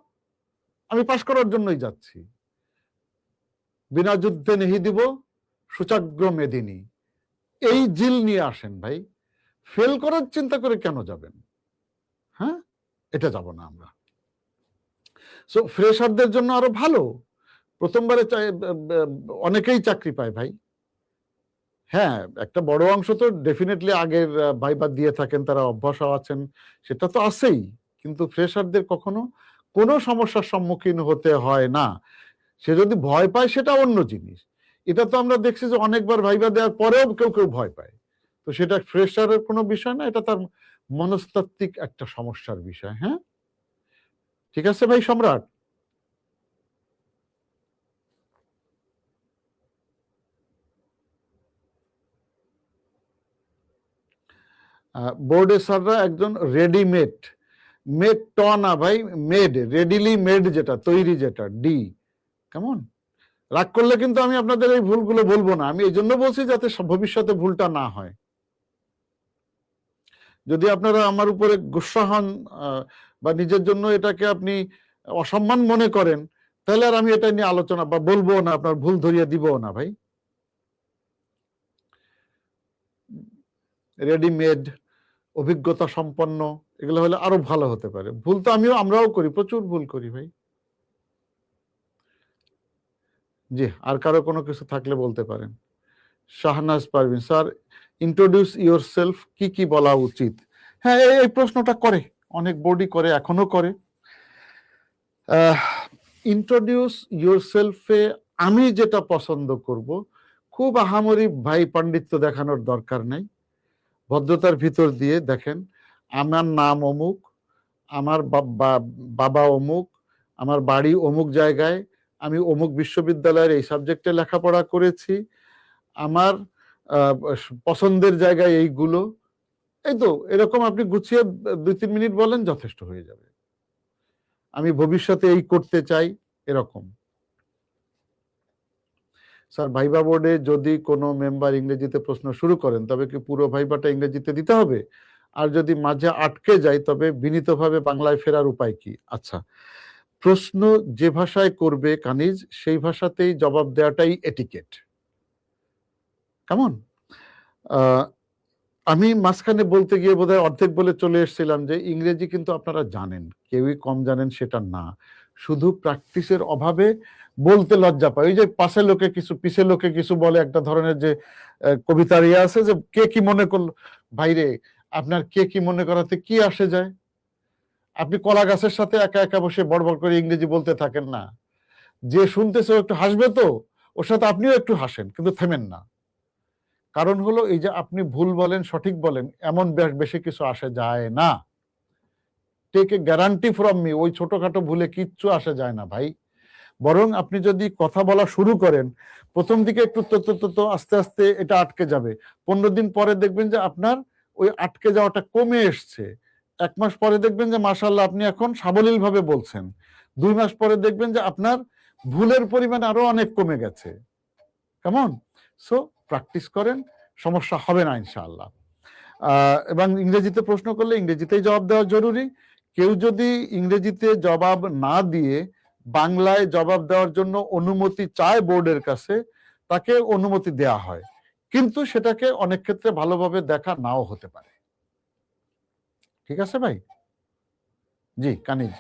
আমি পাশ করার জন্যই যাচ্ছি। বিনা যুদ্ধে নেহি দিব সুচাগ্র মেদিনী, এই জিল নিয়ে আসেন ভাই। ফেল করার চিন্তা করে কেন যাবেন? হ্যাঁ, এটা যাব না আমরা। সো ফ্রেশারদের জন্য আরো ভালো, প্রথমবারে অনেকেই চাকরি পায় ভাই। হ্যাঁ, একটা বড় অংশ তো ডেফিনেটলি আগের ভাইবা দিয়ে থাকেন, তারা অভ্যাস আছেন, সেটা তো আছেই। কিন্তু ফ্রেশারদের কখনো কোনো সমস্যার সম্মুখীন হতে হয় না। সে যদি ভয় পায় সেটা অন্য জিনিস। এটা তো আমরা দেখছি যে অনেকবার ভাইবা দেওয়ার পরেও কেউ কেউ ভয় পায়। তো সেটা ফ্রেশারের কোনো বিষয় না, এটা তার মনস্তাত্ত্বিক একটা সমস্যার বিষয়। হ্যাঁ, ঠিক আছে ভাই সম্রাট। বোর্ডে স্যাররা একজন রেডিমেড, মেড ট না ভাই, মেড, রেডিলি মেড, যেটা তৈরি, যেটা ডি। কেমন রাগ করলে কিন্তু আমি আপনাদের এই ভুলগুলো বলবো না, আমি এই জন্য বলছি যাতে ভবিষ্যতে ভুলটা না হয়। যদি আপনারা আমার উপরে গুসা হন বা নিজের জন্য এটাকে আপনি অসম্মান মনে করেন, তাহলে আর আমি এটা নিয়ে আলোচনা বা বলবো না, আপনার ভুল ধরিয়ে দিব না ভাই। রেডিমেড, অভিজ্ঞতা সম্পন্ন, এগুলো হলে আরো ভালো হতে পারে। ভুল তো আমরাও করি, প্রচুর ভুল করি ভাই। জি, আর কারো কোনো কিছু থাকলে বলতে পারেন। Shahnaz Parvin, sir introduce yourself কি কি বলা উচিত? হ্যাঁ, এই প্রশ্নটা করে অনেক বোর্ডই করে, এখনো করে। ইন্ট্রোডিউস ইয়োরসেলফে আমি যেটা পছন্দ করব, খুব আহামরি ভাই পাণ্ডিত্য দেখানোর দরকার নাই, ভদ্রতার ভিতর দিয়ে দেখেন আমার নাম অমুক, আমার বাবা অমুক, আমার বাড়ি অমুক জায়গায়, আমি অমুক বিশ্ববিদ্যালয়ের এই সাবজেক্টে লেখাপড়া করেছি, আমার পছন্দের জায়গায় এইগুলো, এই তো এরকম আপনি গুছিয়ে 2-3 মিনিট বলেন, যথেষ্ট হয়ে যাবে। আমি ভবিষ্যতে এই করতে চাই, এরকম। স্যার ভাইবা বোর্ডে যদি কোনো মেম্বার ইংরেজিতে প্রশ্ন শুরু করেন তবে কি পুরো ভাইবাটা ইংরেজিতে দিতে হবে? আর যদি মাঝে আটকে যায় তবে বিনীতভাবে বাংলায় ফেরার উপায় কি? আচ্ছা, প্রশ্ন যে ভাষায় করবে কানিজ সেই ভাষাতেই জবাব দেওয়াটাই এটিকেট। কেমন? আমি মাঝখানে বলতে গিয়ে বোধহয় অর্ধেক বলে চলে এসেছিলাম যে ইংরেজি কিন্তু আপনারা জানেন, কেউই কম জানেন সেটা না, শুধু প্র্যাকটিসের অভাবে বলতে লজ্জা পায়। ওই যে পাশে লোকে কিছু পিছে লোকে কিছু বলে, একটা ধরনের যে কবিতার ইয়ে আছে যে কে কি মনে করলো, ভাইরে আপনার কে কি মনে করাতে কি আসে যায়? আপনি কলা গাছের সাথে একা একা বসে বড় করে ইংরেজি বলতে থাকেন না, যে শুনতেছে একটু হাসবে, তো ওর সাথে আপনিও একটু হাসেন, কিন্তু থেমেন না। কারণ হলো এই যে আপনি ভুল বলেন সঠিক বলেন এমন বেশি কিছু আসে যায় না। Take a guarantee from me, ওই ছোটখাটো ভুলে কিচ্ছু আসে যায় না ভাই। বরং আপনি যদি কথা বলা শুরু করেন, প্রথম দিকে একটু তো আস্তে আস্তে এটা আটকে যাবে। 15 দিন পরে দেখবেন যে আপনার ওই আটকে যাওয়াটা কমে এসছে। 1 মাস পরে দেখবেন যে মাশাআল্লাহ আপনি এখন সাবলীল ভাবে বলছেন। 2 মাস পরে দেখবেন যে আপনার ভুলের পরিমাণ আরো অনেক কমে গেছে। কেমন? সো প্র্যাকটিস করেন, সমস্যা হবে না ইনশাআল্লাহ। এবং ইংরেজিতে প্রশ্ন করলে ইংরেজিতেই জবাব দেওয়া জরুরি। কেউ যদি ইংরেজিতে জবাব না দিয়ে বাংলায় জবাব দেওয়ার জন্য অনুমতি চায় বোর্ডের কাছে, তাকে অনুমতি দেয়া হয়, কিন্তু সেটাকে অনেক ক্ষেত্রে ভালোভাবে দেখা নাও হতে পারে। ঠিক আছে ভাই? জি কানিজ।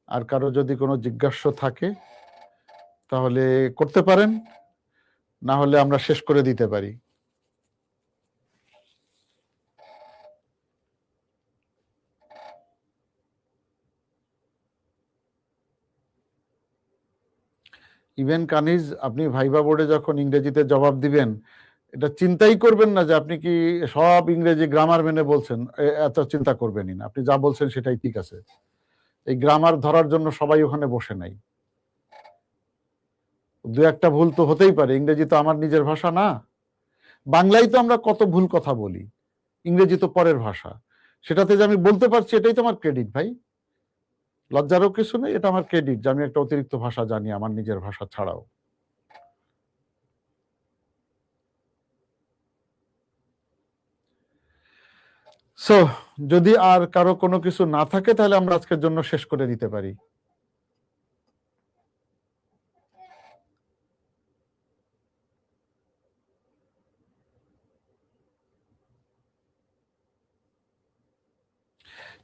আর কারো যদি কোনো জিজ্ঞাসা থাকে তাহলে করতে পারেন, না হলে আমরা শেষ করে দিতে পারি। ইভেন কানিজ, আপনি ভাইবা বোর্ডে যখন ইংরেজিতে জবাব দিবেন, এটা চিন্তাই করবেন না যে আপনি কি সব ইংরেজি গ্রামার মেনে বলছেন, এত চিন্তা করবেনই না। আপনি যা বলছেন সেটাই ঠিক আছে। এই গ্রামার ধরার জন্য সবাই ওখানে বসে নাই। 2-1টা ভুল তো হতেই পারে, ইংরেজি তো আমার নিজের ভাষা না। বাংলায় তো আমরা কত ভুল কথা বলি, ইংরেজি তো পরের ভাষা। সেটাতে যে আমি বলতে পারছি এটাই তো আমার ক্রেডিট ভাই। লজ্জারও কিছু নেই, এটা আমার ক্রেডিট যে আমি একটা অতিরিক্ত ভাষা জানি আমার নিজের ভাষা ছাড়াও। সো যদি আর কারো কোনো কিছু না থাকে তাহলে আমরা আজকের জন্য শেষ করে দিতে পারি।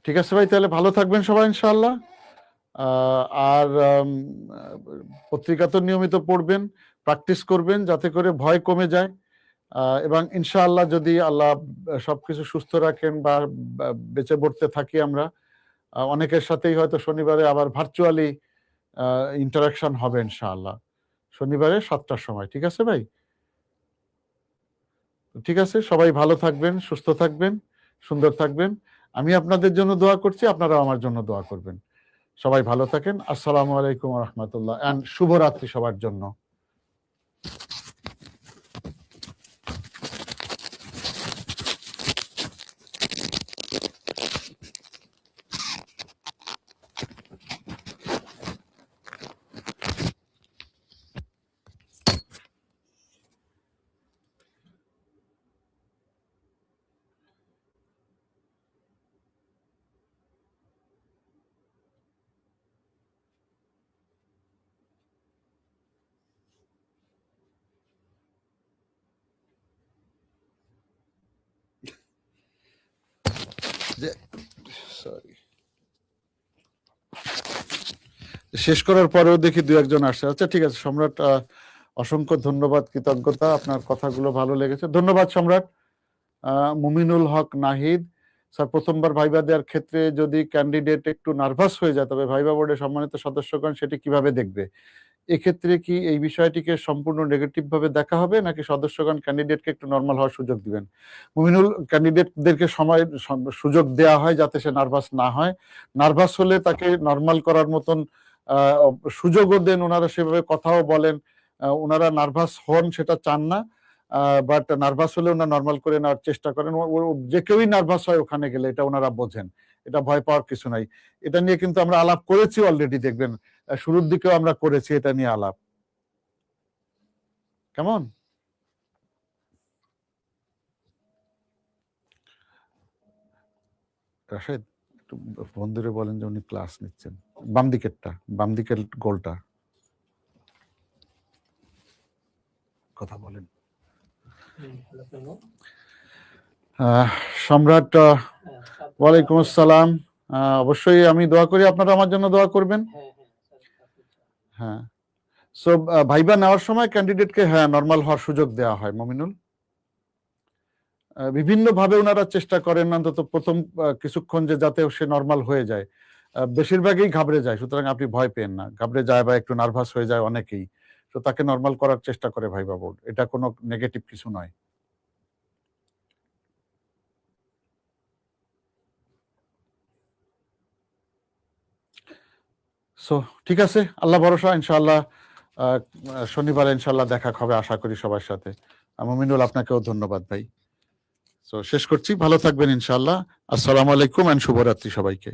ঠিক আছে ভাই, তাহলে ভালো থাকবেন সবাই ইনশাআল্লাহ। আর পত্রিকা তো নিয়মিত পড়বেন, প্র্যাকটিস করবেন যাতে করে ভয় কমে যায়। এবং ইনশাআল্লাহ যদি আল্লাহ সবকিছু সুস্থ রাখেন বা বেঁচে পড়তে থাকি আমরা, অনেকের সাথেই হয়তো শনিবারে আবার ভার্চুয়ালি ইন্টারাকশন হবে ইনশাআল্লাহ, শনিবারে 7টার সময়। ঠিক আছে ভাই? ঠিক আছে, সবাই ভালো থাকবেন, সুস্থ থাকবেন, সুন্দর থাকবেন। আমি আপনাদের জন্য দোয়া করছি, আপনারাও আমার জন্য দোয়া করবেন। সবাই ভালো থাকেন। আসসালামু আলাইকুম ওয়া রাহমাতুল্লাহ, এন্ড শুভরাত্রি সবার জন্য। সরি, শেষ করার পরেও দেখি 2-1 জন আসছে। আচ্ছা ঠিক আছে সম্রাট, অসংখ্য ধন্যবাদ, কৃতজ্ঞতা, আপনার কথাগুলো ভালো লেগেছে। ধন্যবাদ সম্রাট। মুমিনুল হক নাহিদ স্যার, প্রথমবার ভাইবা দেওয়ার ক্ষেত্রে যদি ক্যান্ডিডেট একটু নার্ভাস হয়ে যায় তবে ভাইবা বোর্ডের সম্মানিত সদস্যগণ সেটি কিভাবে দেখবে? এক্ষেত্রে কি এই বিষয়টিকে সম্পূর্ণ নেগেটিভ ভাবে দেখা হবে নাকি সদস্যগণ ক্যান্ডিডেটকে একটু নর্মাল হওয়ার সুযোগ দিবেন? মুমিনুল, ক্যান্ডিডেটদেরকে সময় সুযোগ দেওয়া হয় যাতে সে নার্ভাস না হয়। নার্ভাস হলে তাকে নর্মাল করার মতন সুযোগও দেন, ওনারা সেভাবে কথাও বলেন। ওনারা নার্ভাস হন সেটা চান না, বাট নার্ভাস হলে ওনারা নর্মাল করে নেওয়ার চেষ্টা করেন। যে কেউই নার্ভাস হয় ওখানে গেলে, এটা ওনারা বোঝেন, এটা ভয় পাওয়ার কিছু নাই। এটা নিয়ে কিন্তু আমরা আলাপ করেছি অলরেডি, দেখবেন শুরুর দিকেও আমরা করেছি এটা নিয়ে আলাপ। কেমন? রাশেদ, একটু বন্ধুরে বলেন যে উনি ক্লাস নিচ্ছেন। বাম দিকেরটা, বাম দিকের গোলটা কথা বলেন। সম্রাট, ওয়ালাইকুম আসসালাম। অবশ্যই আমি দোয়া করি, আপনারা আমার জন্য দোয়া করবেন। হ্যাঁ, সো ভাইবা নেওয়ার সময় ক্যান্ডিডেটকে নর্মাল হওয়ার সুযোগ দেওয়া হয় মুমিনুল। বিভিন্ন ভাবে ওনারা চেষ্টা করেন অন্তত প্রথম কিছুক্ষণ যে যাতে সে নর্মাল হয়ে যায়। বেশিরভাগই ঘাবড়ে যায়, সুতরাং আপনি ভয় পেন না। ঘাবড়ে যায় বা একটু নার্ভাস হয়ে যায় অনেকেই, তো তাকে নর্মাল করার চেষ্টা করে ভাইবা বোর্ড, এটা কোনো নেগেটিভ কিছু নয়। সো ঠিক আছে, আল্লাহ ভরসা, ইনশাআল্লাহ শনিবার ইনশাআল্লাহ দেখা হবে আশা করি সবার সাথে। মুমিনুল, আপনাকেও ধন্যবাদ ভাই। সো শেষ করছি, ভালো থাকবেন ইনশাআল্লাহ। আসসালামু আলাইকুম এন্ড শুভরাত্রি সবাইকে।